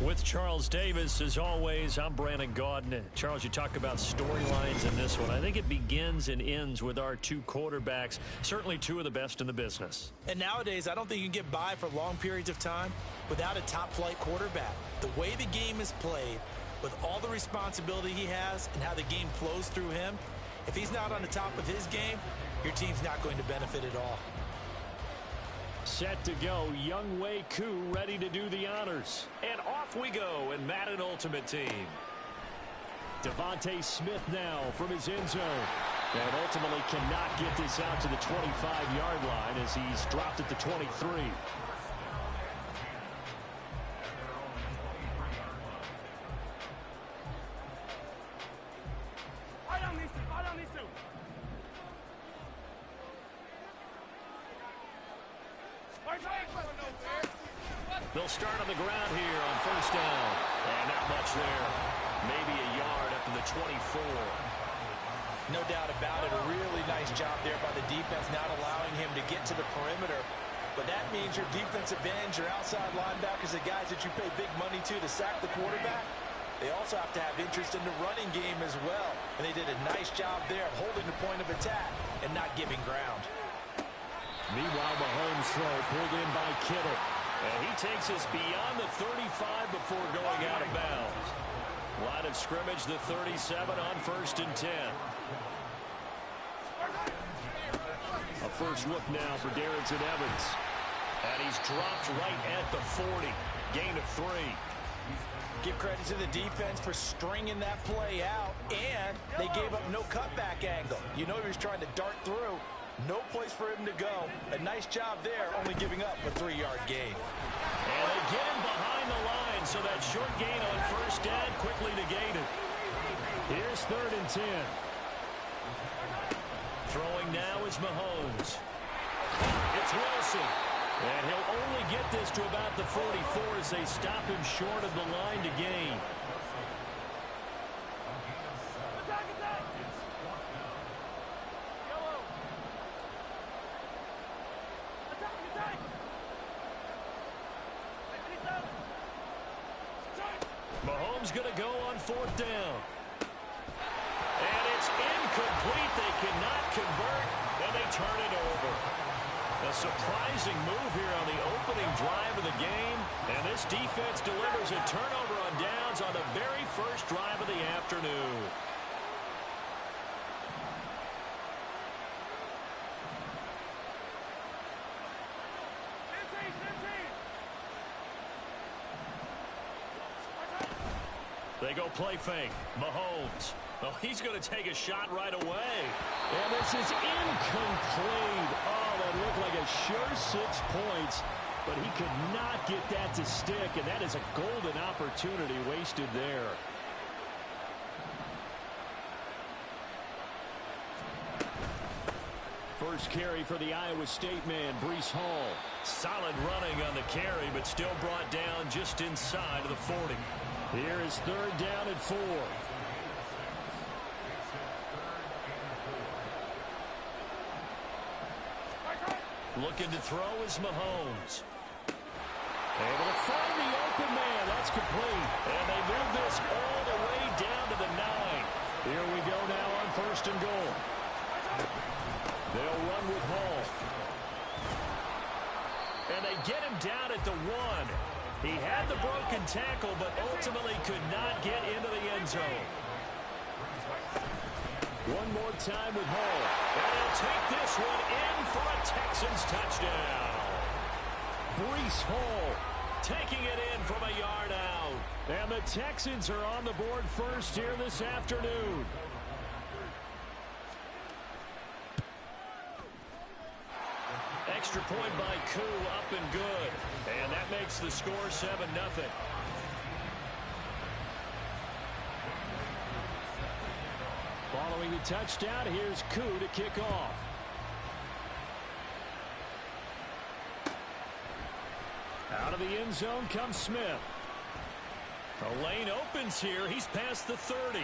With Charles Davis, as always, I'm Brandon Gaudin. Charles, you talk about storylines in this one. I think it begins and ends with our two quarterbacks, certainly two of the best in the business. And nowadays, I don't think you can get by for long periods of time without a top-flight quarterback. The way the game is played, with all the responsibility he has and how the game flows through him, if he's not on the top of his game, your team's not going to benefit at all. Set to go, Ncaa ready to do the honors. And off we go in Madden Ultimate Team. Devontae Smith now from his end zone. And ultimately cannot get this out to the 25-yard line as he's dropped at the 23. They'll start on the ground here on first down. And not much there. Maybe a yard up to the 24. No doubt about it. A really nice job there by the defense, not allowing him to get to the perimeter. But that means your defensive ends, your outside linebackers, the guys that you pay big money to sack the quarterback, they also have to have interest in the running game as well. And they did a nice job there of holding the point of attack and not giving ground. Meanwhile, Mahomes' throw pulled in by Kittle. And he takes us beyond the 35 before going out of bounds. Line of scrimmage, the 37 on 1st and 10. A first look now for Darrington Evans. And he's dropped right at the 40. Gain of 3. Give credit to the defense for stringing that play out. And they gave up no cutback angle. You know he was trying to dart through. No place for him to go. A nice job there, only giving up a 3-yard gain. And they get him behind the line, so that short gain on first down quickly negated. Here's 3rd and 10. Throwing now is Mahomes. It's Wilson. And he'll only get this to about the 44 as they stop him short of the line to gain. Mahomes going to go on 4th down. And it's incomplete. They cannot convert, and they turn it over. A surprising move here on the opening drive of the game, and this defense delivers a turnover on downs on the very first drive of the afternoon. They go play fake. Mahomes. Oh, he's going to take a shot right away. And this is incomplete. Oh, that looked like a sure 6 points. But he could not get that to stick, and that is a golden opportunity wasted there. First carry for the Iowa State man, Breece Hall. Solid running on the carry, but still brought down just inside of the 40. Here is 3rd down and 4. Looking to throw is Mahomes. Able to find the open man. That's complete. And they move this all the way down to the 9. Here we go now on 1st and goal. They'll run with Hall. And they get him down at the 1. He had the broken tackle, but ultimately could not get into the end zone. One more time with Hall. And he'll take this one in for a Texans touchdown. Breece Hall taking it in from a yard out. And the Texans are on the board first here this afternoon. Extra point by Koo, up and good. And that makes the score 7-0. Following the touchdown, here's Koo to kick off. Out of the end zone comes Smith. The lane opens here. He's past the 30.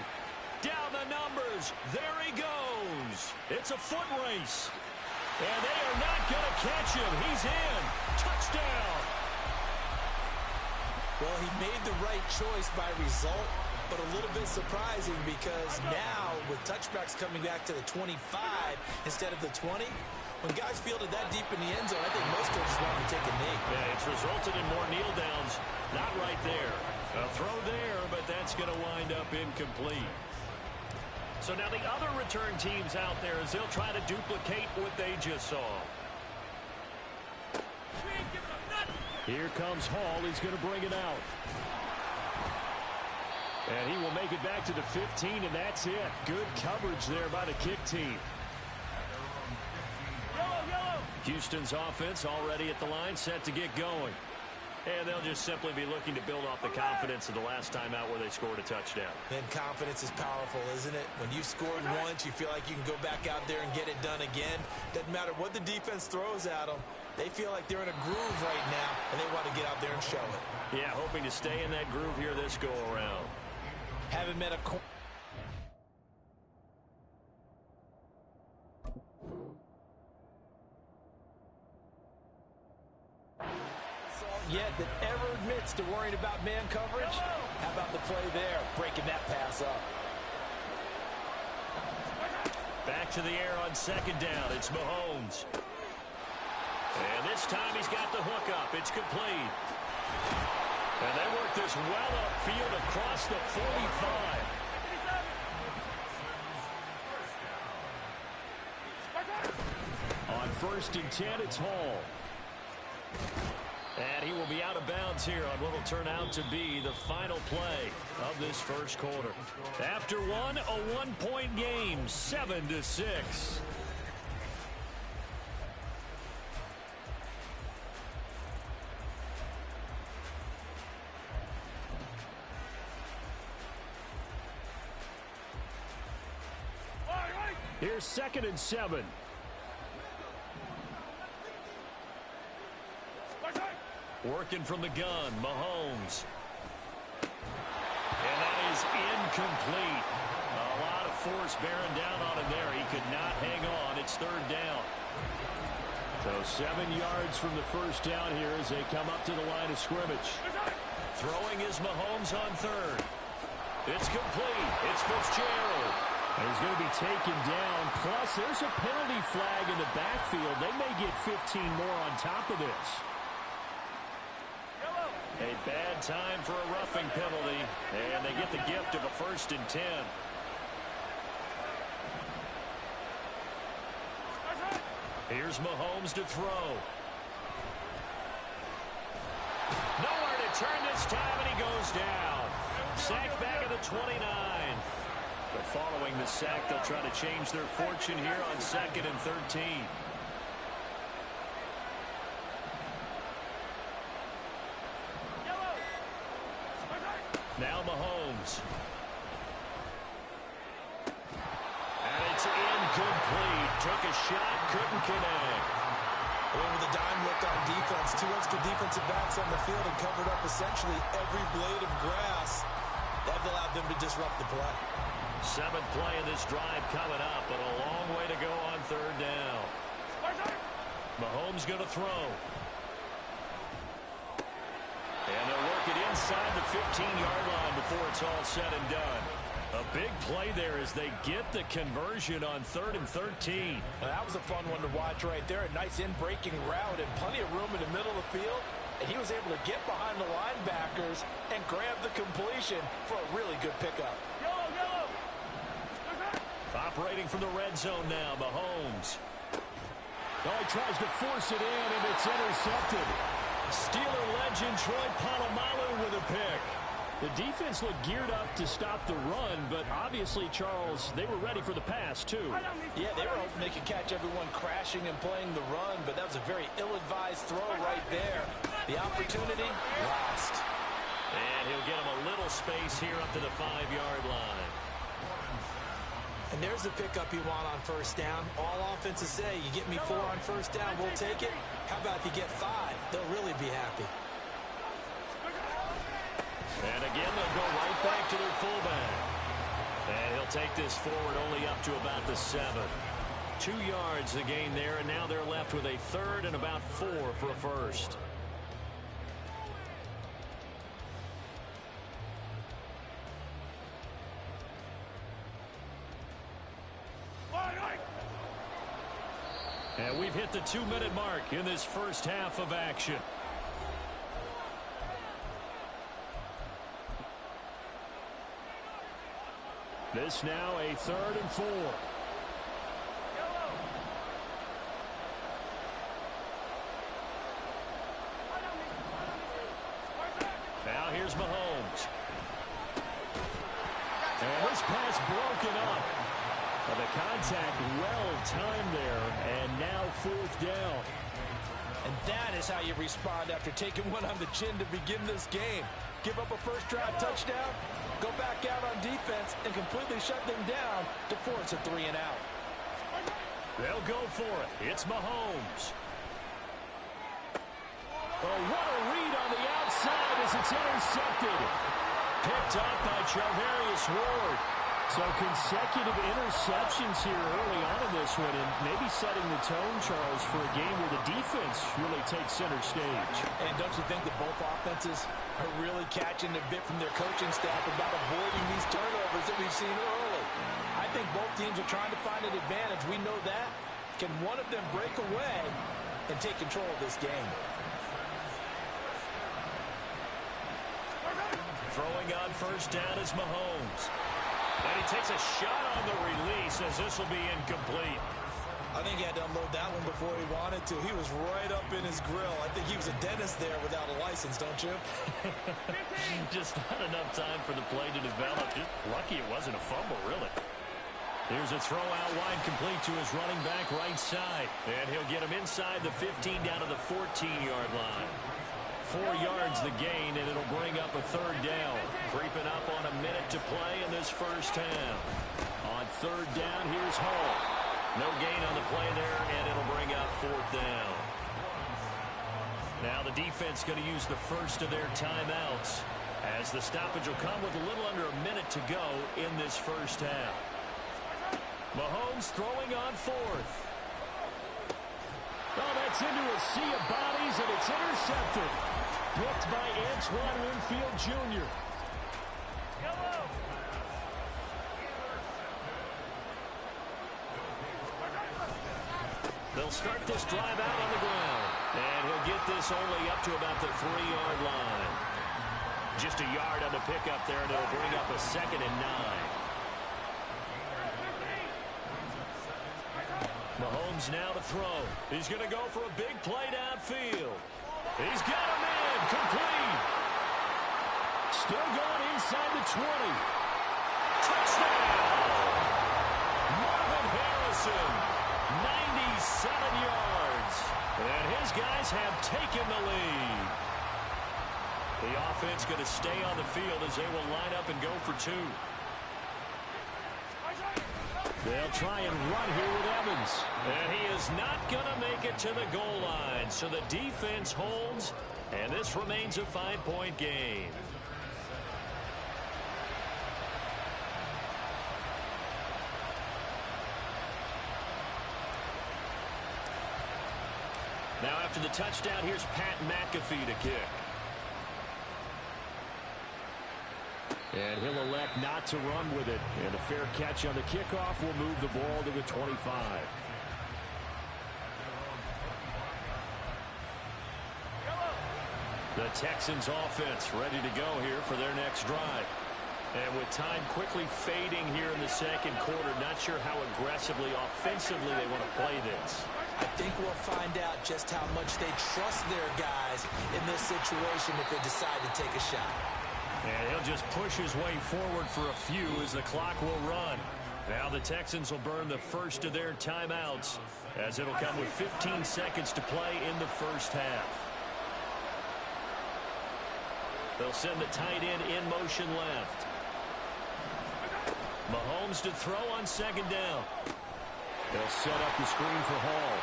Down the numbers. There he goes. It's a foot race. And they are not going to catch him. He's in. Touchdown. Well, he made the right choice by result, but a little bit surprising because now with touchbacks coming back to the 25 instead of the 20, when guys fielded that deep in the end zone, I think most coaches want to take a knee. Yeah, it's resulted in more kneel downs. Not right there. A throw there, but that's going to wind up incomplete. So now the other return teams out there as they'll try to duplicate what they just saw. Here comes Hall. He's going to bring it out. And he will make it back to the 15, and that's it. Good coverage there by the kick team. Houston's offense already at the line, set to get going. And they'll just simply be looking to build off the confidence of the last time out where they scored a touchdown. And confidence is powerful, isn't it? When you scored once, you feel like you can go back out there and get it done again. Doesn't matter what the defense throws at them. They feel like they're in a groove right now, and they want to get out there and show it. Yeah, hoping to stay in that groove here this go-around. Haven't met a... yet that ever admits to worrying about man coverage. How about the play there, breaking that pass up? Back to the air on second down. It's Mahomes. And this time he's got the hook up. It's complete. And they work this well upfield across the 45. On 1st and 10, it's Hall. And he will be out of bounds here on what will turn out to be the final play of this first quarter. After one, a one-point game, 7-6. Here's 2nd and 7. Working from the gun, Mahomes. And that is incomplete. A lot of force bearing down on him there. He could not hang on. It's 3rd down. So 7 yards from the first down here as they come up to the line of scrimmage. Throwing is Mahomes on 3rd. It's complete. It's Fitzgerald. And he's going to be taken down. Plus, there's a penalty flag in the backfield. They may get 15 more on top of this. A bad time for a roughing penalty, and they get the gift of a 1st and 10. Here's Mahomes to throw. Nowhere to turn this time, and he goes down. Sacked back at the 29. But following the sack, they'll try to change their fortune here on 2nd and 13. Now Mahomes. And it's incomplete. Took a shot, couldn't connect. Over the dime looked on defense. 2 extra defensive backs on the field and covered up essentially every blade of grass. That allowed them to disrupt the play. 7th play of this drive coming up, but a long way to go on 3rd down. Mahomes going to throw. And they'll work it inside the 15-yard line before it's all said and done. A big play there as they get the conversion on 3rd and 13. Well, that was a fun one to watch right there. A nice in-breaking route and plenty of room in the middle of the field. And he was able to get behind the linebackers and grab the completion for a really good pickup. Operating from the red zone now, Mahomes. Oh, he tries to force it in, and it's intercepted. Steeler legend Troy Polamalu with a pick. The defense looked geared up to stop the run, but obviously, Charles, they were ready for the pass, too. Yeah, they were hoping they could catch everyone crashing and playing the run, but that was a very ill-advised throw right there. The opportunity lost. And he'll get him a little space here up to the 5-yard line. And there's the pickup you want on 1st down. All offenses say, you get me 4 on 1st down, we'll take it. How about if you get 5? They'll really be happy. And again, they'll go right back to their fullback. And he'll take this forward only up to about the 7. 2 yards the gain there, and now they're left with a 3rd and about 4 for a 1st. And we've hit the 2-minute mark in this first half of action. This now a 3rd and 4. Now here's Mahomes. And this pass broken up. The contact well timed there, and now 4th down. And that is how you respond after taking one on the chin to begin this game. Give up a first drive touchdown, go back out on defense, and completely shut them down to force a 3 and out. They'll go for it. It's Mahomes. Oh, what a read on the outside as it's intercepted. Picked up by Charvarius Ward. So consecutive interceptions here early on in this one, and maybe setting the tone, Charles, for a game where the defense really takes center stage. And don't you think that both offenses are really catching a bit from their coaching staff about avoiding these turnovers that we've seen early? I think both teams are trying to find an advantage. We know that. Can one of them break away and take control of this game? Throwing on first down is Mahomes. And he takes a shot on the release as this will be incomplete. I think he had to unload that one before he wanted to. He was right up in his grill. I think he was a dentist there without a license, don't you? Just not enough time for the play to develop. Just lucky it wasn't a fumble, really. Here's a throw out wide, complete to his running back right side. And he'll get him inside the 15 down to the 14-yard line. 4 yards the gain, and it'll bring up a 3rd down. Creeping up on a minute to play in this first half. On 3rd down, here's Hall. No gain on the play there, and it'll bring up 4th down. Now the defense going to use the first of their timeouts, as the stoppage will come with a little under a minute to go in this first half. Mahomes throwing on 4th. Oh, that's into a sea of bodies, and it's intercepted. Picked by Antoine Winfield Jr. They'll start this drive out on the ground. And he'll get this only up to about the 3-yard line. Just a yard on the pickup there, and it'll bring up a 2nd and 9. Mahomes now to throw. He's going to go for a big play downfield. He's got him in. Complete. Still going inside the 20. Touchdown. Marvin Harrison. 97 yards. And his guys have taken the lead. The offense going to stay on the field as they will line up and go for 2. They'll try and run here with Evans. And he is not going to make it to the goal line. So the defense holds, and this remains a 5-point game. Now after the touchdown, here's Pat McAfee to kick. And he'll elect not to run with it. And a fair catch on the kickoff will move the ball to the 25. The Texans offense ready to go here for their next drive. And with time quickly fading here in the second quarter, not sure how aggressively, offensively they want to play this. I think we'll find out just how much they trust their guys in this situation if they decide to take a shot. And he'll just push his way forward for a few as the clock will run. Now the Texans will burn the first of their timeouts, as it'll come with 15 seconds to play in the first half. They'll send the tight end in motion left. Mahomes to throw on 2nd down. They'll set up the screen for Hall.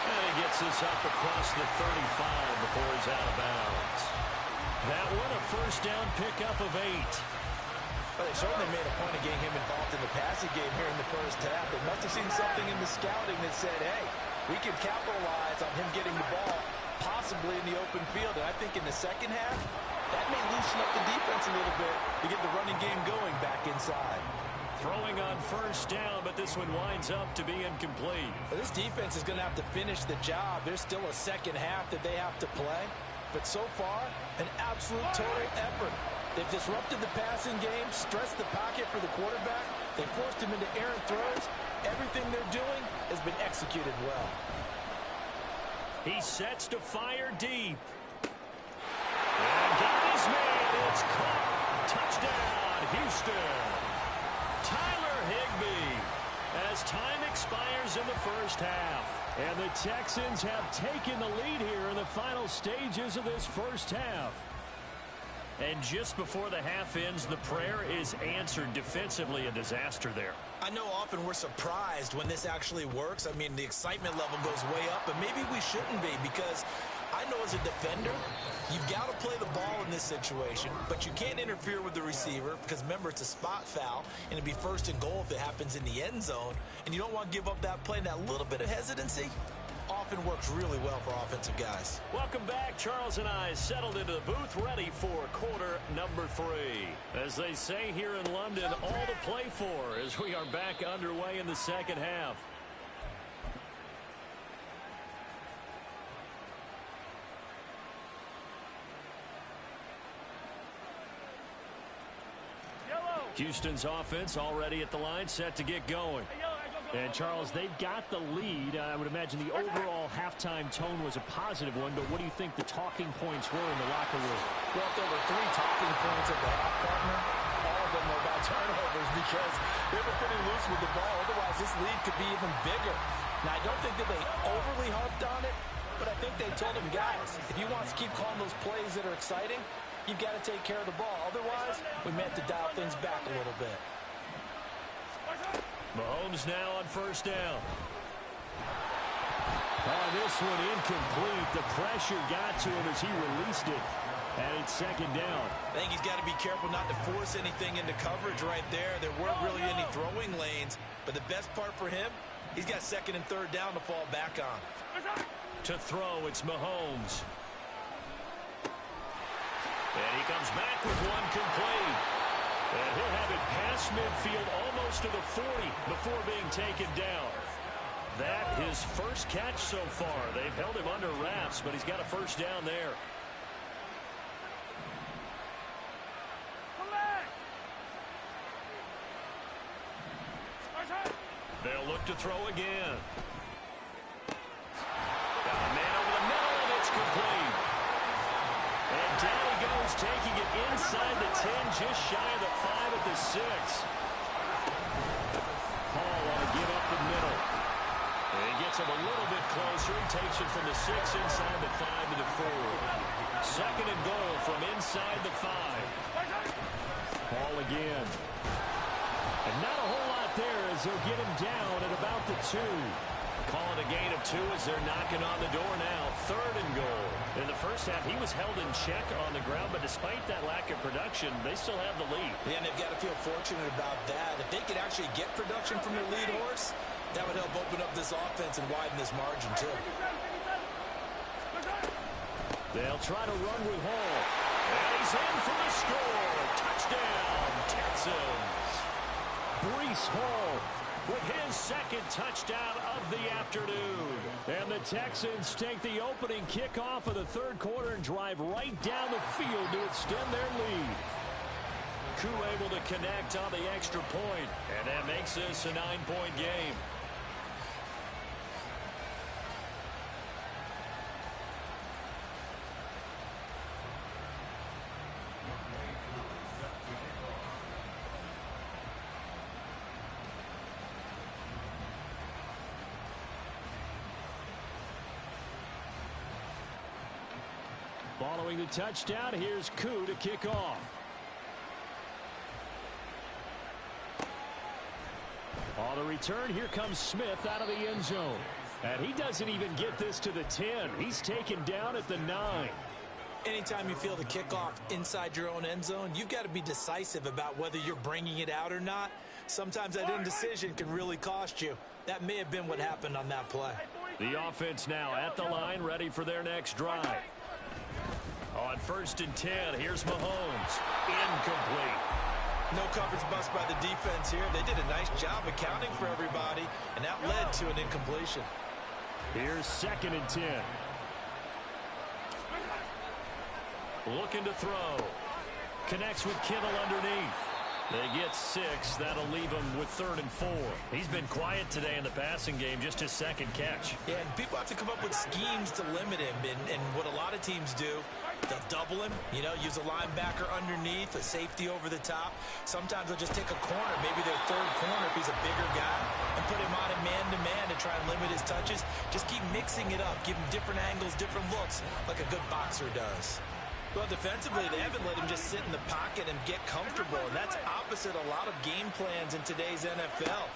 And he gets this up across the 35 before he's out of bounds. That one a first down pickup of 8. Well, they certainly made a point of getting him involved in the passing game here in the first half. They must have seen something in the scouting that said, hey, we can capitalize on him getting the ball possibly in the open field. And I think in the second half, that may loosen up the defense a little bit to get the running game going back inside. Throwing on first down, but this one winds up to be incomplete. Well, this defense is going to have to finish the job. There's still a second half that they have to play. But so far, an absolute total effort. They've disrupted the passing game, stressed the pocket for the quarterback. They forced him into errant throws. Everything they're doing has been executed well. He sets to fire deep. And got his man. It's caught. Touchdown, Houston. Tyler Higbee, as time expires in the first half. And the Texans have taken the lead here in the final stages of this first half. And just before the half ends, the prayer is answered. Defensively, a disaster there. I know often we're surprised when this actually works. I mean, the excitement level goes way up, but maybe we shouldn't be, because I know as a defender, you've got to play the ball in this situation, but you can't interfere with the receiver because, remember, it's a spot foul, and it'd be first and goal if it happens in the end zone, and you don't want to give up that play. And that little bit of hesitancy often works really well for offensive guys. Welcome back. Charles and I settled into the booth, ready for quarter number 3. As they say here in London, all to play for as we are back underway in the second half. Houston's offense already at the line, set to get going. And, Charles, they've got the lead. I would imagine the overall halftime tone was a positive one, but what do you think the talking points were in the locker room? Well, if there were 3 talking points at the half, partner, all of them were about turnovers because they were pretty loose with the ball. Otherwise, this lead could be even bigger. Now, I don't think that they overly harped on it, but I think they told him, guys, if you want to keep calling those plays that are exciting, you've got to take care of the ball. Otherwise, we may have to dial things back a little bit. Mahomes now on first down. Oh, this one incomplete. The pressure got to him as he released it. And it's second down. I think he's got to be careful not to force anything into coverage right there. There weren't really any throwing lanes. But the best part for him, he's got second and third down to fall back on. To throw, it's Mahomes. And he comes back with one complete. And he'll have it past midfield almost to the 40 before being taken down. That his first catch so far. They've held him under wraps, but he's got a first down there. They'll look to throw again. Got a man over the middle, and it's complete. And down he goes, taking it inside the 10, just shy of the 5 at the 6. Hall on a give up the middle. And he gets him a little bit closer. He takes it from the 6 inside the 5 to the 4. Second and goal from inside the 5. Hall again. And not a whole lot there as they'll get him down at about the 2. Calling a gain of 2 as they're knocking on the door now. Third and goal. In the first half, he was held in check on the ground, but despite that lack of production, they still have the lead. Yeah, and they've got to feel fortunate about that. If they could actually get production from their lead horse, that would help open up this offense and widen this margin, too. They'll try to run with Hall. And he's in for the score. Touchdown, Texans. Breece Hall with his second touchdown of the afternoon. And the Texans take the opening kickoff of the third quarter and drive right down the field to extend their lead. Ncaa able to connect on the extra point, and that makes this a 9-point game. Following the touchdown, here's Ncaa to kick off. On the return, here comes Smith out of the end zone. And he doesn't even get this to the 10. He's taken down at the 9. Anytime you feel the kickoff inside your own end zone, you've got to be decisive about whether you're bringing it out or not. Sometimes that indecision can really cost you. That may have been what happened on that play. The offense now at the line, ready for their next drive. On 1st and 10, here's Mahomes. Incomplete. No coverage bust by the defense here. They did a nice job accounting for everybody, and that led to an incompletion. Here's 2nd and 10. Looking to throw. Connects with Kittle underneath. They get 6. That'll leave him with 3rd and 4. He's been quiet today in the passing game, just his 2nd catch. Yeah, and people have to come up with schemes to limit him. And what a lot of teams do, they'll double him, use a linebacker underneath, a safety over the top. Sometimes they'll just take a corner, maybe their 3rd corner if he's a bigger guy, and put him on a man-to-man to try and limit his touches. Just keep mixing it up, give him different angles, different looks, like a good boxer does. Well, defensively, they haven't let him just sit in the pocket and get comfortable, and that's opposite a lot of game plans in today's NFL.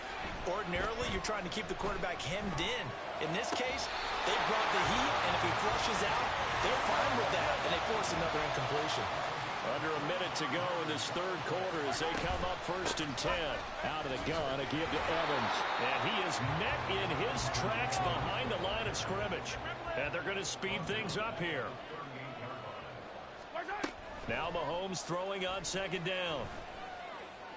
Ordinarily, you're trying to keep the quarterback hemmed in. In this case, they brought the heat, and if he flushes out, they're fine with that, and they force another incompletion. Under a minute to go in this 3rd quarter as they come up 1st and 10. Out of the gun, a give to Evans. And he is met in his tracks behind the line of scrimmage. And they're going to speed things up here. Now Mahomes throwing on 2nd down.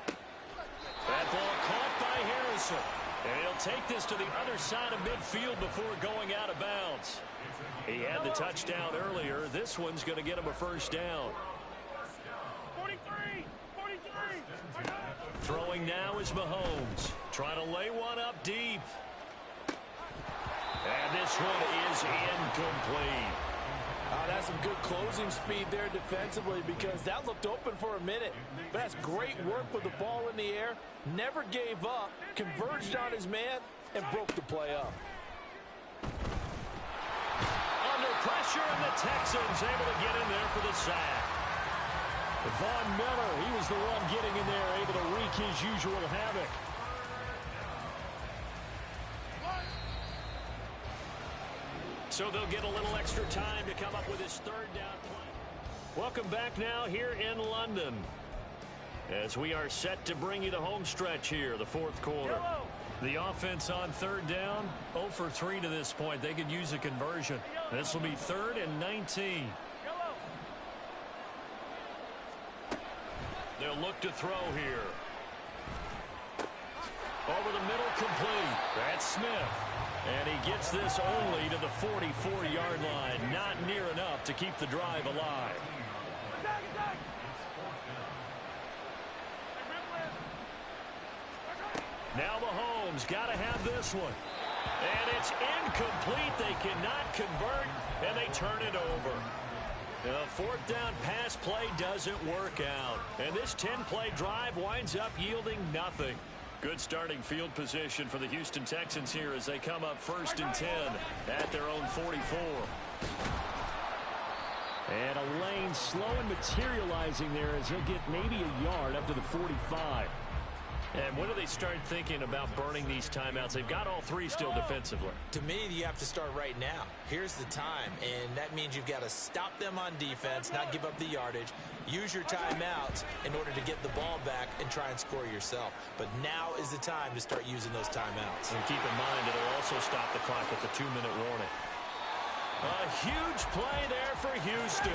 That ball caught by Harrison. And he'll take this to the other side of midfield before going out of bounds. He had the touchdown earlier. This one's going to get him a 1st down. 43. Throwing now is Mahomes. Trying to lay one up deep. And this one is incomplete. That's some good closing speed there defensively because that looked open for a minute. But that's great work with the ball in the air. Never gave up, converged on his man, and broke the play up. Under pressure, and the Texans able to get in there for the sack. Von Miller, he was the one getting in there, able to wreak his usual havoc. So they'll get a little extra time to come up with his 3rd down play. Welcome back now here in London as we are set to bring you the home stretch here, the 4th quarter. The offense on 3rd down, 0 for 3 to this point. They could use a conversion. This will be 3rd and 19. They'll look to throw here. Over the middle, complete. That's Smith. And he gets this only to the 44-yard line. Not near enough to keep the drive alive. Now Mahomes got to have this one. And it's incomplete. They cannot convert, and they turn it over. The 4th down pass play doesn't work out. And this 10-play drive winds up yielding nothing. Good starting field position for the Houston Texans here as they come up 1st and 10 at their own 44. And a lane slow and materializing there as he'll get maybe a yard up to the 45. And when do they start thinking about burning these timeouts? They've got all 3 still defensively. To me, you have to start right now. Here's the time, and that means you've got to stop them on defense, not give up the yardage, use your timeouts in order to get the ball back and try and score yourself. But now is the time to start using those timeouts. And keep in mind, it'll also stop the clock at the 2-minute warning. A huge play there for Houston.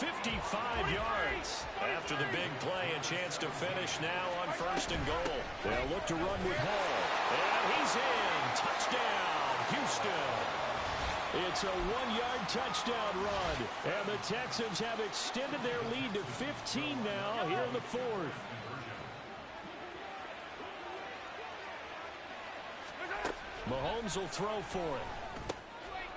55 yards. After the big play, a chance to finish now on 1st and goal. They'll look to run with Hall. And he's in. Touchdown, Houston. It's a 1-yard touchdown run. And the Texans have extended their lead to 15 now here in the 4th. Mahomes will throw for it.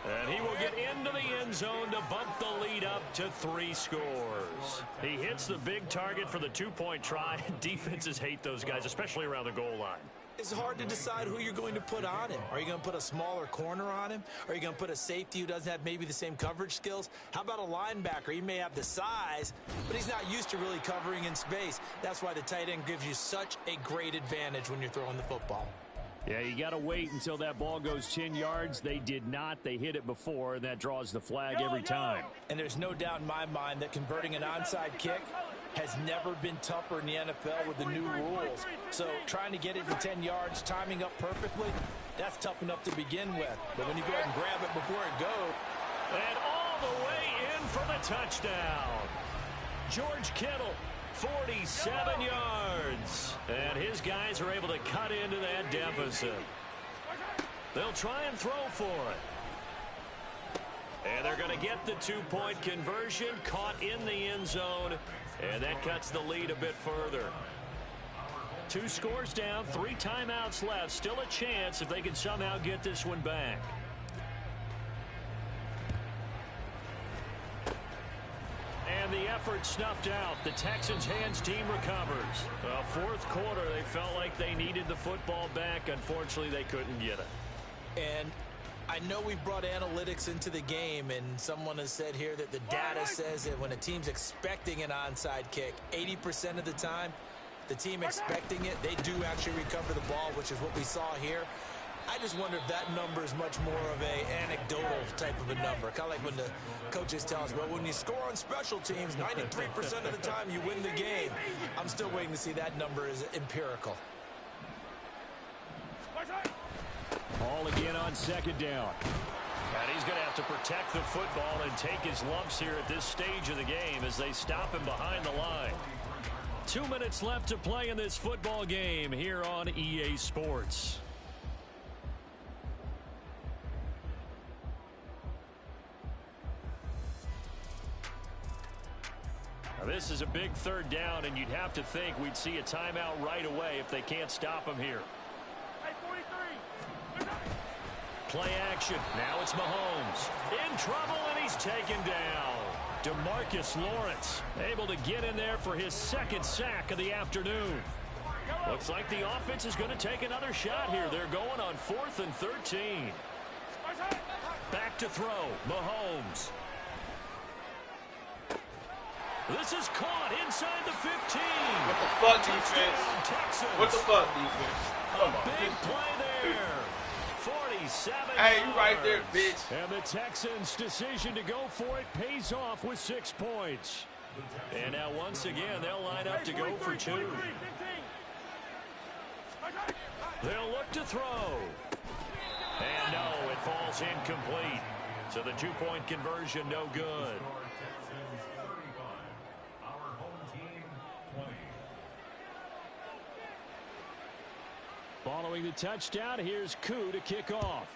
And he will get into the end zone to bump the lead up to 3 scores. He hits the big target for the 2-point try. Defenses hate those guys, especially around the goal line. It's hard to decide who you're going to put on him. Are you going to put a smaller corner on him? Are you going to put a safety who doesn't have maybe the same coverage skills? How about a linebacker? He may have the size, but he's not used to really covering in space. That's why the tight end gives you such a great advantage when you're throwing the football. Yeah, you got to wait until that ball goes 10 yards. They did not. They hit it before, and that draws the flag every time. And there's no doubt in my mind that converting an onside kick has never been tougher in the NFL with the new rules. So trying to get it to 10 yards, timing up perfectly, that's tough enough to begin with. But when you go ahead and grab it before it goes. And all the way in for the touchdown. George Kittle, 47 yards. And his guys are able to cut into that deficit. They'll try and throw for it. And they're going to get the two-point conversion, caught in the end zone, and that cuts the lead a bit further. 2 scores down, 3 timeouts left. Still a chance if they can somehow get this one back. And the effort snuffed out. The Texans' hands team recovers. Fourth quarter, they felt like they needed the football back. Unfortunately, they couldn't get it. And I know we've brought analytics into the game, and someone has said here that the data says that when a team's expecting an onside kick, 80% of the time, the team expecting it, they do actually recover the ball, which is what we saw here. I just wonder if that number is much more of a anecdotal type of a number. Kind of like when the coaches tell us, well, when you score on special teams, 93% of the time you win the game. I'm still waiting to see that number is empirical. Ball again on second down. And he's going to have to protect the football and take his lumps here at this stage of the game as they stop him behind the line. 2 minutes left to play in this football game here on EA Sports. Now this is a big third down, and you'd have to think we'd see a timeout right away if they can't stop him here. Play action. Now it's Mahomes. In trouble, and he's taken down. DeMarcus Lawrence able to get in there for his second sack of the afternoon. Looks like the offense is going to take another shot here. They're going on 4th and 13. Back to throw. Mahomes. This is caught inside the 15. What the fuck, defense? What the fuck, defense? Come on. Big play there. 47 Hey, you right there, bitch. And the Texans' decision to go for it pays off with 6 points. And now once again, they'll line up to go for 2. They'll look to throw. And no, it falls incomplete. So the 2-point conversion no good. Following the touchdown, here's Ncaa to kick off.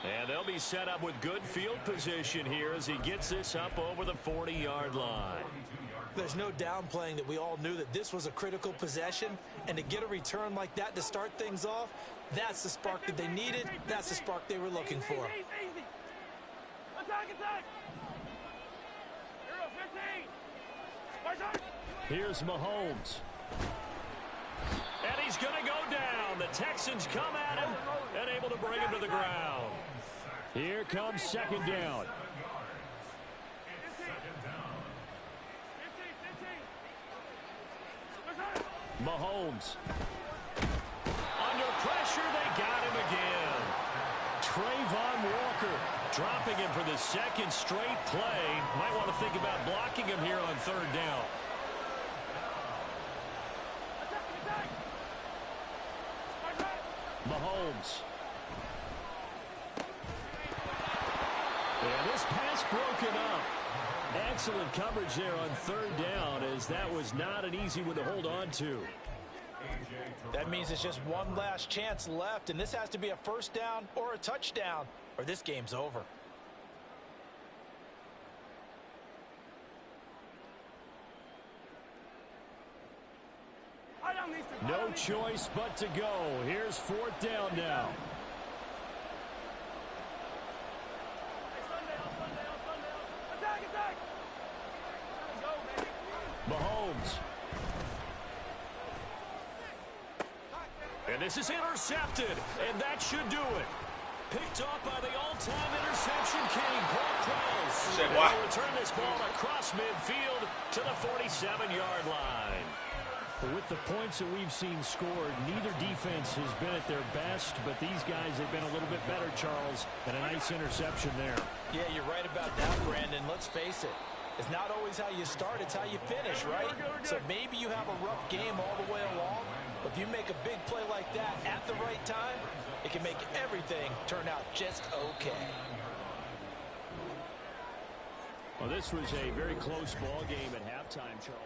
And they'll be set up with good field position here as he gets this up over the 40-yard line. There's no downplaying that we all knew that this was a critical possession, and to get a return like that to start things off, that's the spark that they needed. That's the spark they were looking for. Here's Mahomes. And he's going to go down. The Texans come at him and able to bring him to the ground. Here comes second down. Mahomes. Under pressure, they got him again. Trayvon Walker dropping him for the second straight play. Might want to think about blocking him here on third down. Mahomes. And this pass broken up. Excellent coverage there on third down, as that was not an easy one to hold on to. That means it's just one last chance left, and this has to be a first down or a touchdown, or this game's over. No choice but to go. Here's fourth down now. Mahomes. And this is intercepted, and that should do it. Picked off by the all-time interception king, Paul Krause. Said what? They'll return this ball across midfield to the 47-yard line. With the points that we've seen scored, neither defense has been at their best, but these guys have been a little bit better, Charles, and a nice interception there. Yeah, you're right about that, Brandon. Let's face it. It's not always how you start, it's how you finish, right? So maybe you have a rough game all the way along, but if you make a big play like that at the right time, it can make everything turn out just okay. Well, this was a very close ball game at halftime, Charles.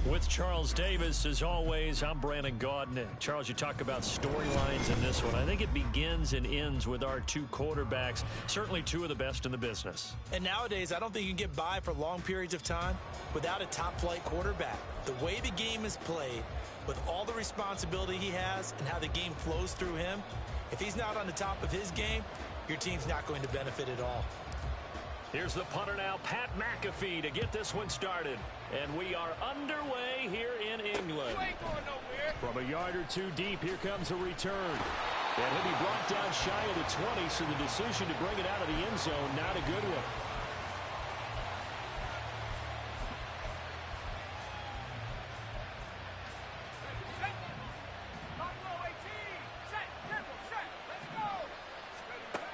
With Charles Davis, as always, I'm Brandon Gaudin. Charles, you talk about storylines in this one. I think it begins and ends with our two quarterbacks, certainly two of the best in the business. And nowadays, I don't think you can get by for long periods of time without a top-flight quarterback. The way the game is played, with all the responsibility he has and how the game flows through him, if he's not on the top of his game, your team's not going to benefit at all. Here's the punter now, Pat McAfee, to get this one started. And we are underway here in England. You ain't going nowhere. From a yard or two deep, here comes a return. And he'll be brought down shy of the 20, so the decision to bring it out of the end zone, not a good one.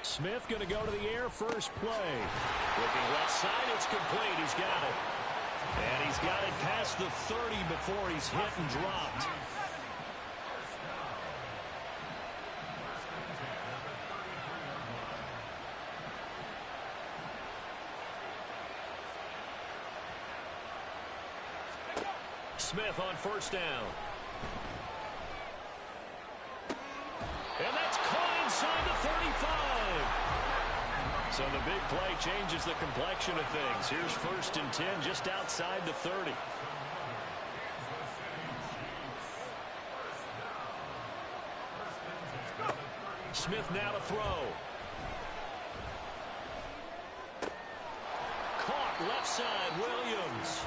Smith going to go to the air first play. Looking left side, it's complete. He's got it. And he's got it past the 30 before he's hit and dropped. Smith on first down. And that's caught inside the 35. So the big play changes the complexion of things. Here's first and 10 just outside the 30. Smith now to throw. Caught left side, Williams.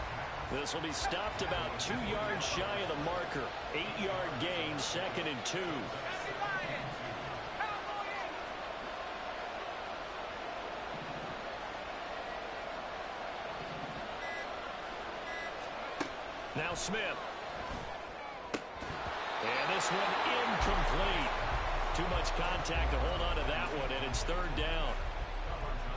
This will be stopped about 2 yards shy of the marker. 8-yard gain, 2nd and 2. Now Smith. And this one incomplete. Too much contact to hold on to that one, and it's 3rd down.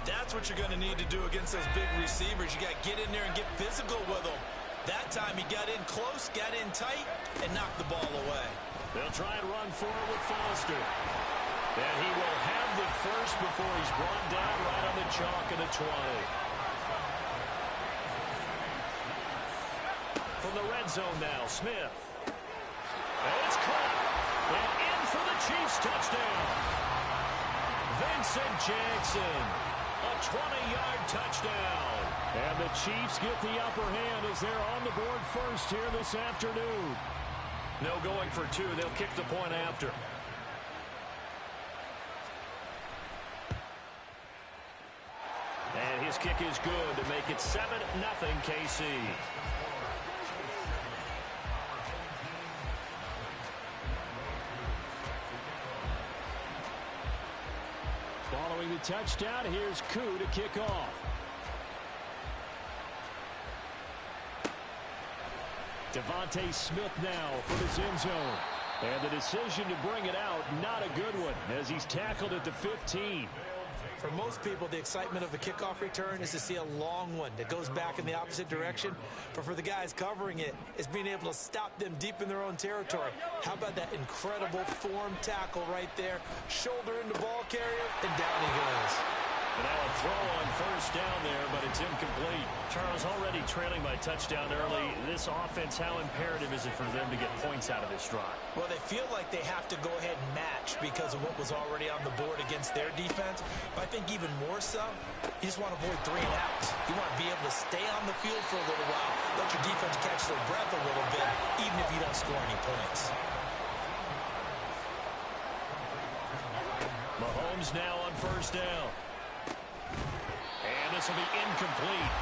That's what you're going to need to do against those big receivers. You got to get in there and get physical with them. That time he got in close, got in tight, and knocked the ball away. They'll try and run forward with Foster. And he will have the first before he's brought down right on the chalk of the 20. From the red zone now, Smith. And it's caught. And in for the Chiefs touchdown. Vincent Jackson. A 20-yard touchdown. And the Chiefs get the upper hand as they're on the board first here this afternoon. No going for two. They'll kick the point after. And his kick is good to make it 7-0 KC. Following the touchdown, here's Ncaa to kick off. Devontae Smith now from his end zone. And the decision to bring it out, not a good one, as he's tackled at the 15. For most people, the excitement of a kickoff return is to see a long one that goes back in the opposite direction. But for the guys covering it, it's being able to stop them deep in their own territory. How about that incredible form tackle right there? Shoulder into ball carrier, and down he goes. And now a throw on first down there, but it's incomplete. Charles, already trailing by touchdown early. This offense, how imperative is it for them to get points out of this drive? Well, they feel like they have to go ahead and match because of what was already on the board against their defense. But I think even more so, you just want to avoid 3 and outs. You want to be able to stay on the field for a little while, let your defense catch their breath a little bit, even if you don't score any points. Mahomes now on first down. And this will be incomplete.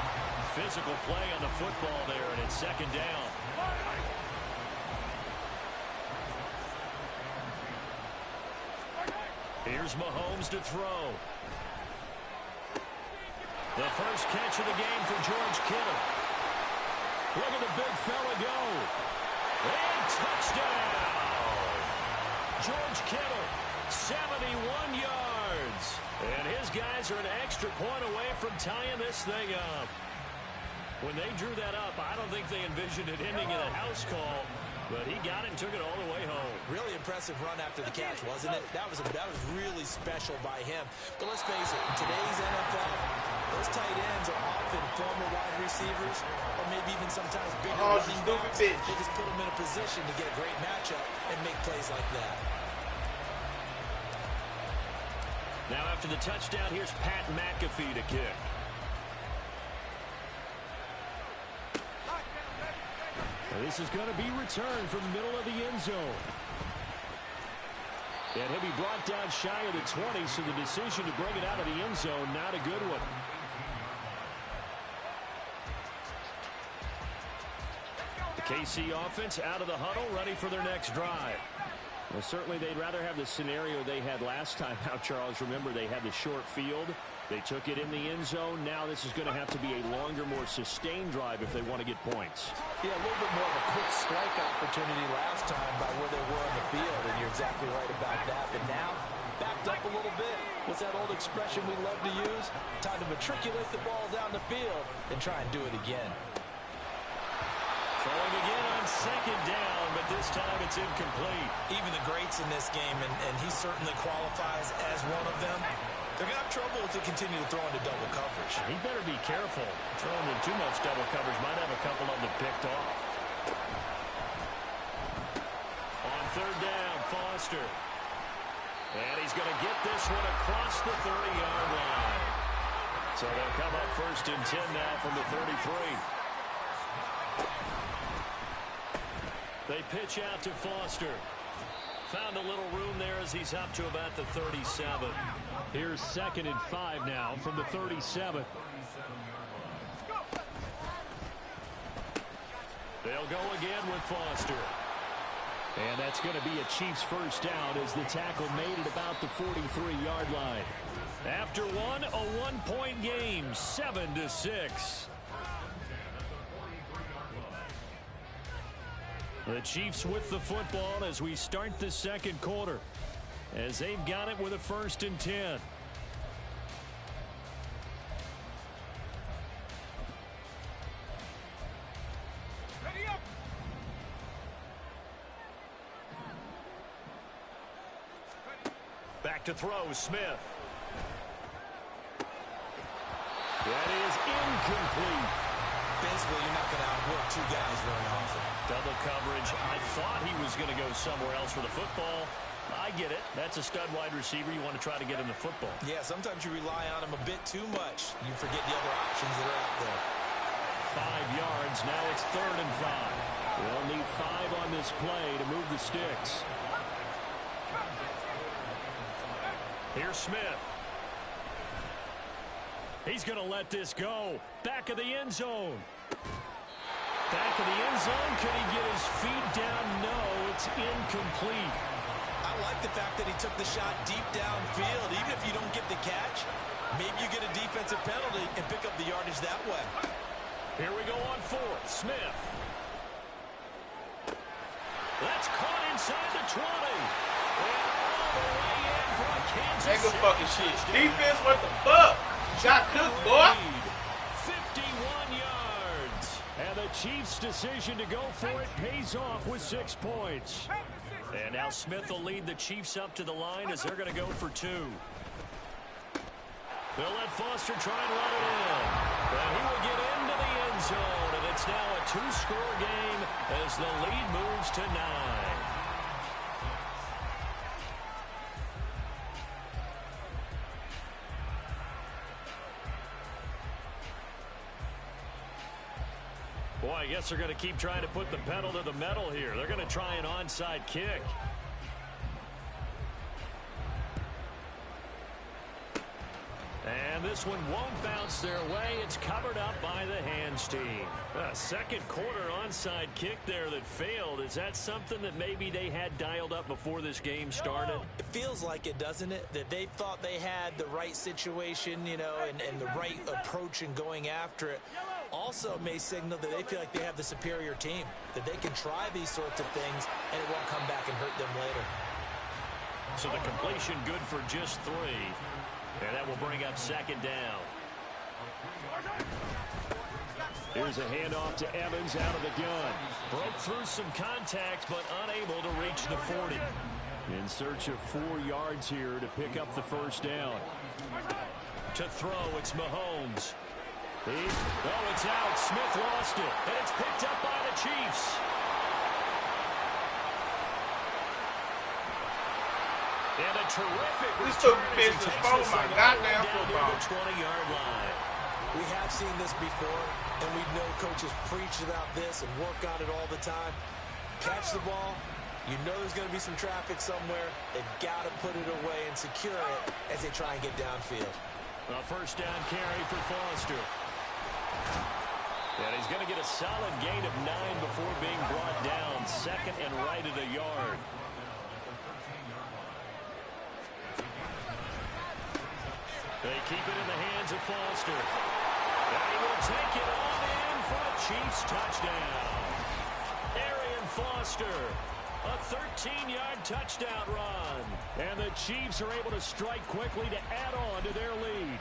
Physical play on the football there, and it's second down. Here's Mahomes to throw. The first catch of the game for George Kittle. Look at the big fella go. And touchdown! George Kittle, 71 yards. And his guys are an extra point away from tying this thing up. When they drew that up, I don't think they envisioned it ending in a house call, but he got it and took it all the way home. Really impressive run after the catch, wasn't it? That was really special by him. But let's face it, in today's NFL, those tight ends are often former wide receivers, or maybe even sometimes bigger running backs. They just put them in a position to get a great matchup and make plays like that. Now after the touchdown, here's Pat McAfee to kick. This is going to be returned from the middle of the end zone. And he'll be brought down shy of the 20, so the decision to bring it out of the end zone, not a good one. The KC offense out of the huddle, ready for their next drive. Well, certainly they'd rather have the scenario they had last time out, Charles. Remember, they had the short field. They took it in the end zone. Now this is going to have to be a longer, more sustained drive if they want to get points. Yeah, a little bit more of a quick strike opportunity last time by where they were on the field, and you're exactly right about that. But now, backed up a little bit. What's that old expression we love to use? Time to matriculate the ball down the field and try and do it again. Throwing again on second down, but this time it's incomplete. Even the greats in this game, and he certainly qualifies as one of them, they're going to have trouble if they continue to throw into double coverage. He better be careful. Throwing in too much double coverage might have a couple of them picked off. On third down, Foster. And he's going to get this one across the 30-yard line. So they'll come up first and 10 now from the 33. They pitch out to Foster. Found a little room there as he's up to about the 37. Here's 2nd and 5 now from the 37. They'll go again with Foster. And that's going to be a Chiefs first down as the tackle made at about the 43-yard line. After one, a one-point game, 7-6. The Chiefs with the football as we start the second quarter, as they've got it with a 1st and 10. Back to throw, Smith. That is incomplete. Basically, you're not going to outwork two guys very often. Double coverage. I thought he was going to go somewhere else for the football. I get it. That's a stud wide receiver. You want to try to get him the football. Yeah, sometimes you rely on him a bit too much. You forget the other options that are out there. 5 yards. Now it's 3rd and 5. They'll need 5 on this play to move the sticks. Here's Smith. He's going to let this go. Back of the end zone. Back of the end zone. Can he get his feet down? No, it's incomplete. I like the fact that he took the shot deep downfield. Even if you don't get the catch, maybe you get a defensive penalty and pick up the yardage that way. Here we go on 4th. Smith. That's caught inside the 20. And all the way in for a Kansas Ain't good City fucking shit. touchdown. Defense, what the fuck? Shot cook, boy. 51 yards. And the Chiefs' decision to go for it pays off with 6 points. And now Smith will lead the Chiefs up to the line as they're going to go for 2. They'll let Foster try and run it in. And he will get into the end zone. And it's now a 2-score game as the lead moves to 9. Boy, I guess they're going to keep trying to put the pedal to the metal here. They're going to try an onside kick. And this one won't bounce their way. It's covered up by the hands team. A second quarter onside kick there that failed. Is that something that maybe they had dialed up before this game started? It feels like it, doesn't it? That they thought they had the right situation, you know, and the right approach in going after it. Also may signal that they feel like they have the superior team, that they can try these sorts of things and it won't come back and hurt them later. So the completion good for just 3. And that will bring up 2nd down. Here's a handoff to Evans out of the gun. Broke through some contact, but unable to reach the 40. In search of 4 yards here to pick up the 1st down. To throw, it's Mahomes. It's out. Smith lost it, and it's picked up by the Chiefs. And a terrific This took return me as he to takes throw this my thing all the way goddamn down football. near the 20-yard line. We have seen this before, and we know coaches preach about this and work on it all the time. Catch the ball. You know there's going to be some traffic somewhere. They've got to put it away and secure it as they try and get downfield. A 1st down carry for Foster. And he's going to get a solid gain of 9 before being brought down. 2nd and right at a yard. They keep it in the hands of Foster. And he will take it on in for a Chiefs touchdown. Arian Foster, a 13-yard touchdown run. And the Chiefs are able to strike quickly to add on to their lead.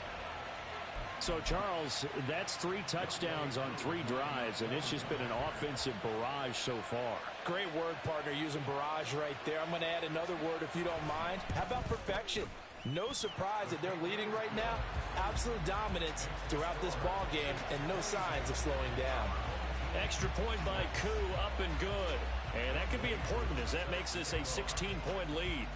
So, Charles, that's 3 touchdowns on 3 drives, and it's just been an offensive barrage so far. Great word, partner, using barrage right there. I'm going to add another word if you don't mind. How about perfection? No surprise that they're leading right now. Absolute dominance throughout this ball game and no signs of slowing down. Extra point by Koo, up and good. And that could be important as that makes this a 16-point lead.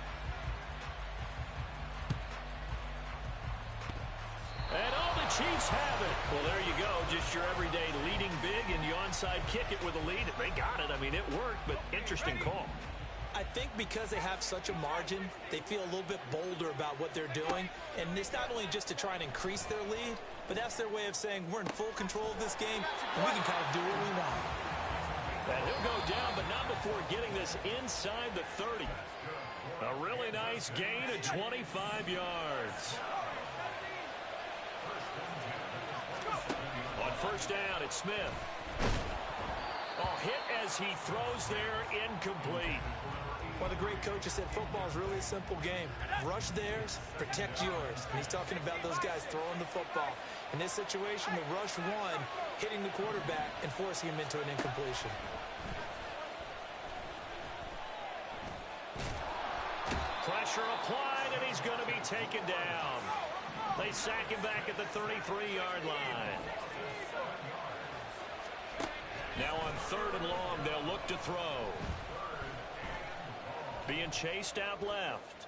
And all the Chiefs have it. Well, there you go. Just your everyday leading big, and you onside kick it with a lead. They got it. I mean, it worked, but interesting call. I think because they have such a margin, they feel a little bit bolder about what they're doing. And it's not only just to try and increase their lead, but that's their way of saying we're in full control of this game, and we can kind of do what we want. And he'll go down, but not before getting this inside the 30. A really nice gain of 25 yards. On 1st down, it's Smith. Oh, hit as he throws there, incomplete. One of the great coaches said football is really a simple game. Rush theirs, protect yours. And he's talking about those guys throwing the football. In this situation, the rush won, hitting the quarterback and forcing him into an incompletion. Pressure Pressure applied, and he's going to be taken down. They sack him back at the 33-yard line. Now on 3rd and long, they'll look to throw. Being chased out left.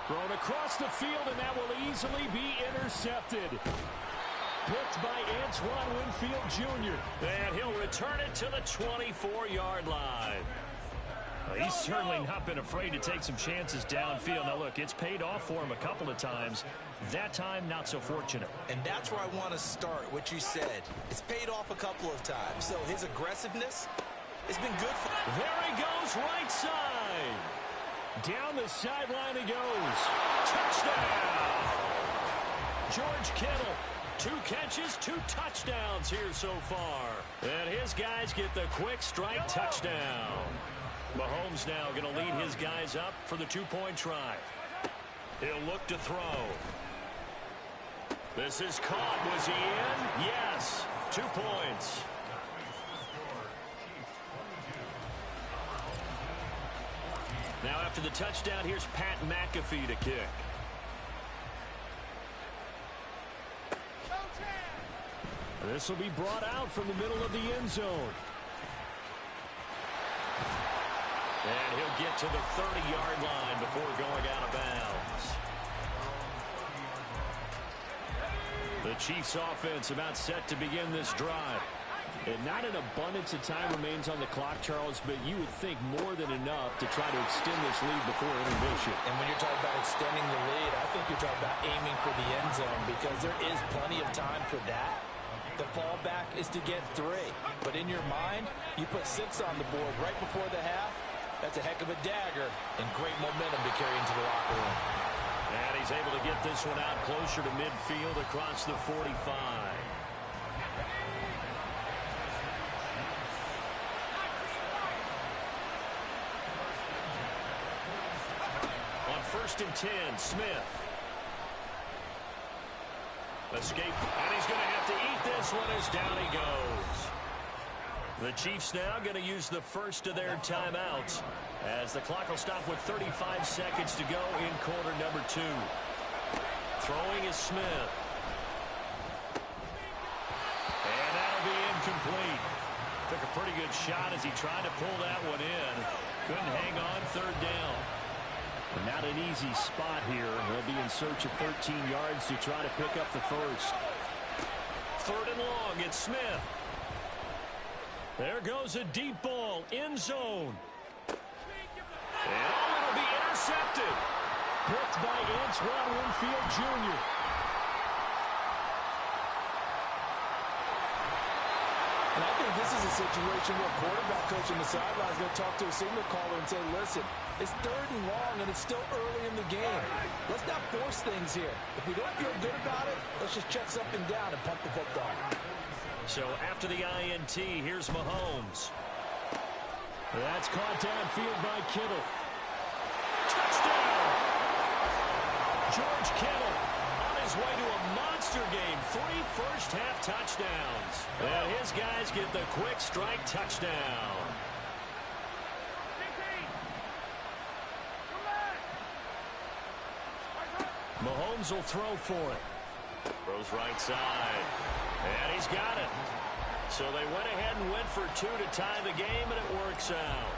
Thrown across the field, and that will easily be intercepted. Picked by Antoine Winfield Jr. And he'll return it to the 24-yard line. Well, he's certainly not been afraid to take some chances downfield. Now, look, it's paid off for him a couple of times. That time, not so fortunate. And that's where I want to start, what you said. It's paid off a couple of times. So his aggressiveness has been good for him. There he goes, right side. Down the sideline he goes. Touchdown! George Kittle. 2 catches, 2 touchdowns here so far. And his guys get the quick strike touchdown. Mahomes now going to lead his guys up for the 2-point try. He'll look to throw. This is caught. Was he in? Yes. 2 points. Now after the touchdown, here's Pat McAfee to kick. This will be brought out from the middle of the end zone. And he'll get to the 30-yard line before going out of bounds. The Chiefs offense about set to begin this drive. And not an abundance of time remains on the clock, Charles, but you would think more than enough to try to extend this lead before intermission. And when you're talking about extending the lead, I think you're talking about aiming for the end zone because there is plenty of time for that. The fallback is to get 3. But in your mind, you put 6 on the board right before the half. That's a heck of a dagger and great momentum to carry into the locker room. And he's able to get this one out closer to midfield across the 45. On 1st and 10, Smith. Escape, and he's going to have to eat this one as down he goes. The Chiefs now going to use the first of their timeouts as the clock will stop with 35 seconds to go in quarter number 2. Throwing is Smith. And that'll be incomplete. Took a pretty good shot as he tried to pull that one in. Couldn't hang on 3rd down. Not an easy spot here. They'll be in search of 13 yards to try to pick up the first. 3rd and long, it's Smith. There goes a deep ball, end zone. And it'll be intercepted. Picked by Antoine Winfield Jr. And I think this is a situation where quarterback coach on the sideline is going to talk to a signal caller and say, listen, it's 3rd and long and it's still early in the game. Let's not force things here. If we don't feel good about it, let's just check something down and pump the football. So after the INT, here's Mahomes. That's caught downfield by Kittle. Touchdown! George Kittle on his way to a monster game. 3 first-half touchdowns. And his guys get the quick strike touchdown. Mahomes will throw for it. Throws right side. And he's got it. So they went ahead and went for 2 to tie the game, and it works out.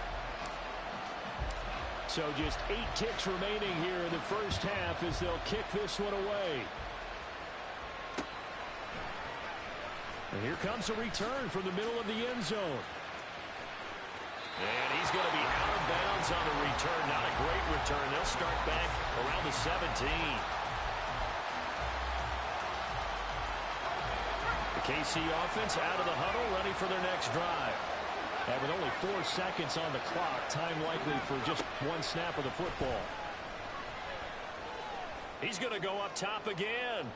So just 8 ticks remaining here in the first half as they'll kick this one away. And here comes a return from the middle of the end zone. And he's going to be out of bounds on the return. Not a great return. They'll start back around the 17. The KC offense out of the huddle, ready for their next drive. And with only 4 seconds on the clock, time likely for just 1 snap of the football. He's going to go up top again.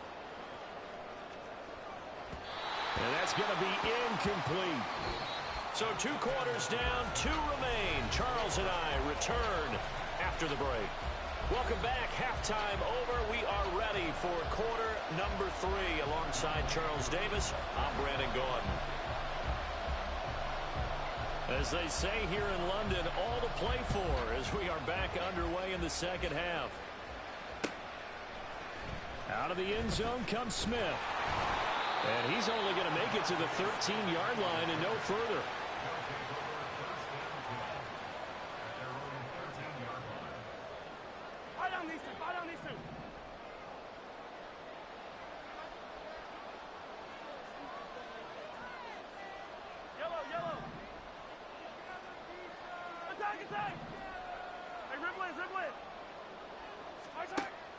And that's going to be incomplete. So 2 quarters down, 2 remain. Charles and I return after the break. Welcome back. Halftime over. We are ready for quarter number 3. Alongside Charles Davis, I'm Brandon Gaudin. As they say here in London, all to play for as we are back underway in the second half. Out of the end zone comes Smith. And he's only going to make it to the 13-yard line and no further.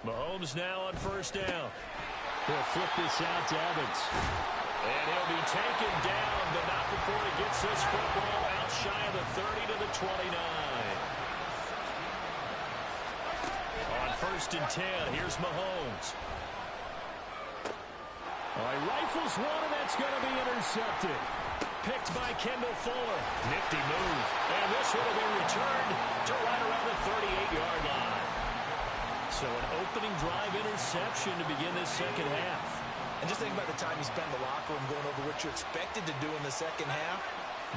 Mahomes now on first down. He'll flip this out to Evans. And he'll be taken down, but not before he gets this football out shy of the 30 to the 29. On first and 10, here's Mahomes. All right, rifles one, and that's going to be intercepted. Picked by Kendall Fuller. Nifty move. And this one will be returned to right around the 38-yard line. So an opening drive interception to begin this second half. And just think about the time you spent in the locker room going over what you expected to do in the second half.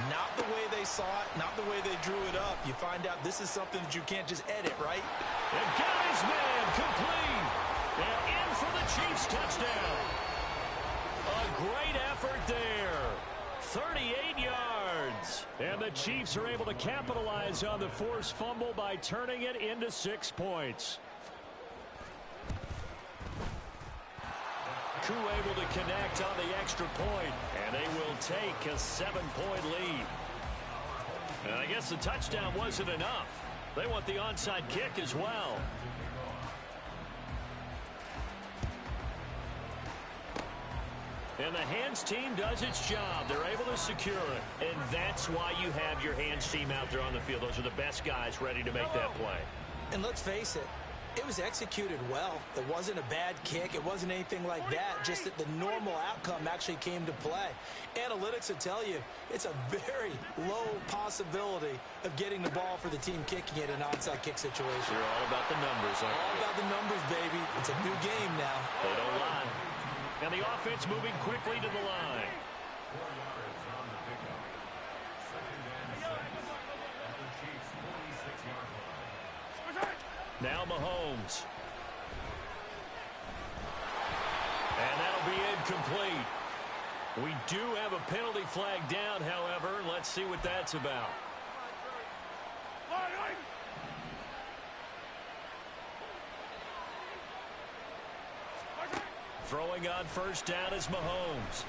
Not the way they saw it, not the way they drew it up. You find out this is something that you can't just edit, right? And got his man complete. And in for the Chiefs touchdown. A great effort there. 38 yards. And the Chiefs are able to capitalize on the forced fumble by turning it into 6 points. Able to connect on the extra point, and they will take a 7-point lead. And I guess the touchdown wasn't enough. They want the onside kick as well. And the hands team does its job. They're able to secure it, and that's why you have your hands team out there on the field. Those are the best guys ready to make that play. And let's face it, it was executed well. It wasn't a bad kick. It wasn't anything like that. Just that the normal outcome actually came to play. Analytics will tell you it's a very low possibility of getting the ball for the team kicking it in an onside kick situation. You're all about the numbers, aren't you? All about the numbers, baby. It's a new game now. They don't lie. And the offense moving quickly to the line. Now Mahomes. And that'll be incomplete. We do have a penalty flag down, however. Let's see what that's about. Throwing on first down is Mahomes.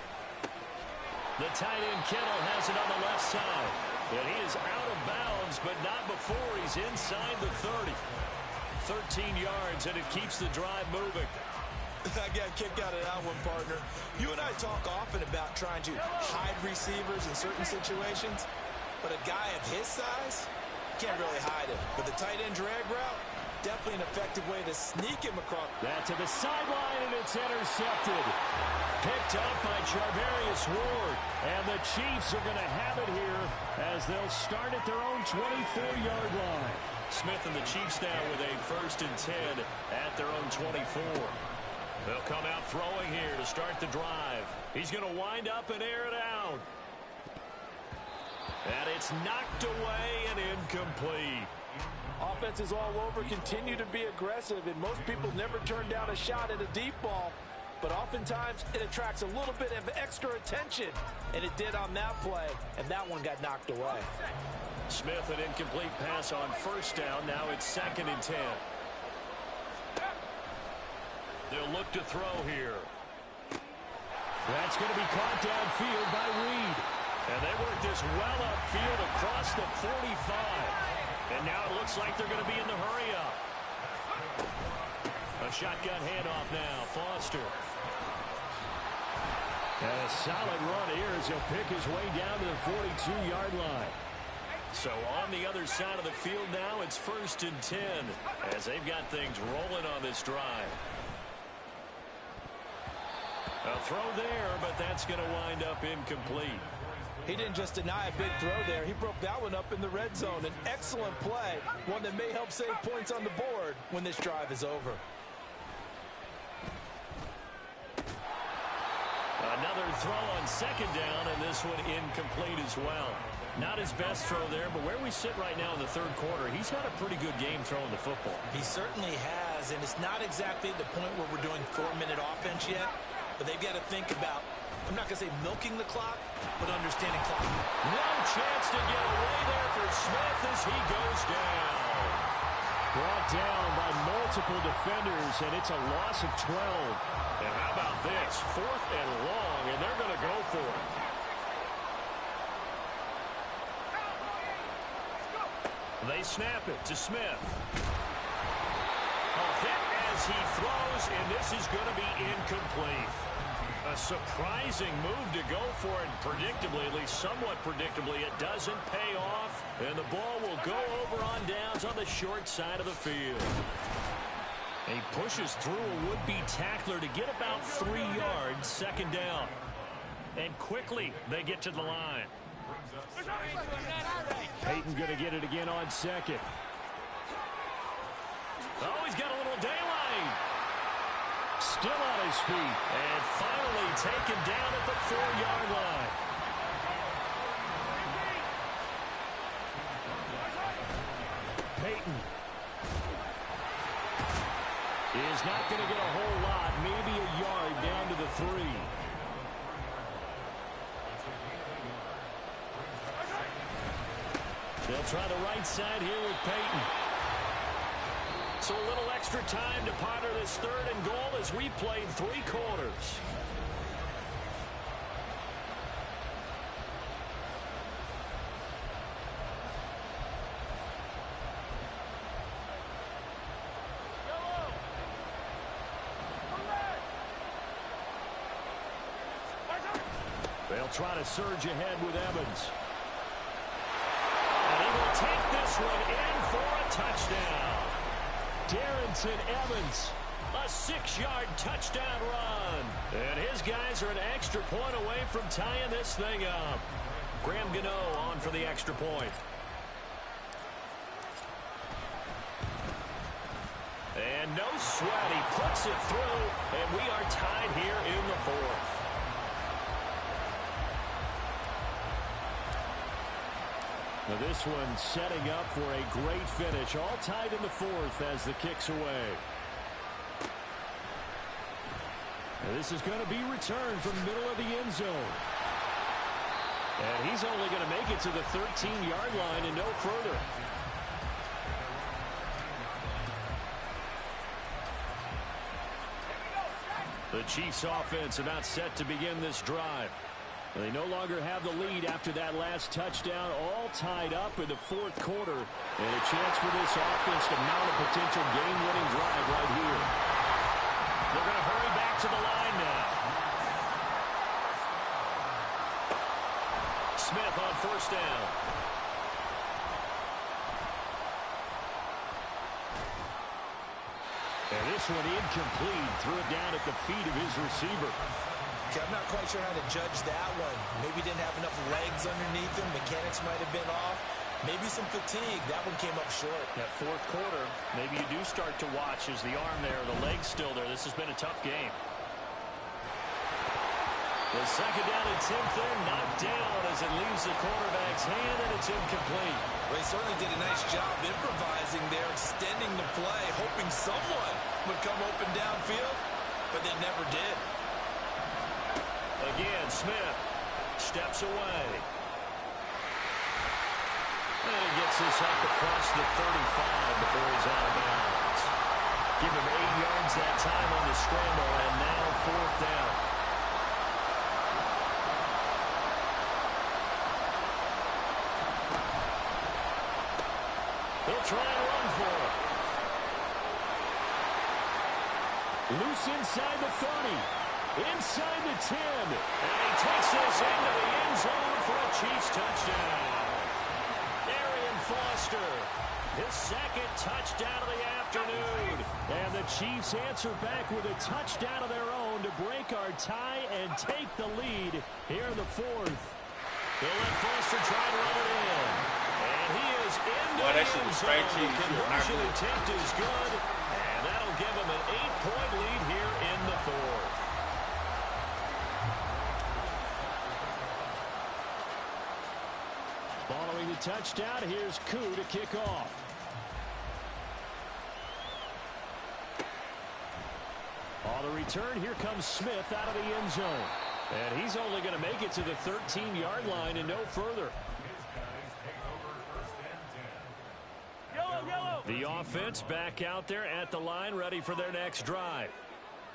The tight end Kittle has it on the left side. And he is out of bounds, but not before he's inside the 30. 13 yards, and it keeps the drive moving. I got kicked out of that one, partner. You and I talk often about trying to hide receivers in certain situations, but a guy of his size can't really hide him. But the tight end drag route, definitely an effective way to sneak him across. That to the sideline, and it's intercepted. Picked up by Charvarius Ward. And the Chiefs are going to have it here as they'll start at their own 24-yard line. Smith and the Chiefs now with a 1st and 10 at their own 24. They'll come out throwing here to start the drive. He's going to wind up and air it out. And it's knocked away and incomplete. Offenses all over continue to be aggressive, and most people never turn down a shot at a deep ball. But oftentimes it attracts a little bit of extra attention, and it did on that play, and that one got knocked away. Smith, an incomplete pass on first down. Now it's 2nd and 10. They'll look to throw here. That's going to be caught downfield by Reed. And they work this well upfield across the 45. And now it looks like they're going to be in the hurry-up. A shotgun handoff now. Foster. And a solid run here as he'll pick his way down to the 42-yard line. So on the other side of the field now, it's 1st and 10 as they've got things rolling on this drive. A throw there, but that's going to wind up incomplete. He didn't just deny a big throw there. He broke that one up in the red zone. An excellent play, one that may help save points on the board when this drive is over. Another throw on 2nd down, and this one incomplete as well. Not his best throw there, but where we sit right now in the third quarter, he's had a pretty good game throwing the football. He certainly has, and it's not exactly the point where we're doing 4-minute offense yet, but they've got to think about, I'm not going to say milking the clock, but understanding clock. No chance to get away there for Smith as he goes down. Brought down by multiple defenders, and it's a loss of 12. And how about this? 4th and long, and they're going to go for it. They snap it to Smith. A hit as he throws, and this is going to be incomplete. A surprising move to go for it, and predictably, at least somewhat predictably, it doesn't pay off, and the ball will go over on downs on the short side of the field. He pushes through a would-be tackler to get about 3 yards, 2nd down. And quickly, they get to the line. Peyton going to get it again on 2nd. Oh, he's got a little daylight. Still on his feet. And finally taken down at the 4-yard line. Peyton is not going to get a whole lot, maybe a yard down to the 3. They'll try the right side here with Peyton. So a little extra time to ponder this 3rd and goal as we played 3 quarters. They'll try to surge ahead with Evans. And he will take this one in for a touchdown. Darrington Evans, A 6-yard touchdown run. And his guys are an extra point away from tying this thing up. Graham Gano on for the extra point. And no sweat. He puts it through, and we are tied here in the 4th. Now this one setting up for a great finish. All tied in the 4th as the kick's away. Now this is going to be returned from the middle of the end zone. And he's only going to make it to the 13-yard line and no further. The Chiefs offense about set to begin this drive. They no longer have the lead after that last touchdown, all tied up in the 4th quarter. And a chance for this offense to mount a potential game-winning drive right here. They're going to hurry back to the line now. Smith on 1st down. And this one incomplete. Threw it down at the feet of his receiver. Okay, I'm not quite sure how to judge that one. Maybe didn't have enough legs underneath him. Mechanics might have been off. Maybe some fatigue. That one came up short. That 4th quarter, maybe you do start to watch as the arm there, the leg's still there. This has been a tough game. The 2nd down and 10th there, knocked down as it leaves the quarterback's hand, and it's incomplete. Well, he certainly did a nice job improvising there, extending the play, hoping someone would come open downfield, but they never did. Again, Smith steps away. And he gets this up across the 35 before he's out of bounds. Give him 8 yards that time on the scramble, and now 4th down. He'll try and run for it. Loose inside the 30. Inside the 10. And he takes this into the end zone for a Chiefs touchdown. Arian Foster, his 2nd touchdown of the afternoon. And the Chiefs answer back with a touchdown of their own to break our tie and take the lead here in the 4th. They'll let Foster try to run it in. And he is into Boy, the that shit end was zone. straight cheese. Conversion attempt is good. And that'll give him an 8-point lead here in the 4th. Following the touchdown, here's Ncaa to kick off. On the return, here comes Smith out of the end zone. And he's only going to make it to the 13-yard line and no further. The offense back out there at the line, ready for their next drive.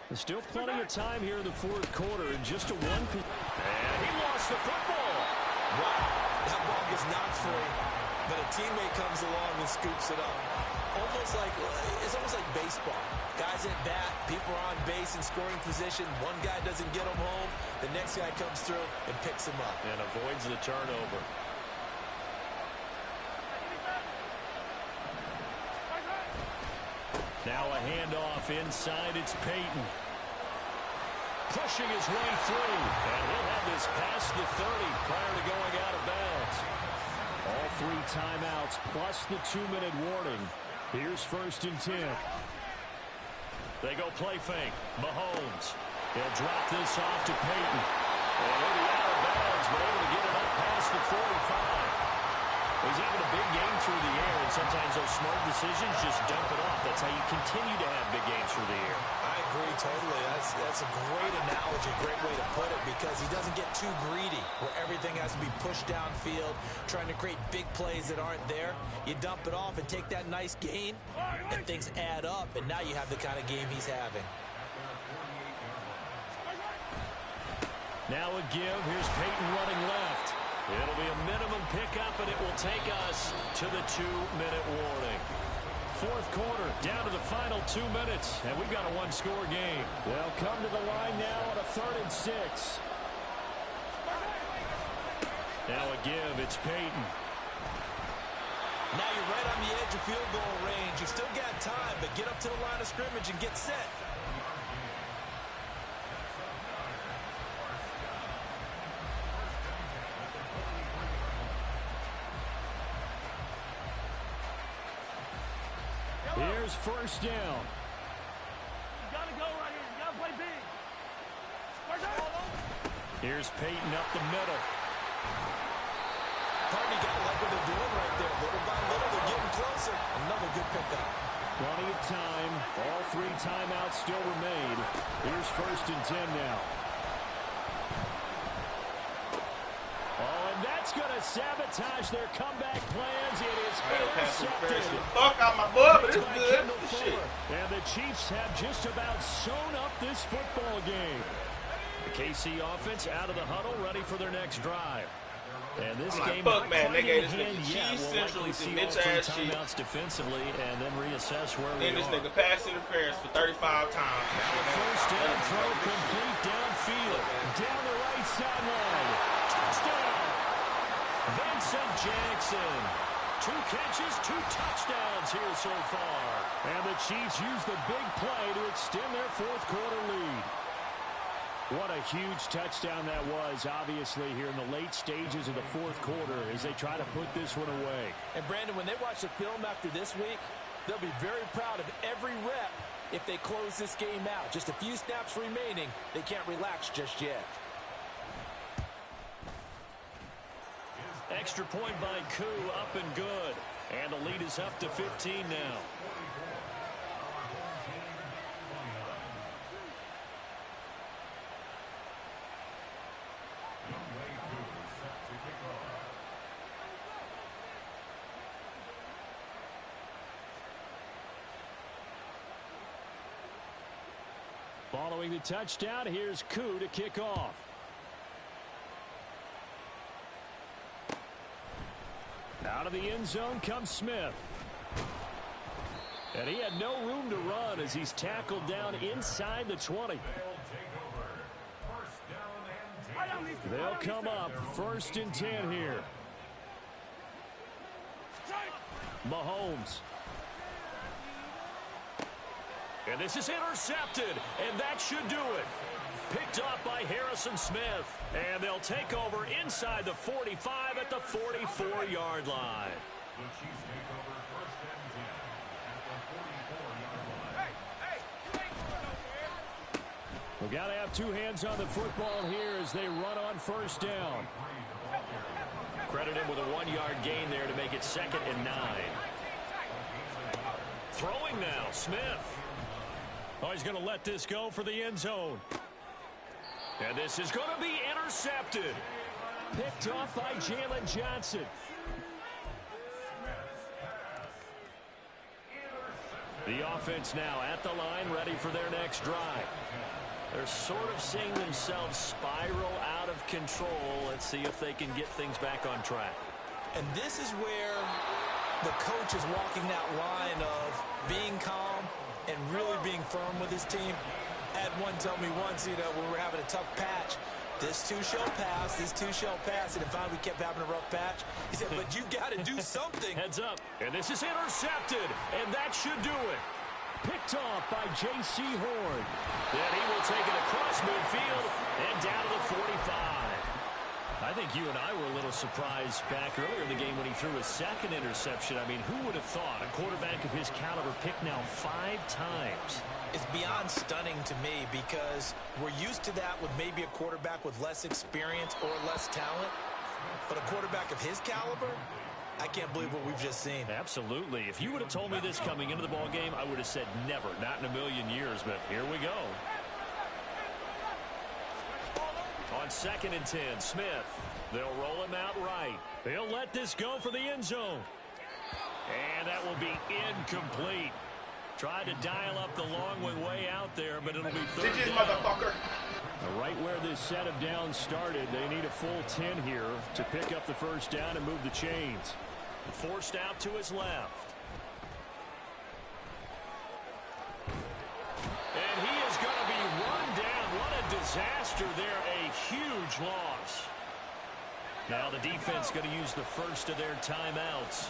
There's still plenty of time here in the fourth quarter, and just a one. And he lost the football. Wow, that ball gets knocked free, but a teammate comes along and scoops it up. It's almost like baseball. Guys at bat, people are on base in scoring position. One guy doesn't get him home. The next guy comes through and picks him up. And avoids the turnover. Now a handoff inside. It's Peyton. Pushing his way through. And he'll have this past the 30 prior to going out of bounds. All 3 timeouts plus the 2-minute warning. Here's 1st and 10. They go play fake. Mahomes. He'll drop this off to Peyton. And he'll be out of bounds, but able to get it up past the 45. He's having a big game through the air, and sometimes those smart decisions just dump it off. That's how you continue to have big games through the air. I agree totally. That's a great analogy, great way to put it, because he doesn't get too greedy where everything has to be pushed downfield, trying to create big plays that aren't there. You dump it off and take that nice gain, and things add up, and now you have the kind of game he's having. Now a give. Here's Peyton running left. It'll be a minimum pickup, and it will take us to the 2-minute warning. Fourth quarter, down to the final 2 minutes, and we've got a one-score game. They'll come to the line now on a 3rd and 6. Now a give. It's Peyton. Now you're right on the edge of field goal range. You've still got time, but get up to the line of scrimmage and get set. Here's 1st down. You gotta go right here. You gotta play big. Here's Peyton up the middle. Partner, got to like what they're doing right there. Little by little, they're getting closer. Another good pickup. Plenty of time. All 3 timeouts still remain. Here's 1st and 10 now. Oh, and that's going to sabotage their comeback plans. It is intercepted. Fuck out my boy, but it's good. Shit. And the Chiefs have just about sewn up this football game. The KC offense out of the huddle, ready for their next drive. And this game, fuck, man, they gave this hand nigga yet. cheese We'll central likely to see bitch all 3 ass shit. timeouts defensively and then reassess where we Then this are. nigga pass interference for 35 times. Now a 1st down throw complete downfield. Down the right sideline. Touchdown. Vincent Jackson. 2 catches, 2 touchdowns here so far. And the Chiefs use the big play to extend their fourth quarter lead. What a huge touchdown that was, obviously, here in the late stages of the fourth quarter as they try to put this one away. And, Brandon, when they watch the film after this week, they'll be very proud of every rep if they close this game out. Just a few snaps remaining. They can't relax just yet. Extra point by Ncaa, up and good. And the lead is up to 15 now. Following the touchdown, here's Ncaa to kick off. Out of the end zone comes Smith. And he had no room to run as he's tackled down inside the 20. They'll come up 1st and 10 here. Mahomes. And this is intercepted, and that should do it. Picked off by Harrison Smith. And they'll take over inside the 45 at the 44-yard line. We've got to have 2 hands on the football here as they run on 1st down. Credit him with a 1-yard gain there to make it 2nd and 9. Throwing now, Smith. Oh, he's going to let this go for the end zone. And this is going to be intercepted. Picked off by Jalen Johnson. The offense now at the line, ready for their next drive. They're sort of seeing themselves spiral out of control. Let's see if they can get things back on track. And this is where the coach is walking that line of being calm and really being firm with his team. I had one tell me once, when we were having a tough patch, this too shall pass, this too shall pass. And finally we kept having a rough patch. He said, but you got to do something. Heads up. And this is intercepted. And that should do it. Picked off by J.C. Horn. Then he will take it across midfield and down to the 45. I think you and I were a little surprised back earlier in the game when he threw his 2nd interception. I mean, who would have thought a quarterback of his caliber picked now 5 times? It's beyond stunning to me because we're used to that with maybe a quarterback with less experience or less talent. But a quarterback of his caliber, I can't believe what we've just seen. Absolutely. If you would have told me this coming into the ball game, I would have said never, not in a million years. But here we go. On 2nd and 10, Smith. They'll roll him out right. They'll let this go for the end zone. And that will be incomplete. Tried to dial up the long way out there, but it'll be 3rd down. Motherfucker. Right where this set of downs started, they need a full 10 here to pick up the 1st down and move the chains. Forced out to his left. And he is going to be run down. What a disaster there. A huge loss. Now the defense going to use the first of their timeouts.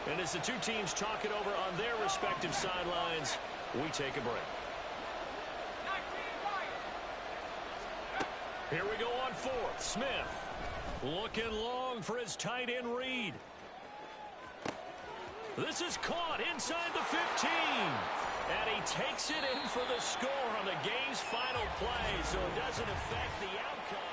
And as the two teams talk it over on their respective sidelines, we take a break. Here we go on 4th. Smith looking long for his tight end read. This is caught inside the 15. And he takes it in for the score on the game's final play, so it doesn't affect the outcome.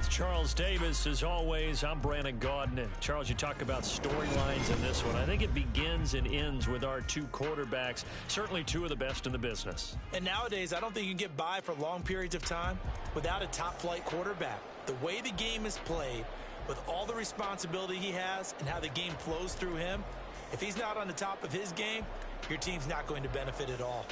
with Charles Davis. As always, I'm Brandon Gaudin. And Charles, you talk about storylines in this one. I think it begins and ends with our two quarterbacks, certainly two of the best in the business. And nowadays, I don't think you can get by for long periods of time without a top-flight quarterback. The way the game is played, with all the responsibility he has and how the game flows through him, if he's not on the top of his game, your team's not going to benefit at all.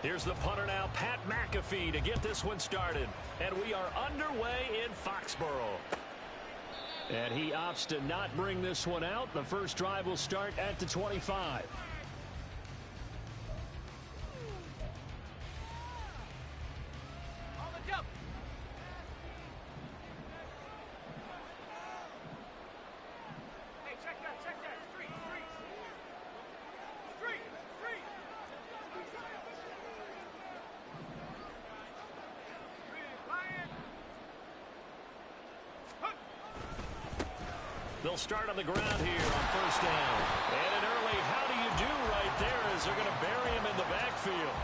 Here's the punter now, Pat McAfee, to get this one started. And we are underway in Foxborough. And he opts to not bring this one out. The first drive will start at the 25. They'll start on the ground here on first down. And an early how do you do right there as they're going to bury him in the backfield.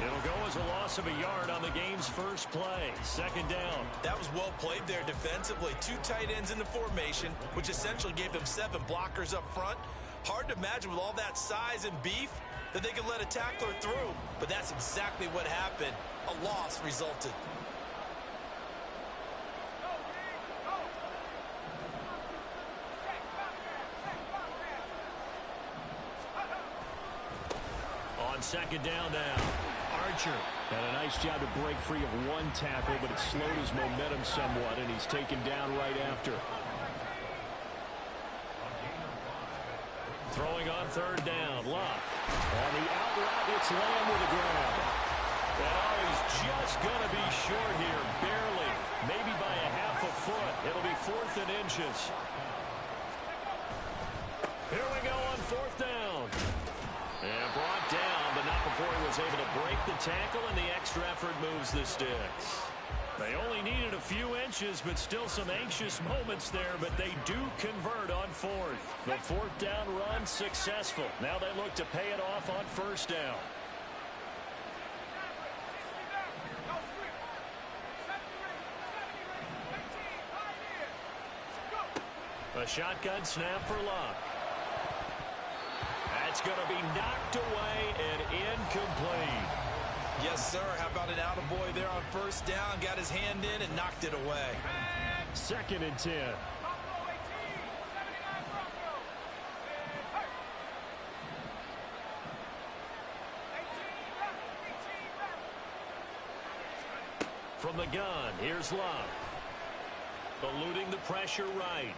It'll go as a loss of a yard on the game's first play. Second down. That was well played there defensively. Two tight ends in the formation, which essentially gave them 7 blockers up front. Hard to imagine with all that size and beef that they could let a tackler through. But that's exactly what happened. A loss resulted. Second down now. Archer had a nice job to break free of one tackle, but it slowed his momentum somewhat, and he's taken down right after. Throwing on third down. Luck. On the out route, it's Lamb with the grab. And he's just going to be short here, barely. Maybe by a half a foot. It'll be 4th and inches. Here we go on fourth down. And brought down, but not before he was able to break the tackle, and the extra effort moves the sticks. They only needed a few inches, but still some anxious moments there, but they do convert on fourth. The fourth down run successful. Now they look to pay it off on first down. A shotgun snap for Luck. That's going to be knocked away and incomplete. Yes, sir. How about an attaboy there on first down? Got his hand in and knocked it away. 2nd and 10. From the gun, here's Luck. Eluding the pressure right.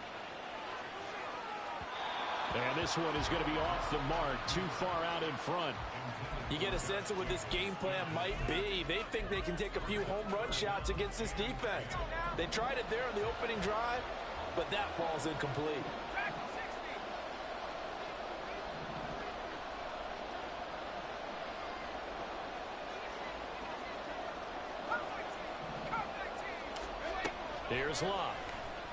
And this one is going to be off the mark, too far out in front. You get a sense of what this game plan might be. They think they can take a few home run shots against this defense. They tried it there on the opening drive, but that ball's incomplete. Here's Luck.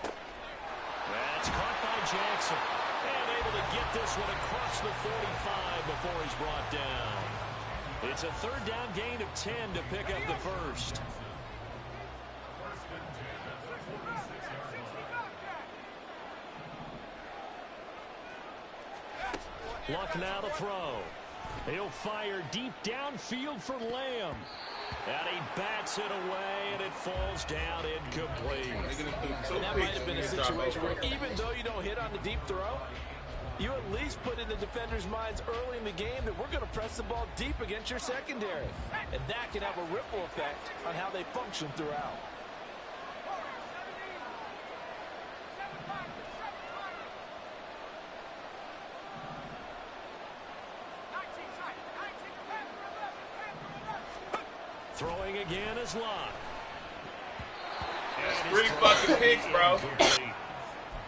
That's caught by Jackson. And able to get this one across the 45 before he's brought down. It's a third down gain of 10 to pick up the first. Luck now to throw. He'll fire deep downfield for Lamb. And he bats it away, and it falls down incomplete. And that might have been a situation where even though you don't hit on the deep throw, you at least put in the defenders' minds early in the game that we're going to press the ball deep against your secondary. And that can have a ripple effect on how they function throughout. Throwing again is Luck. That's 3 fucking picks, bro.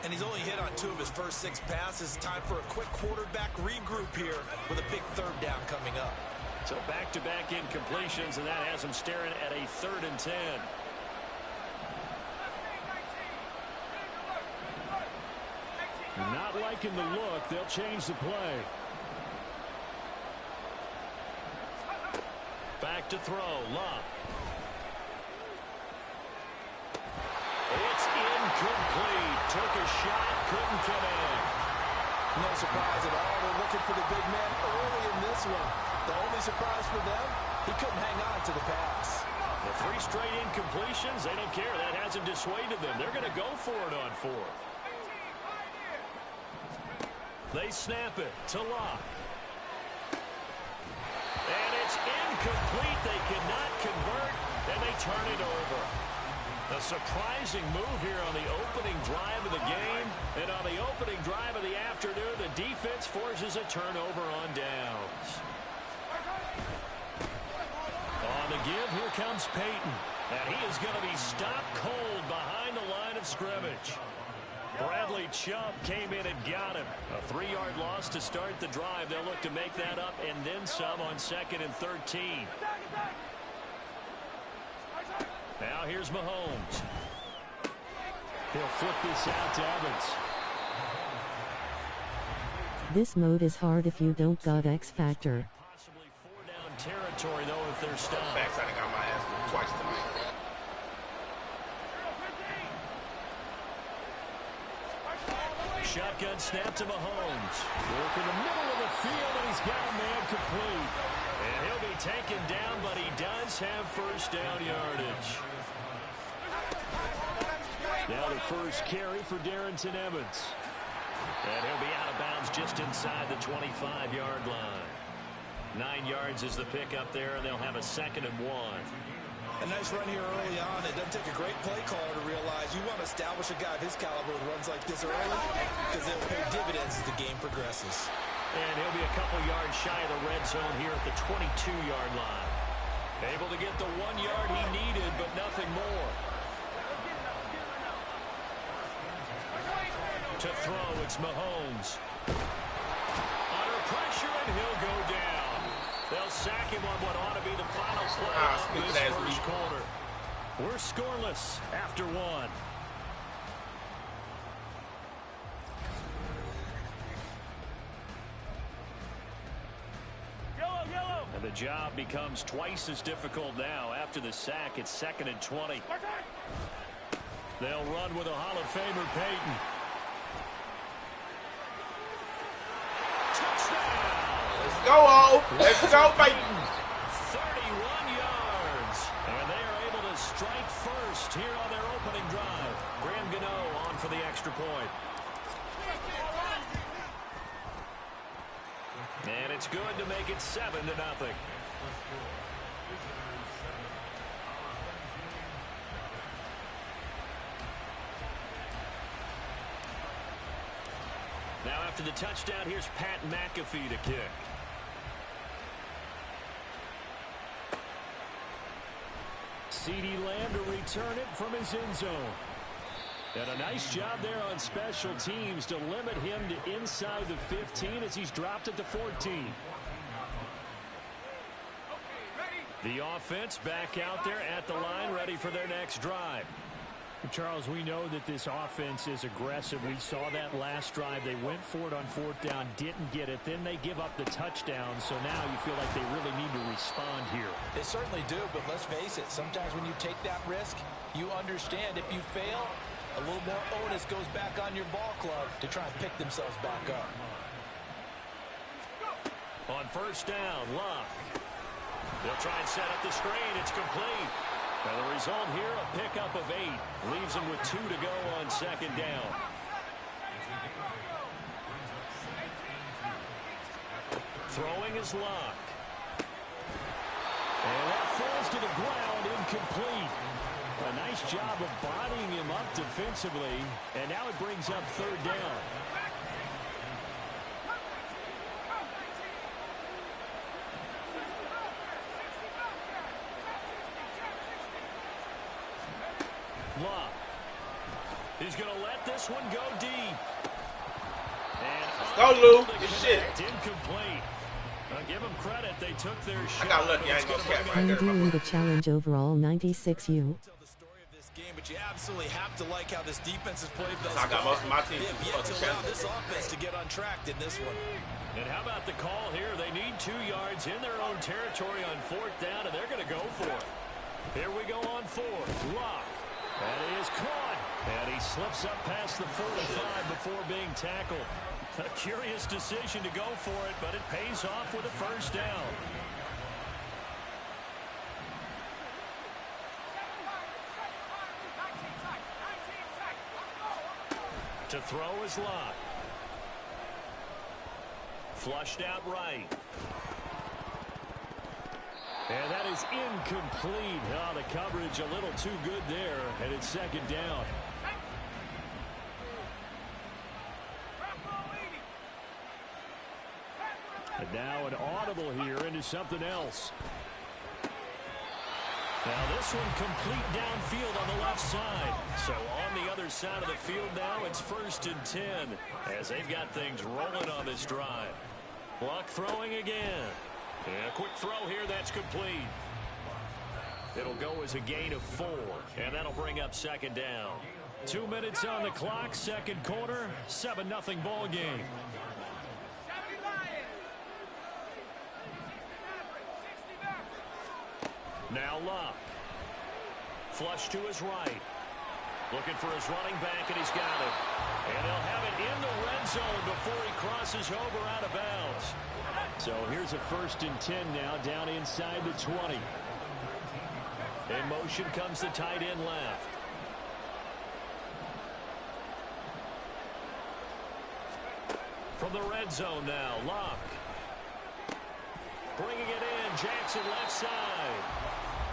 And he's only hit on 2 of his first 6 passes. Time for a quick quarterback regroup here with a big third down coming up. So back-to-back incompletions, and that has him staring at a 3rd and 10. Not liking the look. They'll change the play. Back to throw. Love. It's incomplete. Took a shot. Couldn't connect. No surprise at all. They're looking for the big man early in this one. The only surprise for them, he couldn't hang on to the pass. The 3 straight incompletions, they don't care. That hasn't dissuaded them. They're going to go for it on 4th. They snap it to Locke. And it's incomplete. They cannot convert, and they turn it over. A surprising move here on the opening drive of the game. And on the opening drive of the afternoon, the defense forces a turnover on downs. On the give, here comes Peyton. And he is going to be stopped cold behind the line of scrimmage. Bradley Chubb came in and got him. A 3-yard loss to start the drive. They'll look to make that up and then some on 2nd and 13. Now here's Mahomes. He'll flip this out to Evans. This mode is hard if you don't got X Factor. Possibly 4-down territory, though, if they're stopped. Facts, I got my ass whooped twice tonight. Shotgun snap to Mahomes. Work in the middle of the field, and he's got a man complete. And he'll be taken down, but he does have first down yardage. Now the first carry for Darrington Evans. And he'll be out of bounds just inside the 25-yard line. 9 yards is the pickup there, and they'll have a 2nd and 1. A nice run here early on. It doesn't take a great play caller to realize you want to establish a guy of his caliber with runs like this early because they'll pay dividends as the game progresses. And he'll be a couple yards shy of the red zone here at the 22-yard line. Able to get the 1 yard he needed, but nothing more. To throw, it's Mahomes. Under pressure, and he'll go down. They'll sack him on what ought to be the final play of this first quarter. We're scoreless after 1. And the job becomes twice as difficult now. After the sack, it's 2nd and 20. They'll run with a Hall of Famer, Peyton. Let's go, O. Let's go, Peyton. 31 yards. And they are able to strike first here on their opening drive. Graham Gano on for the extra point. And it's good to make it 7-0. Now after the touchdown, here's Pat McAfee to kick. CeeDee Lamb to return it from his end zone. And a nice job there on special teams to limit him to inside the 15 as he's dropped it to 14. The offense back out there at the line, ready for their next drive. Charles, we know that this offense is aggressive. We saw that last drive. They went for it on 4th down, didn't get it. Then they give up the touchdown, so now you feel like they really need to respond here. They certainly do, but let's face it, sometimes when you take that risk, you understand if you fail, a little more onus goes back on your ball club to try and pick themselves back up. On 1st down, Locke. They'll try and set up the screen. It's complete. And the result here, a pickup of 8. Leaves them with 2 to go on 2nd down. Throwing is Locke. And that falls to the ground, incomplete. A nice job of bodying him up defensively. And now it brings up 3rd down. Locke. He's going to let this one go deep. And go, Lou. Good shit. Incomplete. I'll give them credit. They took their shot. I got lucky. I ain't gonna cap right I'm there. doing the challenge overall 96U. Tell the story of this game but you absolutely have to like how this defense has played thus I got most of my team. They have yet to allow this offense to get untracked in this one. And how about the call here? They need 2 yards in their own territory on 4th down, and they're going to go for it. Here we go on 4th. Lock. And he is caught. And he slips up past the 45 before being tackled. A curious decision to go for it, but it pays off with a first down. To throw is Lock. Flushed out right. And that is incomplete. Oh, the coverage a little too good there, and it's 2nd down. And now an audible here into something else. Now this one complete downfield on the left side. So on the other side of the field now, it's 1st and 10 as they've got things rolling on this drive. Luck throwing again. And a quick throw here, that's complete. It'll go as a gain of 4, and that'll bring up 2nd down. 2 minutes on the clock, 2nd quarter, 7-0 ball game. Now Luck. Flush to his right. Looking for his running back, and he's got it. And they'll have it in the red zone before he crosses over out of bounds. So here's a 1st and 10 now, down inside the 20. In motion comes the tight end left. From the red zone now, Luck. Bringing it in, Jackson left side.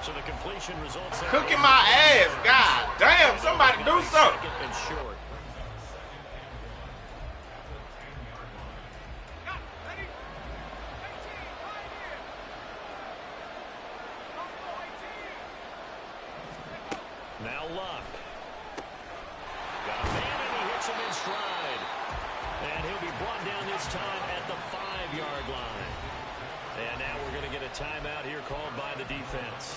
So the completion results. Cooking my ass. God damn, somebody do something. 2nd and short. Now Luck. Got a man and he hits him in stride. And he'll be brought down this time at the 5-yard line. And now we're going to get a timeout here called by the defense.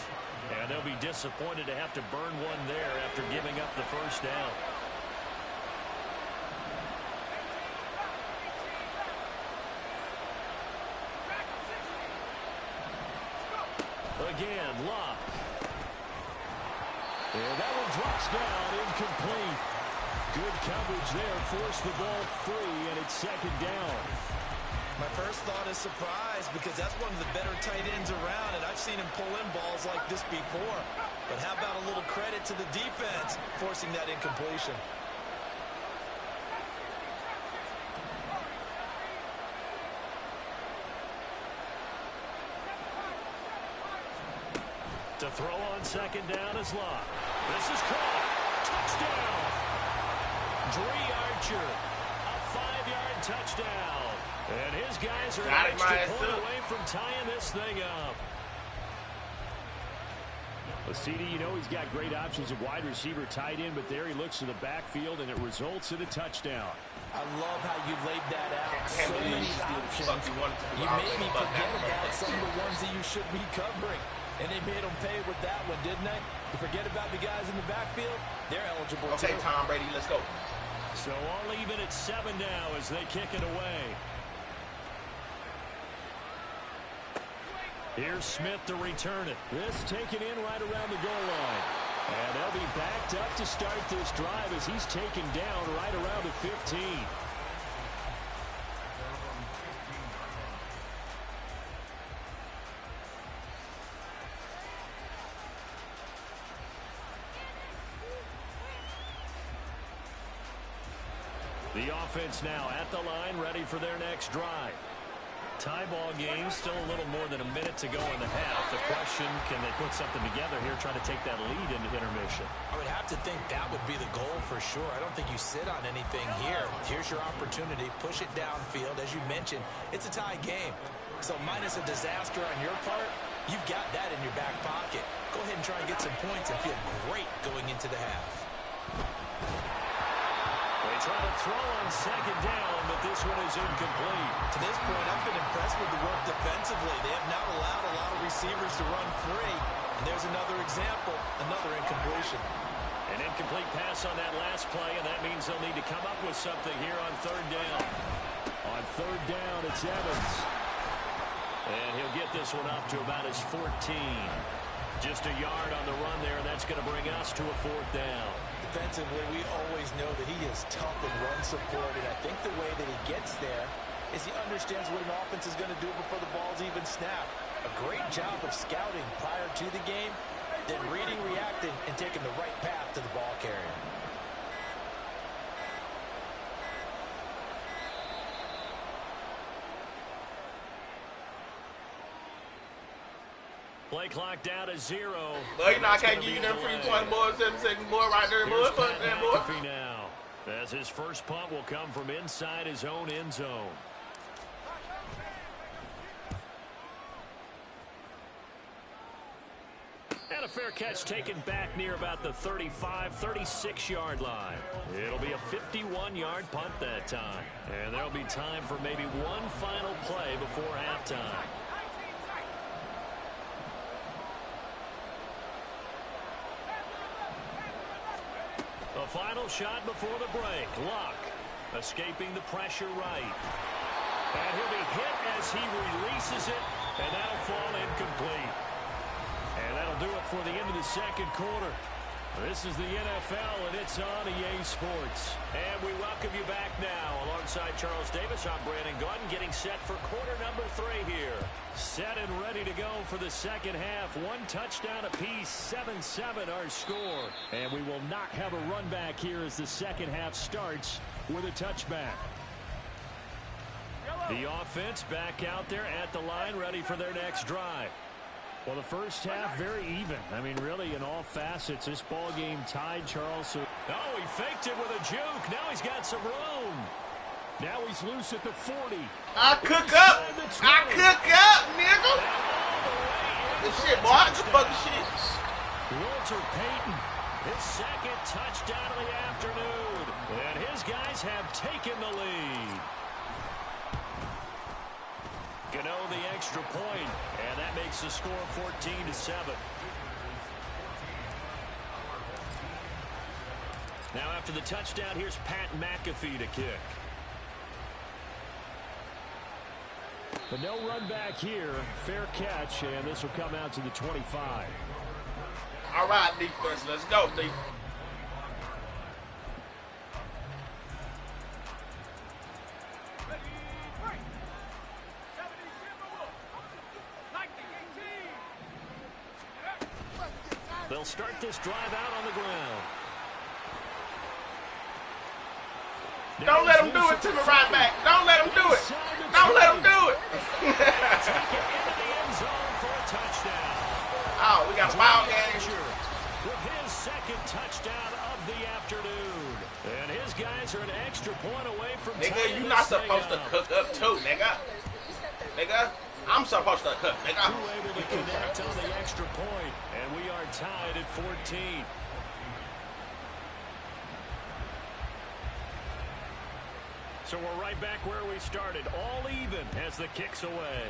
And they'll be disappointed to have to burn one there after giving up the first down. Again, Luck. And that one drops down, incomplete. Good coverage there, forced the ball free, and it's 2nd down. My first thought is surprise because that's one of the better tight ends around, and I've seen him pull in balls like this before. But how about a little credit to the defense forcing that incompletion? To throw on 2nd down is Luck. This is caught. Touchdown. Dree Archer. A 5-yard touchdown. And his guys are an extra point away from tying this thing up. Well, CD, you know he's got great options at wide receiver, tight end, but there he looks to the backfield, and it results in a touchdown. I love how you laid that out. So many options. You made me forget about some of the ones that you should be covering. And they made them pay with that one, didn't they? You forget about the guys in the backfield, they're eligible too. Okay, Tom Brady, let's go. So all even at 7 now as they kick it away. Here's Smith to return it. This taken in right around the goal line. And they'll be backed up to start this drive as he's taken down right around the 15. The offense now at the line, ready for their next drive. Tie ball game, still a little more than a minute to go in the half. The question, can they put something together here, try to take that lead into intermission? I would have to think that would be the goal for sure. I don't think you sit on anything here. Here's your opportunity. Push it downfield. As you mentioned, it's a tie game. So minus a disaster on your part, you've got that in your back pocket. Go ahead and try and get some points and feel great going into the half. They try to throw on 2nd down, but this one is incomplete. To this point, I've been impressed with the work defensively. They have not allowed a lot of receivers to run free. And there's another example, another incompletion. An incomplete pass on that last play, and that means they'll need to come up with something here on third down. On third down, it's Evans. And he'll get this one up to about his 14. Just a yard on the run there, and that's going to bring us to a fourth down. Defensively, we always know that he is tough in run support, and I think the way that he gets there is he understands what an offense is going to do before the ball's even snapped. A great job of scouting prior to the game, then reading, reacting, and taking the right path to the ball carrier. Play clock down to 0. Well, you know I can't give you them free point, boy. 7-second, boy, right there, boy. Fuck that, boy. Now, as his first punt will come from inside his own end zone. And a fair catch taken back near about the 35, 36-yard line. It'll be a 51-yard punt that time. And there'll be time for maybe one final play before halftime. The final shot before the break. Luck escaping the pressure right. And he'll be hit as he releases it, and that'll fall incomplete. And that'll do it for the end of the second quarter. This is the NFL, and it's on EA Sports. And we welcome you back now. Alongside Charles Davis, I'm Brandon Gunn, getting set for quarter number 3 here. Set and ready to go for the second half. One touchdown apiece, 7-7 our score. And we will not have a run back here as the second half starts with a touchback. The offense back out there at the line, ready for their next drive. Well, the first half, very even. I mean, really, in all facets, this ball game tied, Charles. So oh, he faked it with a juke. Now he's got some room. Now he's loose at the 40. I cook up. I cook up, nigga. Good shit, boy. Good fucking shit. Walter Payton, his second touchdown of the afternoon. And his guys have taken the lead. Gano the extra point, and that makes the score 14-7. Now after the touchdown, here's Pat McAfee to kick. But no run back here. Fair catch, and this will come out to the 25. All right, defense, let's go, D. They'll start this drive out on the ground. Don't let him do it to me right back. Don't let him do it. Don't let him do it. Take it into the end zone for a touchdown. Oh, we got a wild game. With his second touchdown of the afternoon. And his guys are an extra point away from nigga, you not supposed to cook up too, nigga. Nigga, I'm supposed to cook, nigga. Able to connect on the extra point, and we are tied at 14. So we're right back where we started, all even as the kick's away.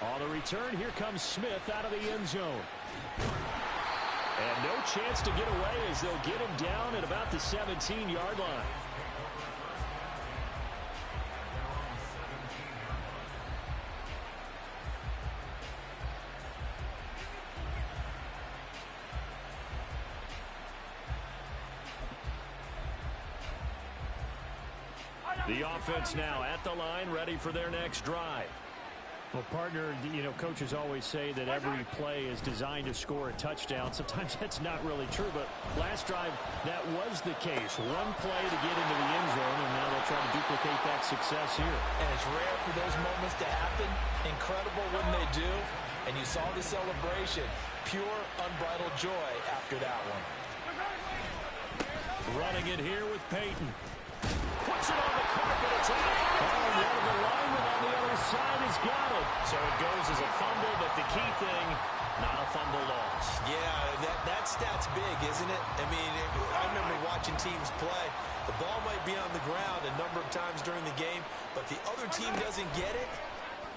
On the return, here comes Smith out of the end zone. And no chance to get away as they'll get him down at about the 17-yard line. The offense now at the line, ready for their next drive. Well, partner, you know, coaches always say that every play is designed to score a touchdown. Sometimes that's not really true, but last drive, that was the case. One play to get into the end zone, and now they'll try to duplicate that success here. And it's rare for those moments to happen. Incredible when they do. And you saw the celebration. Pure, unbridled joy after that one. Running it here with Payton. Puts it on the carpet. It's out. Oh, one of the linemen on the other side has got it. So it goes as a fumble, but the key thing, not a fumble loss. Yeah, that stat's big, isn't it? I mean, I remember watching teams play. The ball might be on the ground a number of times during the game, but if the other team doesn't get it,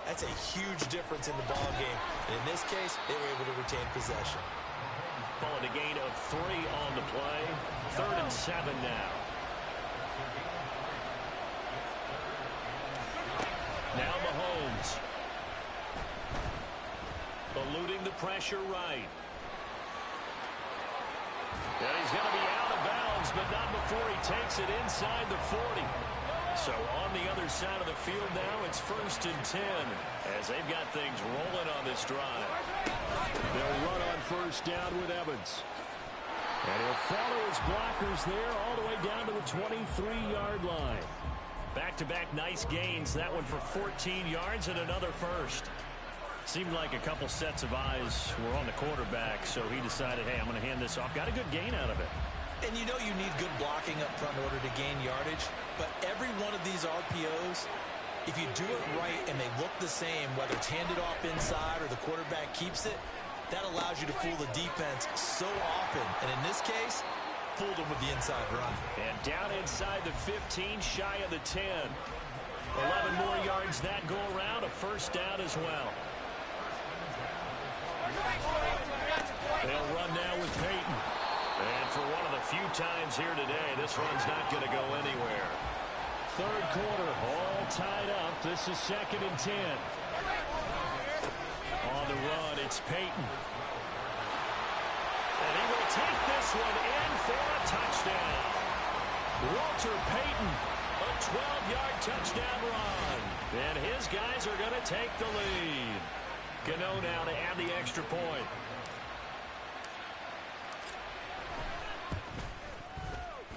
That's a huge difference in the ball game. And in this case, they were able to retain possession. Following a gain of 3 on the play. 3rd and 7 now. Now Mahomes. Eluding the pressure right. And he's going to be out of bounds, but not before he takes it inside the 40. So on the other side of the field now, it's 1st and 10 as they've got things rolling on this drive. They'll run on 1st down with Evans. And he'll follow his blockers there all the way down to the 23-yard line. Back-to-back nice gains. That one for 14 yards and another 1st. Seemed like a couple sets of eyes were on the quarterback, so he decided, hey, I'm going to hand this off. Got a good gain out of it. And you know you need good blocking up front in order to gain yardage, but every one of these RPOs, if you do it right and they look the same, whether it's handed off inside or the quarterback keeps it, that allows you to fool the defense so often. And in this case, fooled them with the inside run. And down inside the 15, shy of the 10. 11 more yards that go around, a 1st down as well. They'll run now with Peyton. And for one of the few times here today, this run's not going to go anywhere. 3rd quarter, all tied up. This is 2nd and 10. On the run, it's Peyton. And he will take this one in for a touchdown. Walter Payton, a 12-yard touchdown run. And his guys are going to take the lead. Gano now to add the extra point.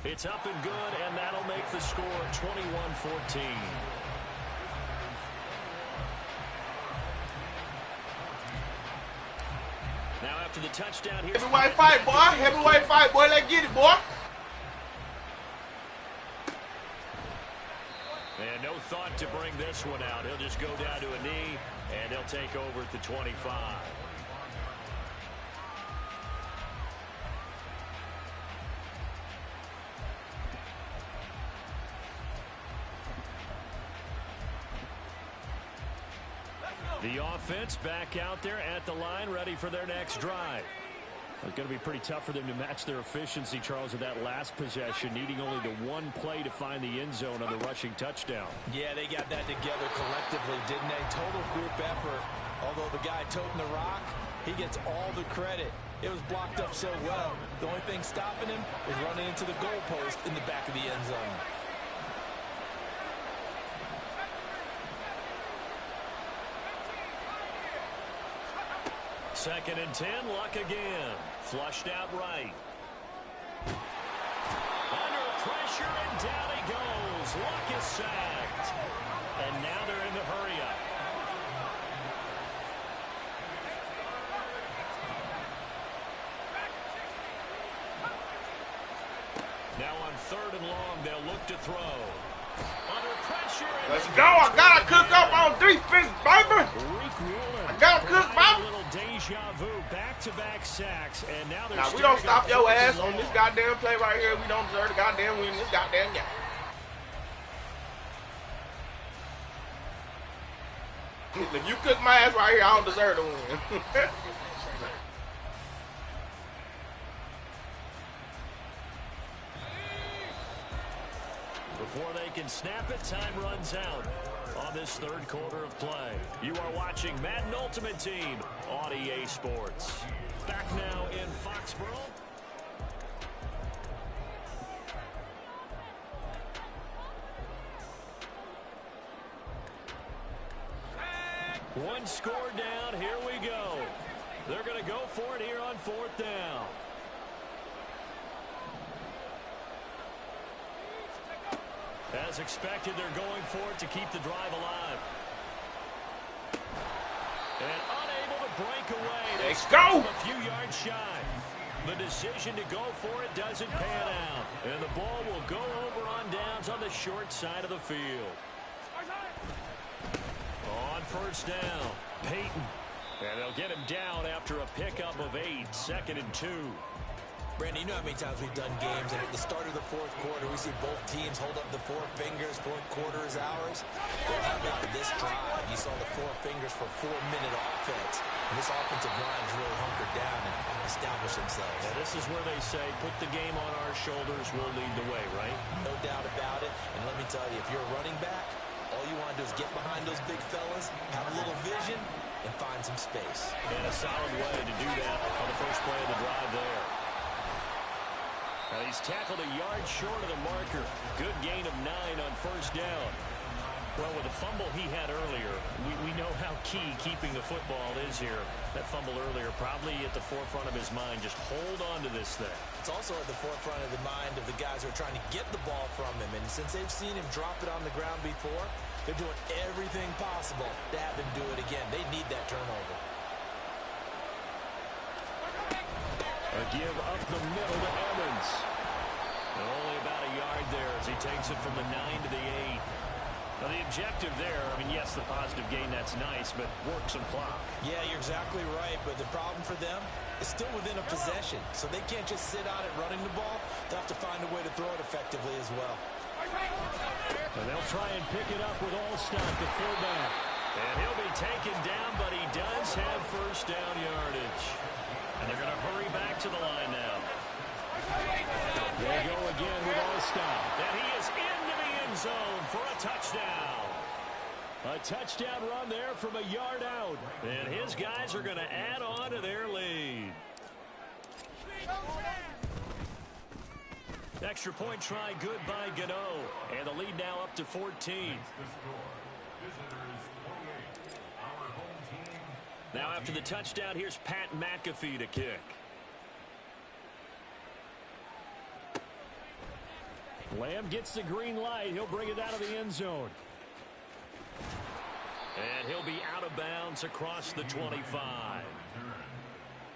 It's up and good, and that'll make the score 21-14. Now after the touchdown, here's heavyweight fight, boy. Heavyweight fight, boy. Let's get it, boy. And no thought to bring this one out. He'll just go down to a knee, and they'll take over at the 25. The offense back out there at the line, ready for their next drive. It's going to be pretty tough for them to match their efficiency, Charles, with that last possession, needing only the one play to find the end zone on the rushing touchdown. Yeah, they got that together collectively, didn't they? Total group effort. Although the guy toting the rock, he gets all the credit. It was blocked up so well. The only thing stopping him was running into the goalpost in the back of the end zone. Second and 10, Luck again. Flushed out right. Under pressure, and down he goes. Luck is sacked. And now they're in the hurry-up. Now on 3rd and long, they'll look to throw. Under pressure. Let's go. I got to cook up on defense, baby. I got to cook, baby. Deja vu, back-to-back sacks, and now they're we don't stop your ass on this goddamn play right here. We don't deserve the goddamn win this goddamn game. If you cook my ass right here, I don't deserve to win. Before they can snap it, time runs out on this 3rd quarter of play. You are watching Madden Ultimate Team on EA Sports. Back now in Foxborough. One score down. Here we go. They're going to go for it here on 4th down. As expected, they're going for it to keep the drive alive. And unable to break away. Let's go! A few yards shy. The decision to go for it doesn't pan out. And the ball will go over on downs on the short side of the field. On 1st down, Peyton. And they'll get him down after a pickup of 8, 2nd and 2. Brandon, you know how many times we've done games, and at the start of the fourth quarter, we see both teams hold up the four fingers. Fourth quarter is ours. Well, how about this drive? You saw the four fingers for 4-minute offense, and this offensive line has really hunkered down and established themselves. Yeah, this is where they say, put the game on our shoulders, we'll lead the way, right? No doubt about it. And let me tell you, if you're a running back, all you want to do is get behind those big fellas, have a little vision, and find some space. And a solid way to do that on the first play of the drive there. Now he's tackled a yard short of the marker. Good gain of 9 on first down. Well, with the fumble he had earlier, we know how key keeping the football is here. That fumble earlier probably at the forefront of his mind. Just hold on to this thing. It's also at the forefront of the mind of the guys who are trying to get the ball from him. And since they've seen him drop it on the ground before, they're doing everything possible to have him do it again. They need that turnover. A give up the middle to Evans. And only about a yard there as he takes it from the 9 to the 8. Now the objective there, I mean, yes, the positive gain, that's nice, but work some clock. Yeah, you're exactly right, but the problem for them is still within a possession, so they can't just sit on it running the ball. They'll have to find a way to throw it effectively as well. And they'll try and pick it up with Allstott, the fullback. And he'll be taken down, but he does have first down yardage. And they're going to hurry back to the line now. They go again with Allstott. And he is into the end zone for a touchdown. A touchdown run there from a yard out. And his guys are going to add on to their lead. Extra point try good by Gano. And the lead now up to 14. Now after the touchdown, here's Pat McAfee to kick. Lamb gets the green light. He'll bring it out of the end zone. And he'll be out of bounds across the 25.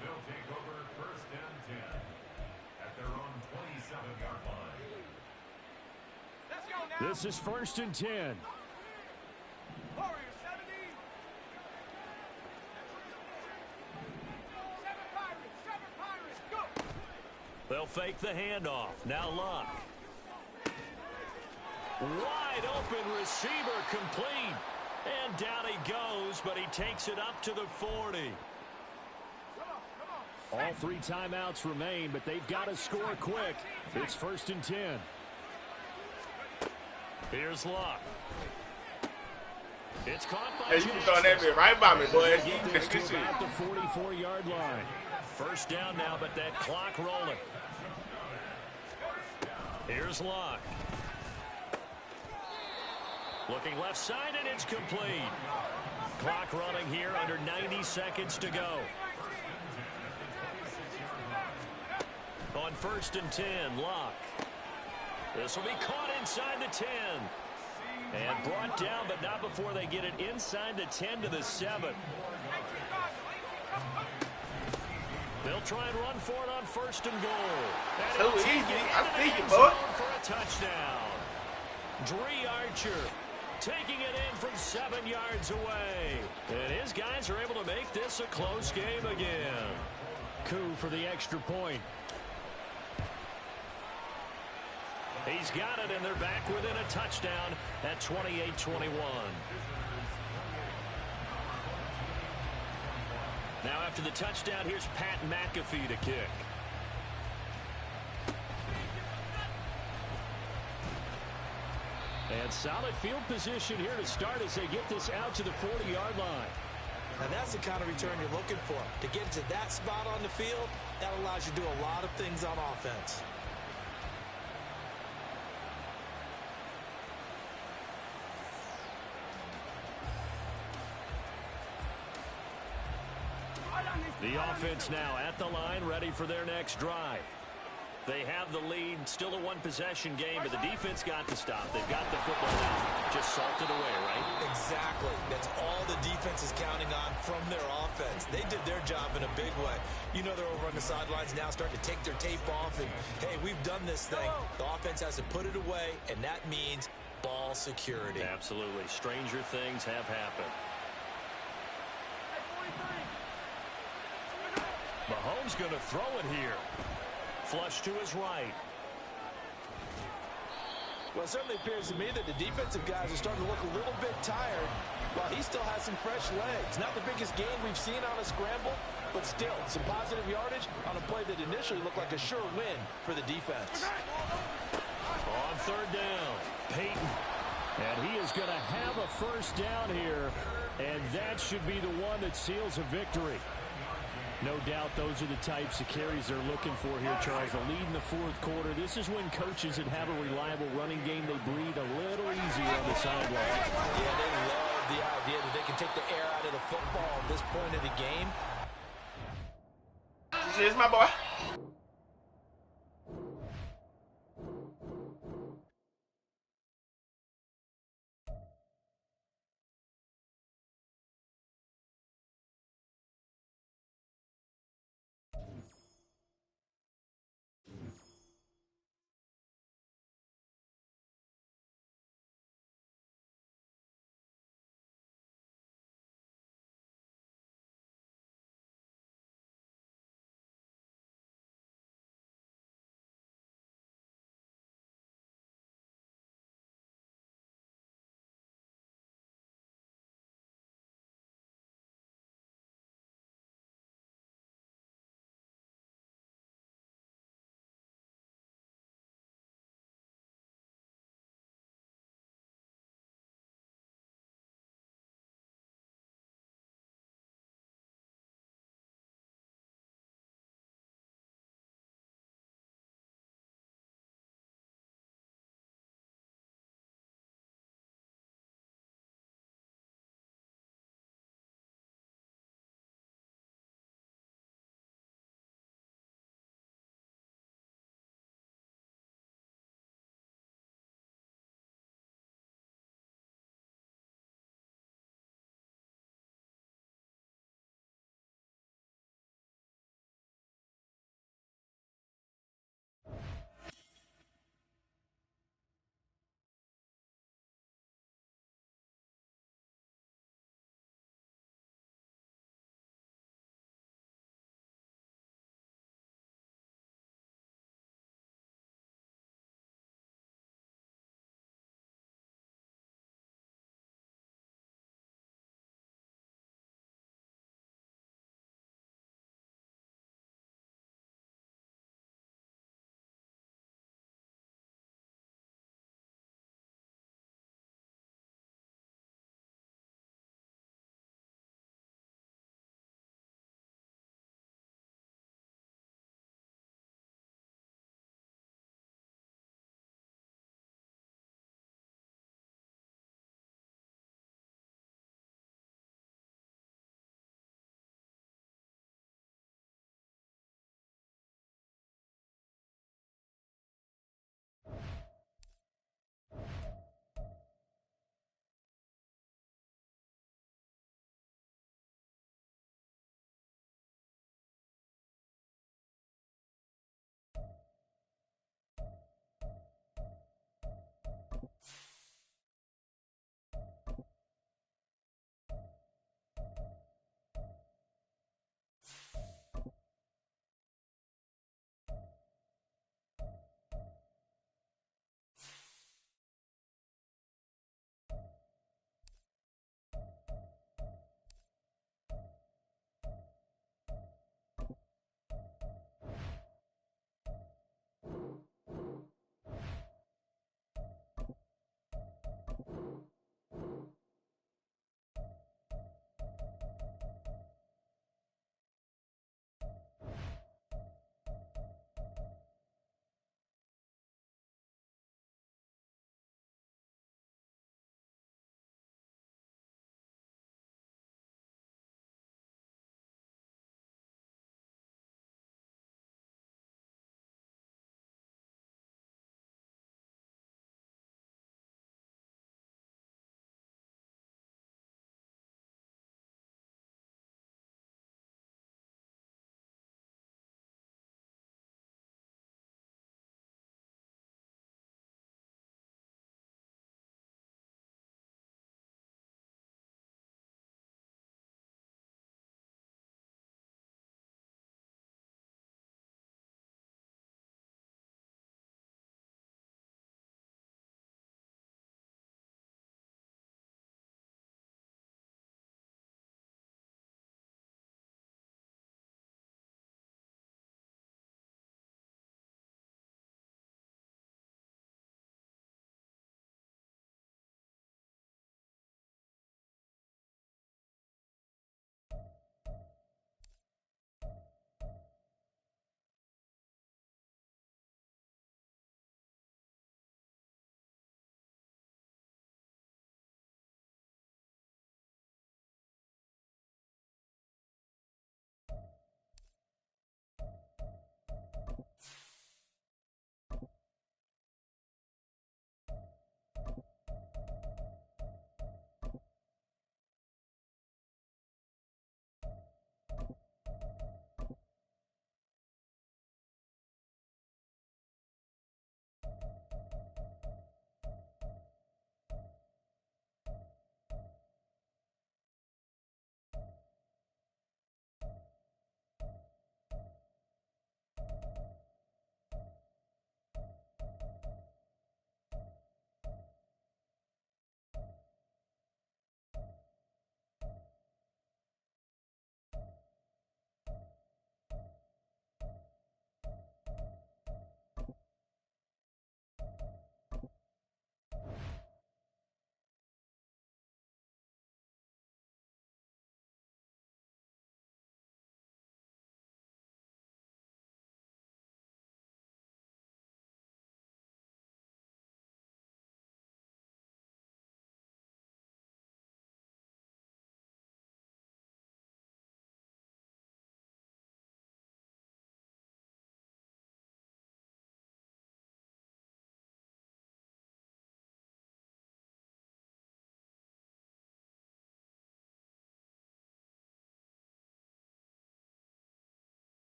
They'll take over first and 10 at their own 27-yard line. Let's go now. This is first and 10. Warriors 70. 7 Pirates, go. They'll fake the handoff. Now Luck. Wide open receiver complete. And down he goes, but he takes it up to the 40. All 3 timeouts remain, but they've got to score quick. It's first and 10. Here's Luck. It's caught by Hey, you can throw that bit right by me, boy. This to about the 44-yard line. First down now, but that clock rolling. Here's Luck. Looking left side, and it's complete. Clock running here, under 90 seconds to go. On first and 10, Luck. This will be caught inside the 10. And brought down, but not before they get it inside the 10 to the 7. They'll try and run for it on first and goal. So easy. I see you, boy. For a touchdown. Dree Archer taking it in from 7 yards away. And his guys are able to make this a close game again. Coup for the extra point. He's got it, and they're back within a touchdown at 28-21. Now after the touchdown, here's Pat McAfee to kick. And solid field position here to start as they get this out to the 40-yard line. Now that's the kind of return you're looking for. To get to that spot on the field, that allows you to do a lot of things on offense. The offense now at the line, ready for their next drive. They have the lead, still a one-possession game, but the defense got to stop. They've got the football now, just salted away, right? Exactly. That's all the defense is counting on from their offense. They did their job in a big way. You know they're over on the sidelines now starting to take their tape off, and, hey, we've done this thing. The offense has to put it away, and that means ball security. Absolutely. Stranger things have happened. Mahomes going to throw it here. Flush to his right. Well, it certainly appears to me that the defensive guys are starting to look a little bit tired while he still has some fresh legs. Not the biggest gain we've seen on a scramble, but still some positive yardage on a play that initially looked like a sure win for the defense. On third down, Peyton. And he is going to have a first down here, and that should be the one that seals a victory. No doubt those are the types of carries they're looking for here, Charles. The lead in the fourth quarter. This is when coaches that have a reliable running game, they breathe a little easier on the sideline. Yeah, they love the idea that they can take the air out of the football at this point of the game. Here's my boy.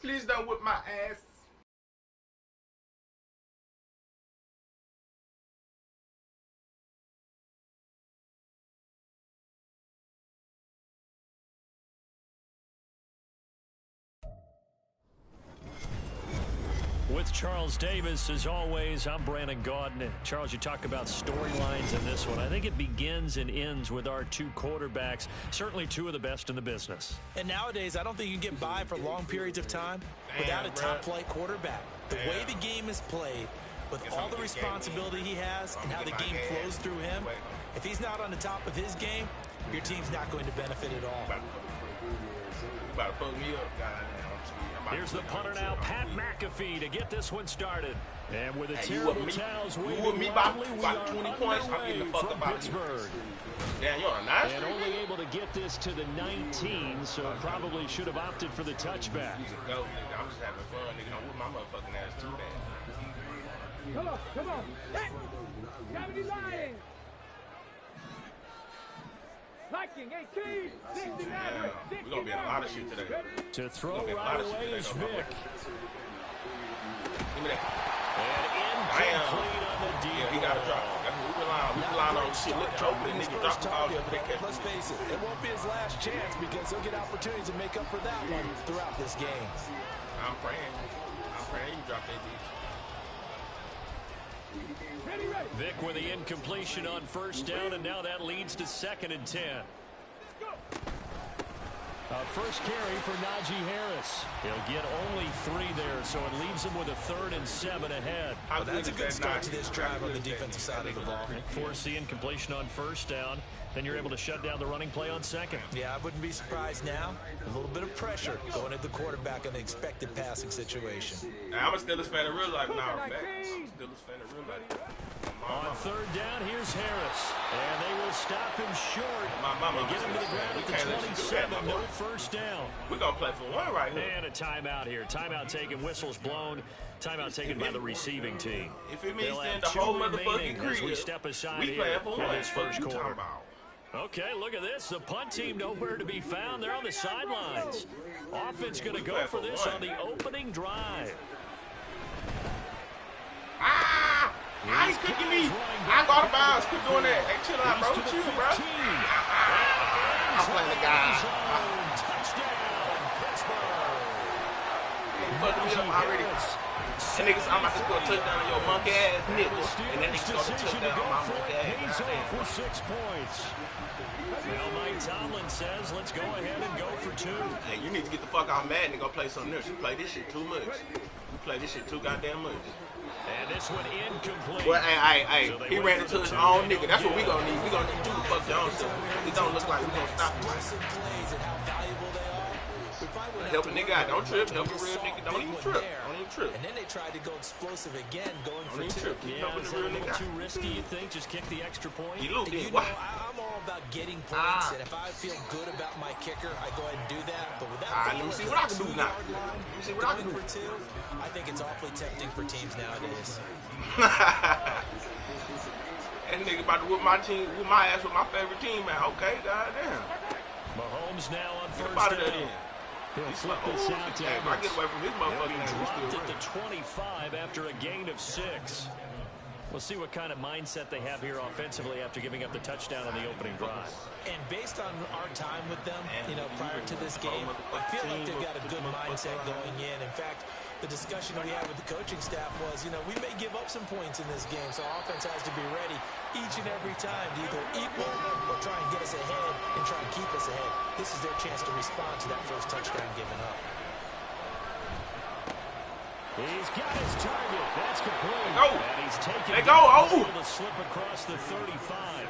Please don't whip my ass. With Charles Davis, as always, I'm Brandon Gaudin. Charles, you talk about storylines in this one. I think it begins and ends with our two quarterbacks, certainly two of the best in the business. And nowadays, I don't think you can get by for long periods of time without a top-flight quarterback. The way the game is played, with all the responsibility he has and how the game flows through him, if he's not on the top of his game, your team's not going to benefit at all. About to fuck me up, goddamn. Here's the punter now, Pat McAfee, to get this one started. And with a terrible towels waving me wildly, we about are 20 points. I'm getting the fuck from about Pittsburgh. Damn, you're on a nice and only able to get this to the 19, so probably should have opted for the touchback. Go, nigga. I'm just having fun, nigga. Don't whip my motherfucking ass too bad. Come on, come on. Hey, gravity line. Viking, 18, 69, Yeah, we're going to be in a lot of shit today. To throw right away is Vic. Give me that. And incomplete on the deep. Yeah, he got to drop. We rely on shit. Look, choking. Nigga drop the ball. Let's face it, it won't be his last chance because he'll get opportunities to make up for that one throughout this game. I'm praying. You drop that bitch. Vic with the incompletion on first down, and now that leads to 2nd and 10. First carry for Najee Harris. He'll get only 3 there, so it leaves him with a 3rd and 7 ahead. Well, that's a good start to this drive on the defensive side of the ball. Force the incompletion on first down, then you're able to shut down the running play on 2nd. Yeah, I wouldn't be surprised now. A little bit of pressure going at the quarterback in the expected passing situation. I'm a Steelers fan in real life now, man. I'm a Steelers fan in real life. On 3rd down, here's Harris. And they will stop him short. They get him to the ground at the 27. No first down. We're going to play for one right here. And a timeout here. Timeout taken. Whistles blown. Timeout taken by the receiving team. If it means They'll then have the 2 whole motherfucking remaining career, as we step aside we here playing for in one. this first quarter. About? Okay, look at this. The punt team nowhere to be found. They're on the sidelines. Offense going to go for this on the opening drive. I ain't kicking me. I got a bounce. Quit doing that. Hey, chill out, bro. Chill, bro. I'm playing the guy. Touchdown, Pittsburgh. You fucking me up already. That niggas, I'm about to score a touchdown on your monkey ass nigga. And that nigga scored a touchdown on my monkey ass. For 6 points. Well, Mike Tomlin says, let's go ahead and go for 2. Hey, you need to get the fuck out of Madden and go play something else. You play this shit too much. You play this shit too goddamn much. And this one incomplete. Well, hey, so he ran into his own nigga. That's what we gonna need. We gonna need to do the fuck Jones. It don't look like we gonna stop him. Help a nigga out. Don't trip. Help a real nigga. Don't even trip. Don't even trip. And then they tried to go explosive again, going for 2. Yeah, is that a little too risky, you think? Just kick the extra point? You know, I'm all about getting points, and if I feel good about my kicker, I go ahead and do that. But without let me see what I can do now. Let me see what I can do. For 2, I think it's awfully tempting for teams nowadays. That nigga about to whip my team, whip my ass with my favorite team, man. Okay, goddamn. Mahomes now on first down. He'll flip this out to If I get away from his motherfucking ass, dropped at the 25 after a gain of 6. We'll see what kind of mindset they have here offensively after giving up the touchdown on the opening drive. And based on our time with them, prior to this game, I feel like they've got a good mindset going in. In fact, the discussion we had with the coaching staff was, we may give up some points in this game, so offense has to be ready each and every time to either equal or try and get us ahead and try and keep us ahead. This is their chance to respond to that first touchdown given up. He's got his target. That's complete. Go. And he's taken the slip across the 35.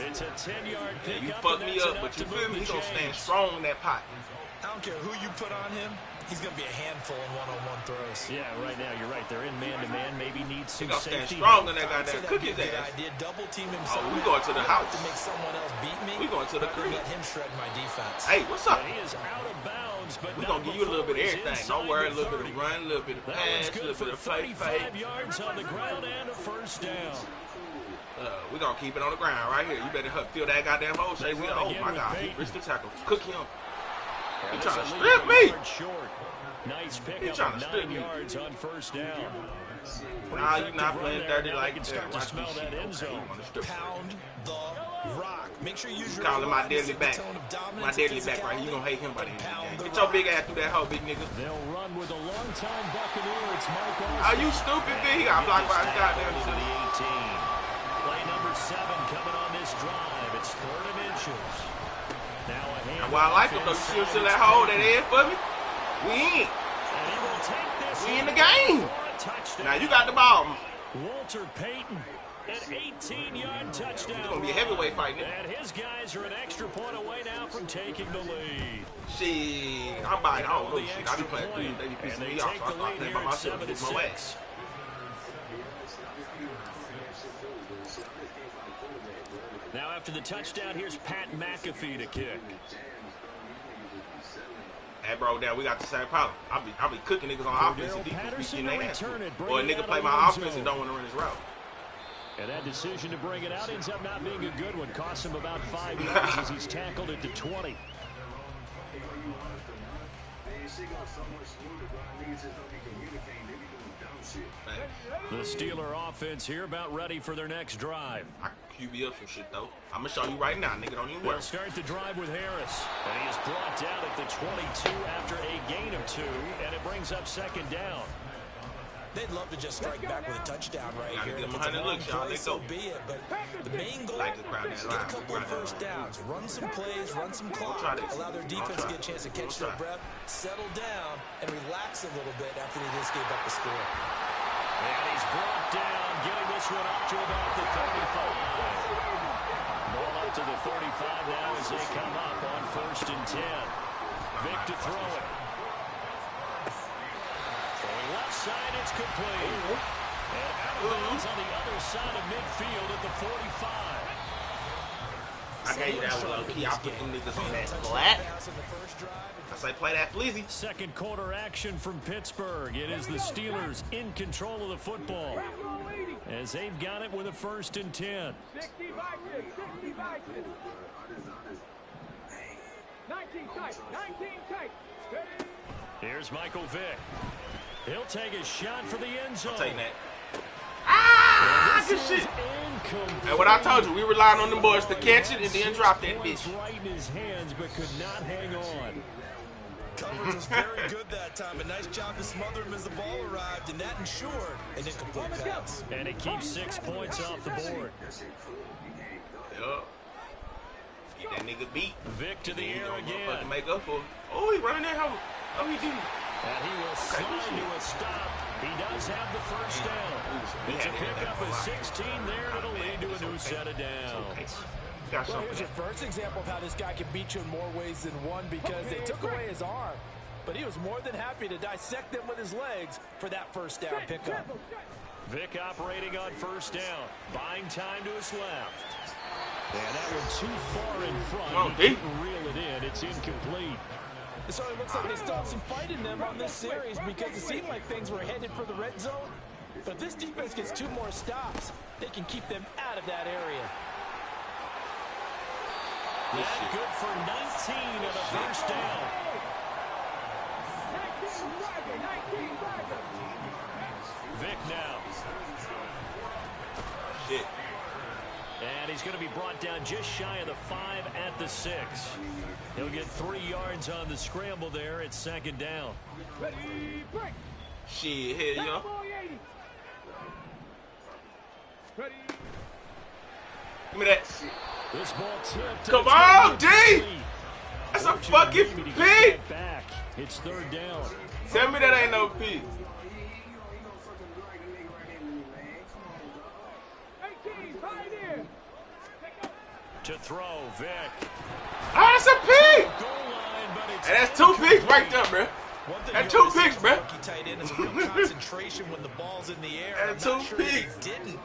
It's a 10-yard pickup. You fucked me up, but you feel me? He's going to stand strong in that pot. I don't care who you put on him. He's going to be a handful in one-on-one throws. Yeah, right now, you're right. They're in man-to-man. Maybe needs some He's going to stand safety. strong in that goddamn cookie ass. Idea. Double team himself. We going to the house. To make someone else beat me. We going to the crib. Let him shred my defense. Hey, what's up? He is out of bounds, but we're going to give you a little bit of everything. Don't worry. A little bit of run, a little bit of pass, a little bit of play. 35 yards on the ground and a first down. We're going to keep it on the ground right here. You better feel that goddamn hole. Say, oh, my God. He risked the tackle. Cook him. He trying to strip me. Nice pickup of 9 yards on first down. Nah, you're not playing dirty Now like they can that. start to Watch smell this that shit. end zone. Pound the rock. Make sure you use your Call him my line to deadly set the back. tone of My dominance deadly and back right here. You gonna hate him by the end of the Pound game. the Get your rock. big ass through that hole, big nigga. They'll run with a longtime Buccaneer. It's Mike Are you stupid, big? He got blocked by his goddamn to shit. the 18. Play number 7 coming on this drive. It's 3rd and inches. Now a hand. Well, I like him though. You see that hole that is for me? We in. And he will take this. We in the game. For a touchdown. Now you got the ball. Walter Payton, an 18-yard touchdown. It's gonna be a heavyweight fight, nigga. And his guys are an extra point away now from taking the lead. Shit, I'm buying. I don't know shit. I be playing through. They be pissing me off. Take So I the start lead playing here by at myself. It's my way. 7-6. Now after the touchdown, here's Pat McAfee to kick. Hey, bro, we got the same problem. I be cooking niggas on offense and defense. Be getting their ass. Or a nigga play my offense and don't want to run his route. And that decision to bring it out ends up not being a good one. Costs him about 5 yards as he's tackled at the 20. The Steeler offense here about ready for their next drive. I can QB up some shit, though. I'm going to show you right now, nigga. Don't even worry. They'll start the drive with Harris. And he is brought down at the 22 after a gain of 2. And it brings up 2nd down. They'd love to just strike back with a touchdown right here. Give them If it's a 100 long looks, y'all. play, They so go. be it. But the main goal, Like to crowd that get a line. couple of first downs, run some plays, run some clock, allow their defense to get a chance to catch their breath, settle down, and relax a little bit after they just gave up the score. And he's brought down, getting this one up to about the 35. Ball up to the 35 now as they come up on 1st and 10. Vic to throw it. Throwing left side, it's complete. And out of bounds on the other side of midfield at the 45. I gave you that one, low key. I put them niggas on that flat. I say play that flizzy. 2nd quarter action from Pittsburgh. It is the Steelers in control of the football as they've got it with a 1st and 10. 19 tight. Here's Michael Vick. He'll take a shot for the end zone. I'm taking that. Ah, good shit. And what I told you, we relied on them boys to catch it and then drop that bitch. Right in his hands, but could not hang on. Coverage was very good that time. A nice job to smother him as the ball arrived, and that ensured an incomplete pass. And it keeps 6 points off the board. Yup. Get that nigga beat. Vic to the air again. Make up for it. Oh, he running that hoe. Oh, he didn't. And he will slide to a stop. He does have the 1st down. It's a pickup of 16 there. It'll lead to a new set of downs. Well, here's your first example of how this guy can beat you in more ways than one because they took away his arm. But he was more than happy to dissect them with his legs for that 1st down pickup. Vic operating on 1st down. Buying time to his left. And that one too far in front. He couldn't reel it in. It's incomplete. It certainly looks like they still have some fight in them on this series because it seemed like things were headed for the red zone. But if this defense gets 2 more stops, they can keep them out of that area. That good for 19 of the 1st down. Vic now. Shit. And he's going to be brought down just shy of the 5 at the 6. He'll get 3 yards on the scramble there. It's 2nd down. Shit, hell yeah. Give me that. This ball tipped. Come on, D! That's a fucking pig! It's 3rd down. Tell me that ain't no pig. To throw, Vic. Ah, that's a pig! And that's 2 pigs right there, bro. That's 2 pigs, bro. Tight end is concentration when the ball's in the air. That's I'm not 2 sure pigs. he didn't,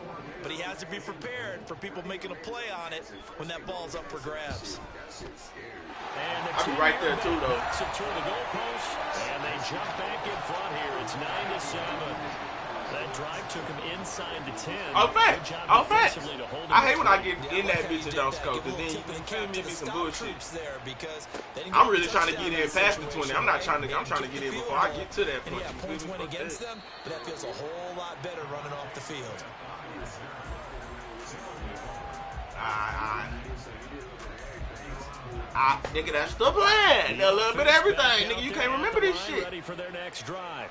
but he has to be prepared for people making a play on it when that ball's up for grabs. And the I'll be right there too, though. Toward the goalpost, and they jump back in front here. It's 9-7. That drive took him inside the 10. Oh, fact. Good job Oh, fact. defensively to hold him I hate at when I three. get in that bitch and don't score, because then you can't me some bullshit. I'm really trying to get in past the 20. I'm trying to get in before I get to that point. Yeah, points went against them, but that feels a whole lot better running off the field. Nigga, that's the plan. A little bit of everything. Nigga, you can't remember this shit. Ready for their next drive.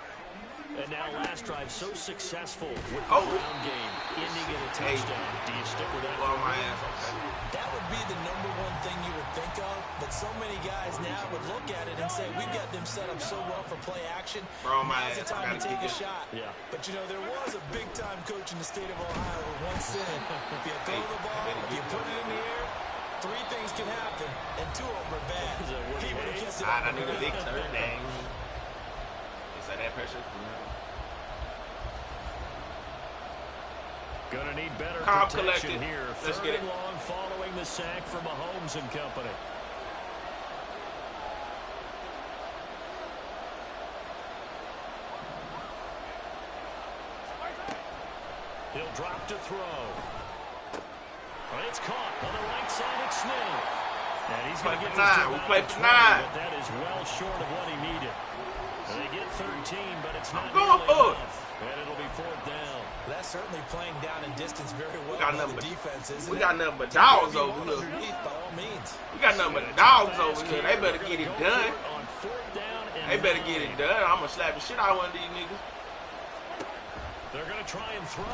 And now last drive so successful with the Oh. ground game, ending in a touchdown. Do you stick with that? Blow my ass. That would be the #1 thing you would think of, but so many guys now would look at it and say, we've got them set up so well for play action. Bro, my Now's the ass. I time to gotta take get a it. shot. Yeah. But, you know, there was a big-time coach in the state of Ohio who once said, if you throw the ball, if you put it in the air, 3 things can happen, and 2 of them are bad. He would have kissed it I up. need a big turn down. Is that pressure? Gonna need better Calm, protection collected. here. Let's Third get it. and long following the sack from Mahomes and company. He'll drop to throw. Well, it's caught on the right side at Smith. And he's going to get this We to play about for 20, 9. but that is well short of what he needed. They get 13, but it's not going nearly for it. enough. And it'll be 4th down. That's certainly playing down in distance very well got by nothing the but- defense, isn't We it? got nothing but dogs over here. Underneath, by all means. We got nothing but dogs over here. They better get it done. On 4th down and They better get 9. it done. I'm gonna slap the shit out of one of these niggas. They're going to try and throw.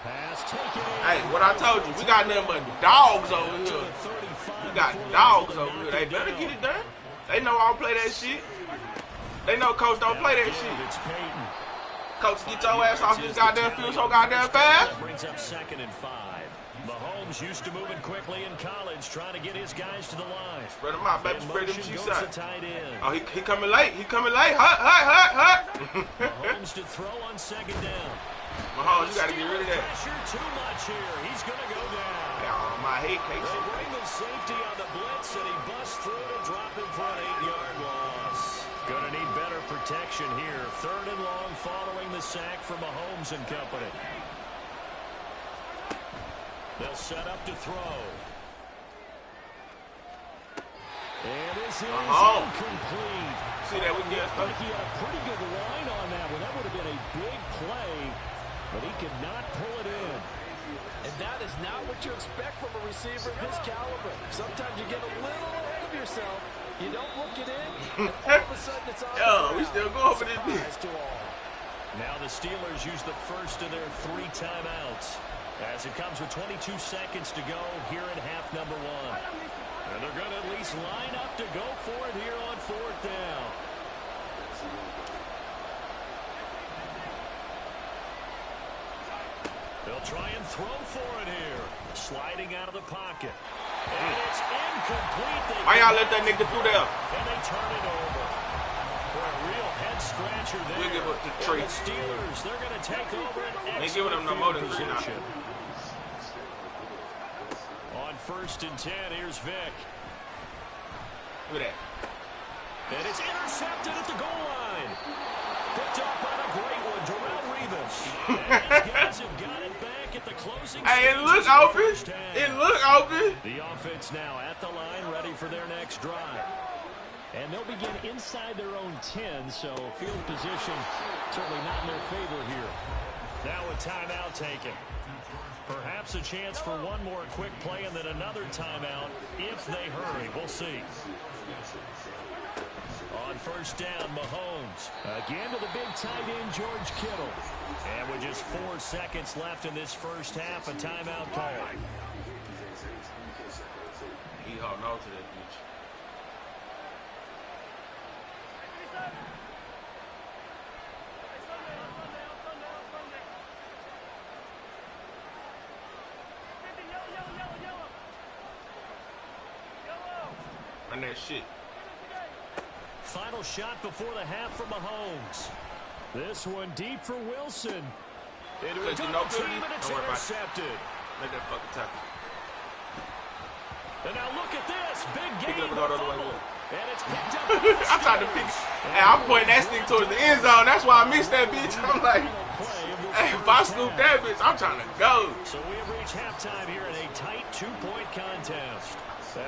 Pass taken in. Hey, what I told you, we got nothing but dogs over To here. the 35 We got before they're dogs able to over knock here. They it better down. get it done. They know I don't play that shit. They know coach don't play that Again, shit. It's Peyton. Coach, get your ass off this goddamn field so goddamn fast. That brings up 2nd and 5. Mahomes used to moving quickly in college, trying to get his guys to the line. Spread them out, baby. In Spread them motion cheeks goes out. the tight end. Oh, he coming late. He coming late. Hut. Mahomes to throw on 2nd down. Mahomes, you gotta get rid of that. Pressure too much here. He's going to go down. Oh, my head They case. bring the safety on the blitz, and he busts through to drop him for an 8-yard loss. Going to need better protection here. 3rd and long following the sack from Mahomes and company. They'll set up to throw. And this is incomplete. See that we get I think he had a pretty good line on that one. That would have been a big play, but he could not pull it in. And that is not what you expect from a receiver of his caliber. Sometimes you get a little ahead of yourself. You don't look it in, and all of a sudden it's on the Yo, we ground. still going for this bitch. Surprise to all. Now the Steelers use the first of their 3 timeouts as it comes with 22 seconds to go here in half number 1. And they're going to at least line up to go for it here on 4th down. They'll try and throw for it here. Sliding out of the pocket. And it's incomplete. Why y'all let that nigga through there? And they turn it over. For a real head scratcher there. We'll give up the And tree. the Steelers, they're going to take over an Ain't giving them no more than excellent 3 now. position. On 1st and 10, here's Vic. Look at that. And it's intercepted at the goal line. Picked up on a great one, Darrell Revis. And these guys have got it back at the closing Hey, it stages look of the open. first half. It look open. The offense now at the line, ready for their next drive. And they'll begin inside their own 10, so field position certainly not in their favor here. Now a timeout taken. Perhaps a chance for one more quick play and then another timeout if they hurry. We'll see. On 1st down, Mahomes. Again to the big tight end, George Kittle. And with just 4 seconds left in this first half, a timeout call. He holding on to that bitch. Run that shit. Final shot before the half from Mahomes. This one deep for Wilson. Into a Cause you double know team, Philly. and it's Don't worry about it. intercepted. Make that fucking tackle. And now look at this. Big Pick it game up and go the other way. fumble. And it's picked up. I tried to pick it. Hey, I'm pointing that stick towards the end zone. That's why I missed that bitch. I'm like, hey, if I scoop that bitch, I'm trying to go. So we have reached halftime here in a tight 2-point contest.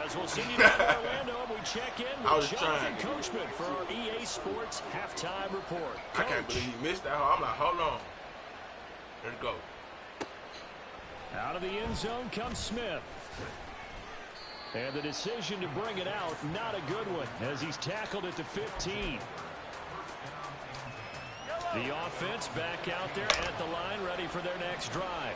As we'll see you down in Orlando, we check in with Jonathan Coachman for our EA Sports halftime report. I can't believe he missed that. I'm like, hold on. Let's go. Out of the end zone comes Smith. And the decision to bring it out, not a good one, as he's tackled at the 15. The offense back out there at the line, ready for their next drive.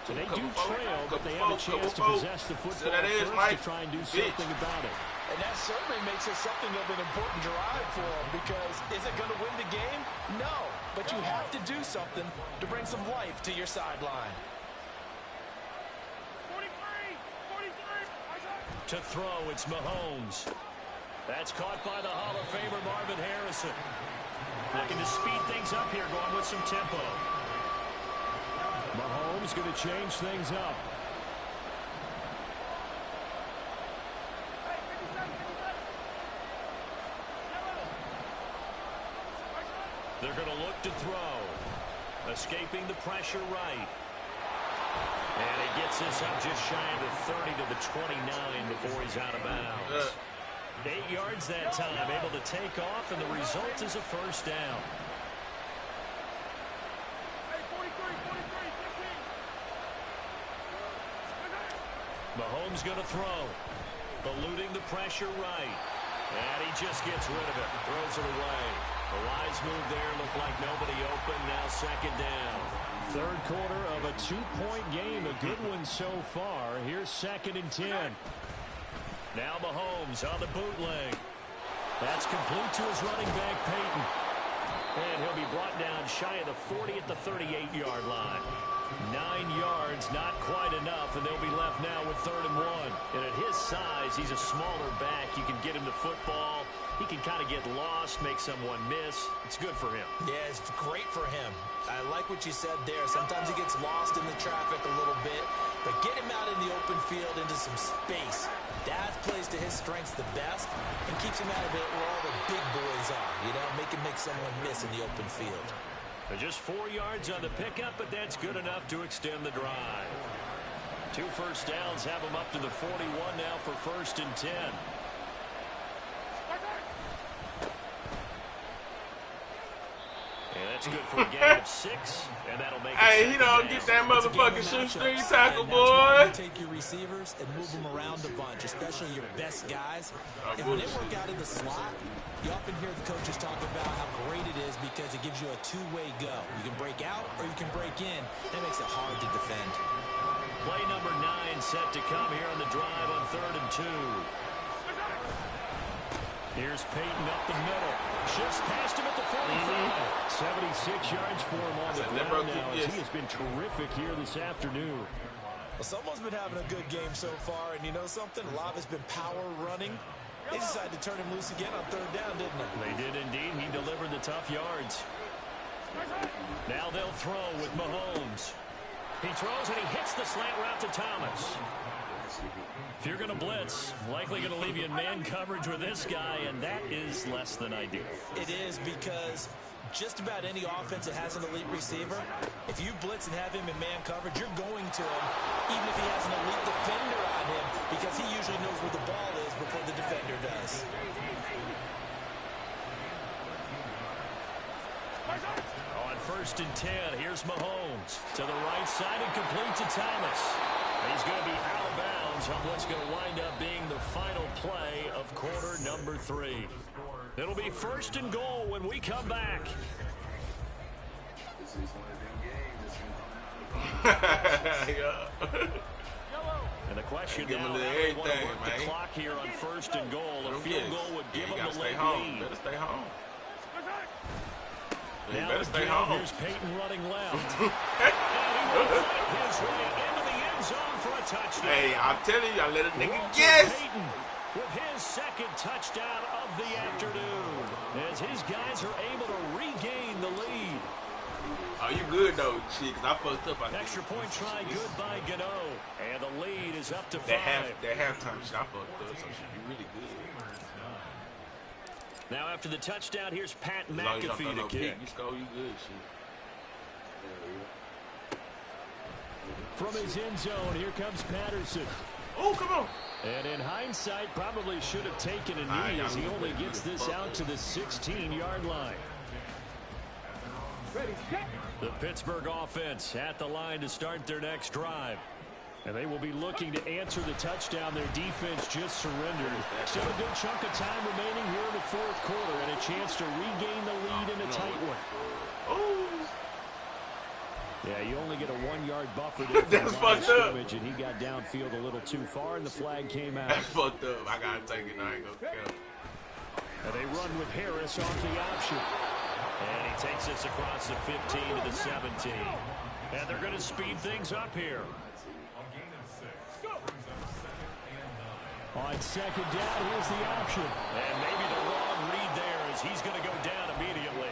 So they do trail, but they have a chance to possess the football first to try and do something about it. And that certainly makes it something of an important drive for them, because is it going to win the game? No, but you have to do something to bring some life to your sideline. To throw, it's Mahomes. That's caught by the Hall of Famer Marvin Harrison. Looking to speed things up here, going with some tempo. Mahomes going to change things up. They're going to look to throw. Escaping the pressure right. And he gets this up just shy of the 30 to the 29 before he's out of bounds. 8 yards that time, able to take off, and the result is a first down. Mahomes going to throw. Eluding the pressure right. And he just gets rid of it. Throws it away. A wise move there. Looked like nobody open. Now second down. Third quarter of a 2-point game. A good one so far. Here's 2nd and 10. Now Mahomes on the bootleg. That's complete to his running back, Peyton. And he'll be brought down shy of the 40 at the 38-yard line. 9 yards, not quite enough, and they'll be left now with 3rd and 1. And at his size, he's a smaller back. You can get him the football. He can kind of get lost, make someone miss. It's good for him. Yeah, it's great for him. I like what you said there. Sometimes he gets lost in the traffic a little bit, but get him out in the open field into some space. That plays to his strengths the best and keeps him out of it where all the big boys are. You know, make him make someone miss in the open field. They're just 4 yards on the pickup, but that's good enough to extend the drive. 2 first downs have them up to the 41 now for 1st and 10. And that's good for a gain of 6, and that'll make it. Hey, he don't get that motherfucking shoestring tackle, boy. You take your receivers and move them around a bunch, especially your best guys. And when they work out in the slot, you often hear the coaches talk about how great it is because it gives you a two-way go. You can break out or you can break in. That makes it hard to defend. Play number 9 set to come here on the drive on 3rd and 2. Here's Peyton up the middle. Just past him at the 45. 76 yards for him on the ground now, as he has been terrific here this afternoon. Well, someone's been having a good game so far, and you know something? A lot has been power running. They decided to turn him loose again on 3rd down, didn't they? They did indeed. He delivered the tough yards. Now they'll throw with Mahomes. He throws and he hits the slant route to Thomas. If you're going to blitz, likely going to leave you in man coverage with this guy, and that is less than ideal. It is, because just about any offense that has an elite receiver, if you blitz and have him in man coverage, you're going to him, even if he has an elite defender on him, because he usually knows where the ball is before the defender does. On 1st and 10, here's Mahomes to the right side and complete to Thomas. He's going to be out of bounds on what's going to wind up being the final play of quarter number 3. It'll be 1st and goal when we come back. And the question now, how do they want to work the clock here on 1st and goal? A field goal would give them the late lead. Better stay home. Now again, here's Peyton running left. And he will fight his way into the end zone for a touchdown. Hey, I'm telling you, I let a nigga guess. Peyton with his 2nd touchdown of the afternoon, as his guys are able to regain the lead. Oh, you good though, shit, because I fucked up. Extra point try good by Gano. And the lead is up to 5. That halftime shit, I fucked up, so shit, you really good. Now after the touchdown, here's Pat As long as you don't throw McAfee no to kick. pick, you score, you good, shit. From his end zone, here comes Patterson. Oh, come on. And in hindsight, probably should have taken a knee as he only gets this out to the 16-yard line. The Pittsburgh offense at the line to start their next drive. And they will be looking to answer the touchdown their defense just surrendered. Still a good chunk of time remaining here in the fourth quarter and a chance to regain the lead in a tight one. Oh. Yeah, you only get a 1-yard buffer there That's fucked up. And he got downfield a little too far, and the flag came out. That's fucked up. I gotta take it. I ain't gonna count. And they run with Harris off the option. And he takes this across the 15 to the 17. And they're going to speed things up here. On second down, here's the option. And maybe the wrong read there as he's going to go down immediately.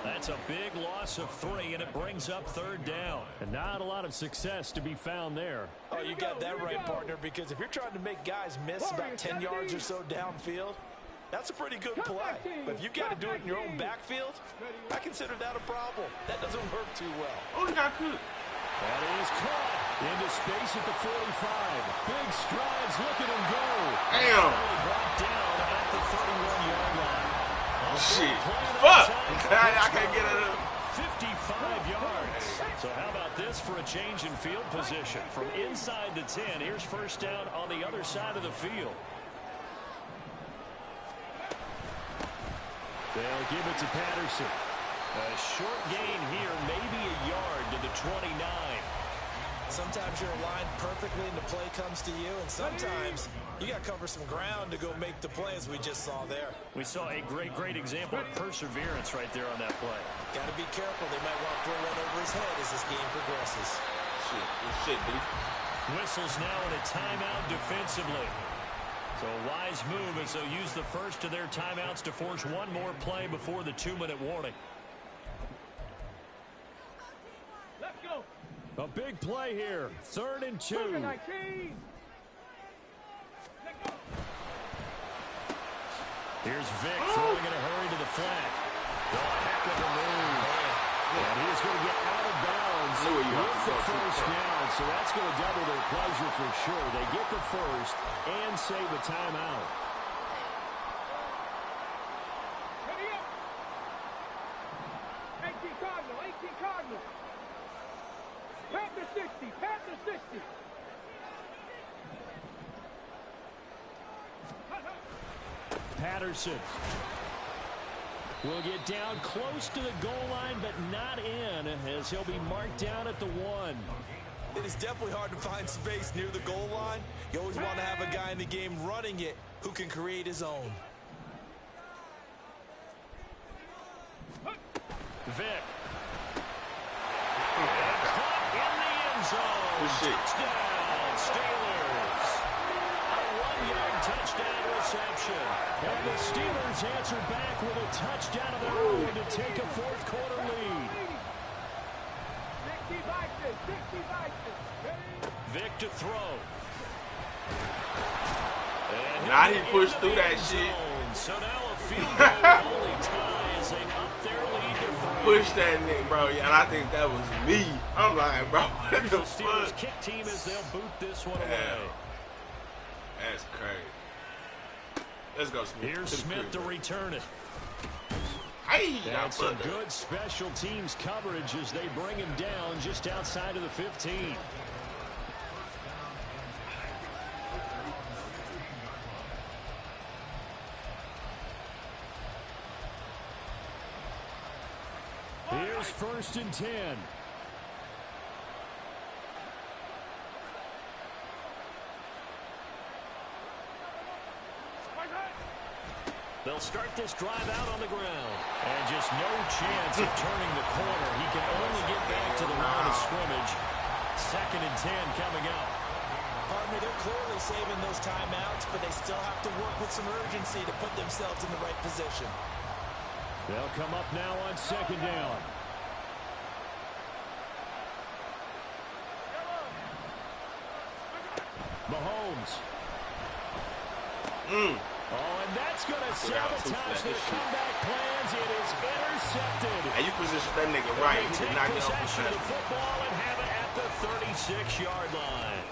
That's a big loss of 3, and it brings up third down. And not a lot of success to be found there. Oh, you got that right, partner, because if you're trying to make guys miss about 10 yards or so downfield, that's a pretty good play. But if you've got to do it in your own backfield, I consider that a problem. That doesn't work too well. Oh, he got cooked. That is caught into space at the 45. Big strides, look at him go. Damn. Brought down at the 31-yard line. Shit. Fuck. I can't get it up. 55 yards. So how about this for a change in field position? From inside the 10, here's first down on the other side of the field. They'll give it to Patterson. A short gain here, maybe a yard to the 29. Sometimes you're aligned perfectly and the play comes to you, and sometimes you got to cover some ground to go make the play, as we just saw there. We saw a great example of perseverance right there on that play. Got to be careful. They might want to throw one over his head as this game progresses. Shit, dude. Whistles now in a timeout defensively. So a wise move as they'll use the first of their timeouts to force one more play before the 2-minute warning. Let's go. A big play here. 3rd and 2. Here's Vic throwing in a hurry to the flat. Oh, a heck of a move. And he's going to get out of bounds with the first down. So that's going to double their pleasure for sure. They get the first and save a timeout. Ready up. 18 Cardinal, 18 Cardinal. Panther 60, Panther 60. Patterson will get down close to the goal line, but not in, as he'll be marked down at the 1. It is definitely hard to find space near the goal line. You always want to have a guy in the game running it who can create his own. Vic. And caught in the end zone. Touchdown, Steelers. A 1-yard touchdown reception. And the Steelers answer back with a touchdown of their own to take a fourth quarter lead. 60 Vikings, 60 Vikings. Vic to throw. And Now he pushed through that shit. So now a field goal only ties and up their lead to 3. Push that nigga, bro. Yeah, and I think that was me. I'm like, bro, what the The Steelers fuck? kick team as they'll boot this one away. Yeah. That's crazy. Let's go, Smith. Here's Smith to return it. Hey, And some good special teams coverage as they bring him down just outside of the 15. Here's 1st and 10. They'll start this drive out on the ground. And just no chance of turning the corner. He can only get back to the line of scrimmage. 2nd and 10 coming up. Partner, they're clearly saving those timeouts, but they still have to work with some urgency to put themselves in the right position. They'll come up now on 2nd down. Mahomes. Oh, and that's going to sabotage their comeback plans. It is intercepted. Hey, you position that nigga right. They He take did not get off possession of the the football and have it at the 36-yard line.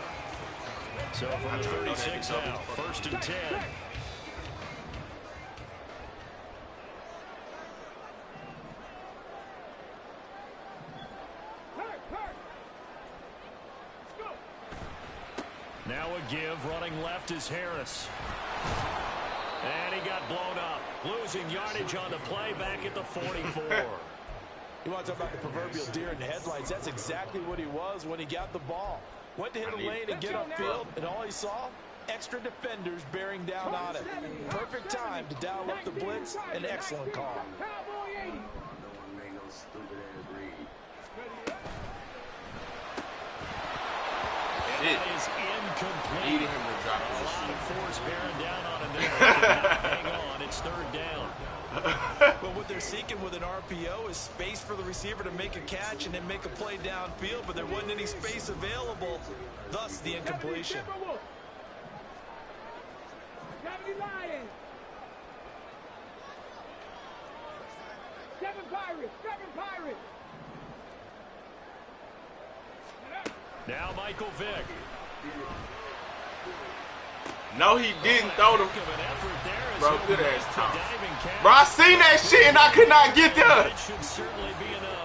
So from the 36 out, 1st and 10. Now a give, running left is Harris. And he got blown up. Losing yardage on the play back at the 44. You want to talk about the proverbial deer in the headlights? That's exactly what he was when he got the ball. Went to hit a lane and get upfield, and all he saw, extra defenders bearing down on him. Perfect time to dial up the blitz. An excellent call. That is incomplete. A lot of force bearing down on him there. Hang on, it's 3rd down. But what they're seeking with an RPO is space for the receiver to make a catch and then make a play downfield, but there wasn't any space available, thus the incompletion. Now Michael Vick. No, he didn't throw the. Bro, good ass toss. Bro, I seen that shit and I could not get there. Hey,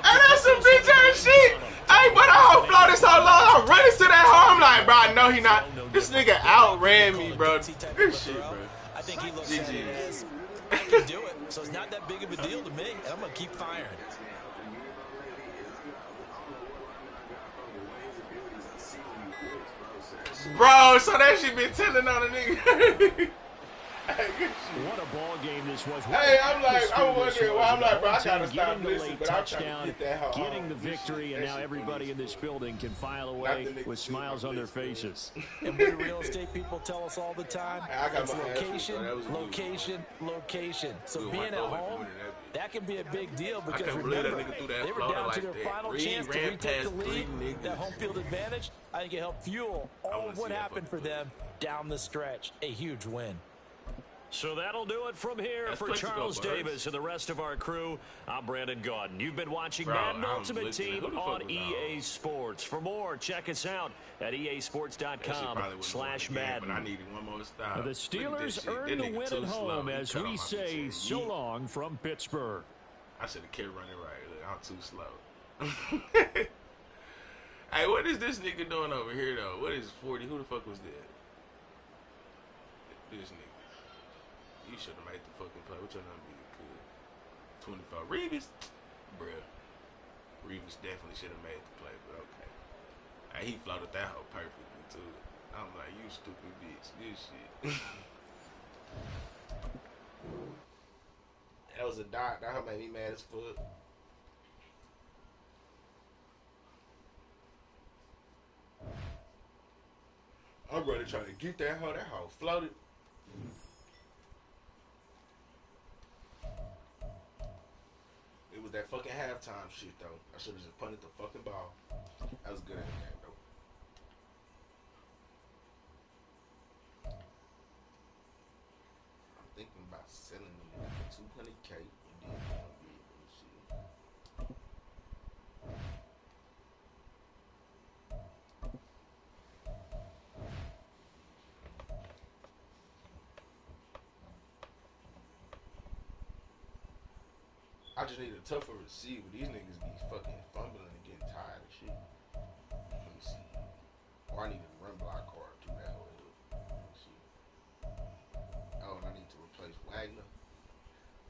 that's some bitch ass shit. Hey, but I floated so long, I'm running to that hole. I'm like, bro, I know he not. This nigga outran me, bro. This shit, bro. I think he looks at it as, I can do it, so it's not that big of a deal to me, and I'm going to keep firing. Bro, so that shit been telling on a nigga. What a ball game this was. Hey, I'm wondering why. I'm like, bro, I gotta stop listening, but I'm trying to get that home. Getting the victory, and now everybody in this building can file away with smiles on their faces. And what do real estate people tell us all the time? It's location, location, location. So being at home, that can be a big deal because remember, they were down to their final chance to retake the lead. That home field advantage, I think it helped fuel all of what happened for them down the stretch. A huge win. So that'll do it from here for Charles Davis and the rest of our crew. I'm Brandon Gaudin. You've been watching Madden Ultimate Team on EA Sports. For more, check us out at easports.com/Madden. I needed one more style. The Steelers earned the win at home as we say so long from Pittsburgh. I should have kept running right. Look, I'm too slow. Hey, what is this nigga doing over here, though? What is 40? Who the fuck was that? This nigga. You should have made the fucking play. What your number be? 24. Reeves? Bruh. Reeves definitely should have made the play, but okay. He floated that hoe perfectly, too. I'm like, you stupid bitch. Good shit. That was a dot. That hoe made me mad as fuck. I'm ready to try to get that hoe. That hoe floated. It was that fucking halftime shit, though. I should have just punted the fucking ball. That was good at that, though. I'm thinking about selling them for $200K and then shit. I just need a tougher receiver. These niggas be fucking fumbling and getting tired of shit. Let me see. Or I need a run block card too. That whole let me see. Oh, and I need to replace Wagner.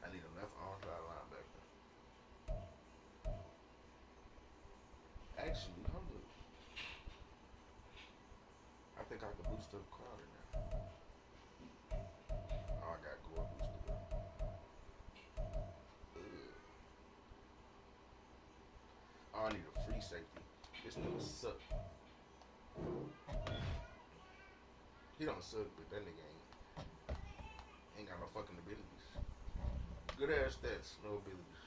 I need a left arm side linebacker. Actually, hold up. I think I can boost up Crowder now. Oh, I got Gore boosted up. Oh, I need a free safety. This nigga suck. He don't suck, but that nigga ain't got no fucking abilities. Good ass stats, no abilities.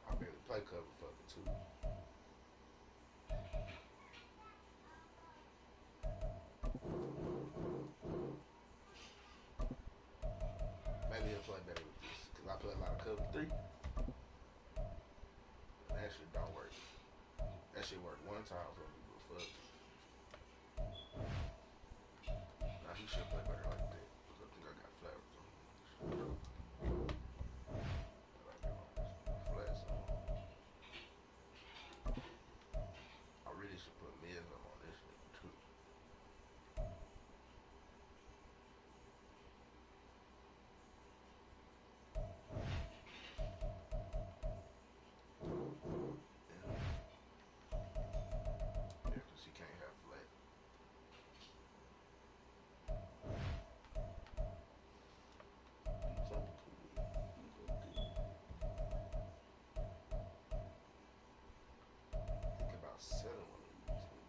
I barely play cover fucking too. play a lot of cover 3. And that shit don't work. That shit worked one time for me, but fuck. Nah, he should play better like that. Cause I think I got flappers on him. I like that on flats on. I really should put mids up on this nigga too. Yeah, cause he can't have flat. He's on cool. He's okay. Think about selling one of these niggas.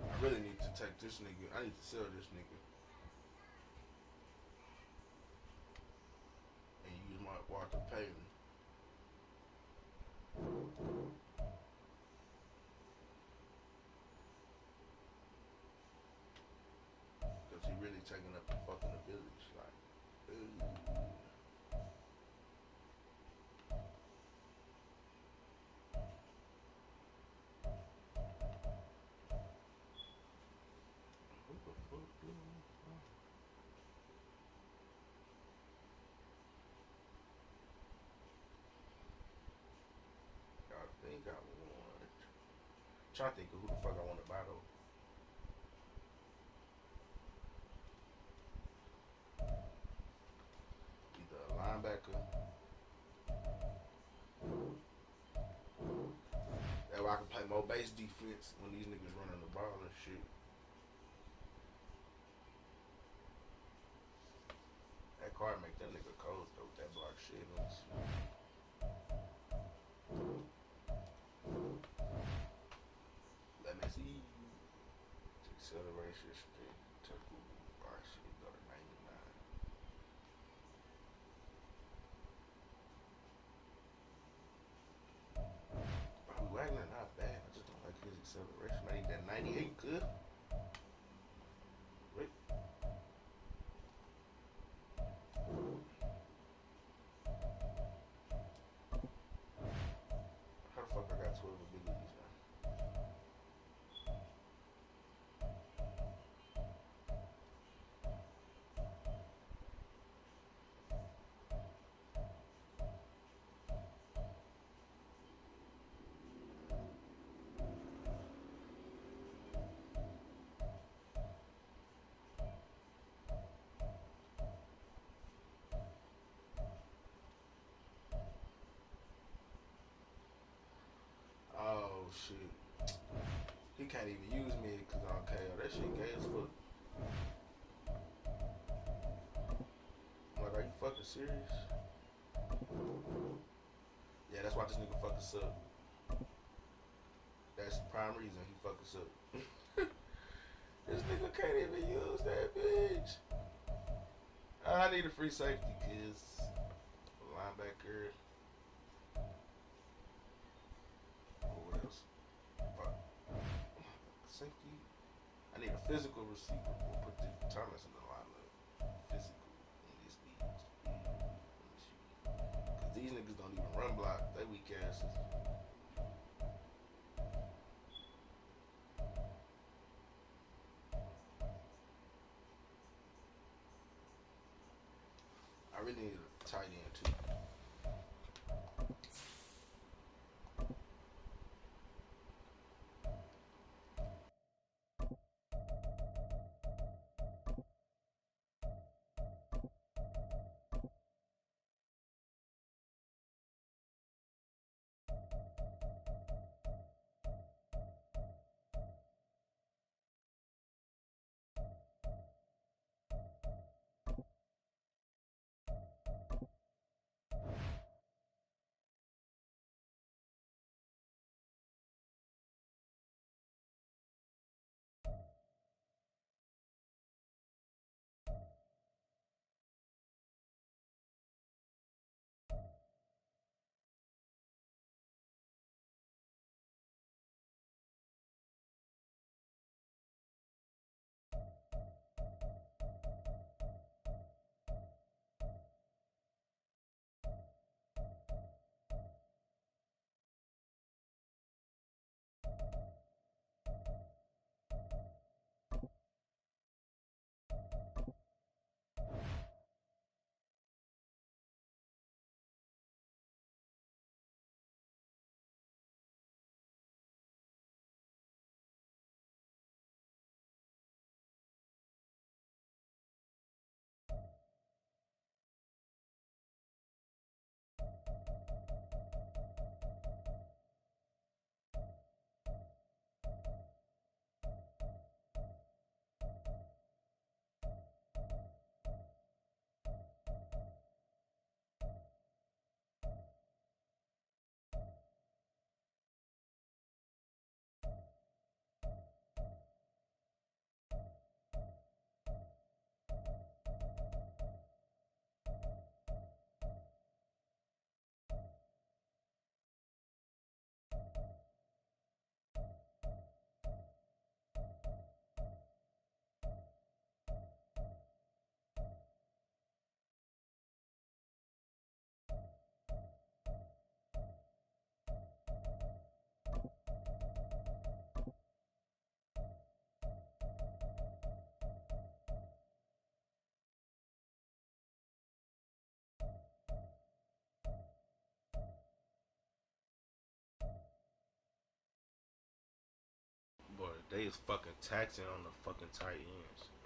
I really need to take this nigga. I need to sell this nigga and use my Walter Payton. Cause he really taking up the fucking abilities. Like, who the fuck do I think I want. Try to think of who the fuck I want to buy though. Either a linebacker. That way I can play more base defense when these niggas running the ball and shit. That card make that nigga cold though with that block shit. Let me see. Acceleration speed. Tackle. Alright, shit. Go to 99. Bobby Wagner not bad. I just don't like his acceleration. I need that 98 good. Wait. How the fuck I got 12 abilities now? Oh shit. He can't even use me because I'm KO. That shit gay as fuck. I'm like, are you fucking serious? Yeah, that's why this nigga fuck us up. That's the prime reason he fuck us up. This nigga can't even use that bitch. I need a free safety, kids. Linebacker. What else? Fuck. Safety. I need a physical receiver. We'll put the Thomas in the lineup. Physical in this league. Cause these niggas don't even run block. They weak asses. I really need a tight end too. They is fucking taxing on the fucking tight ends.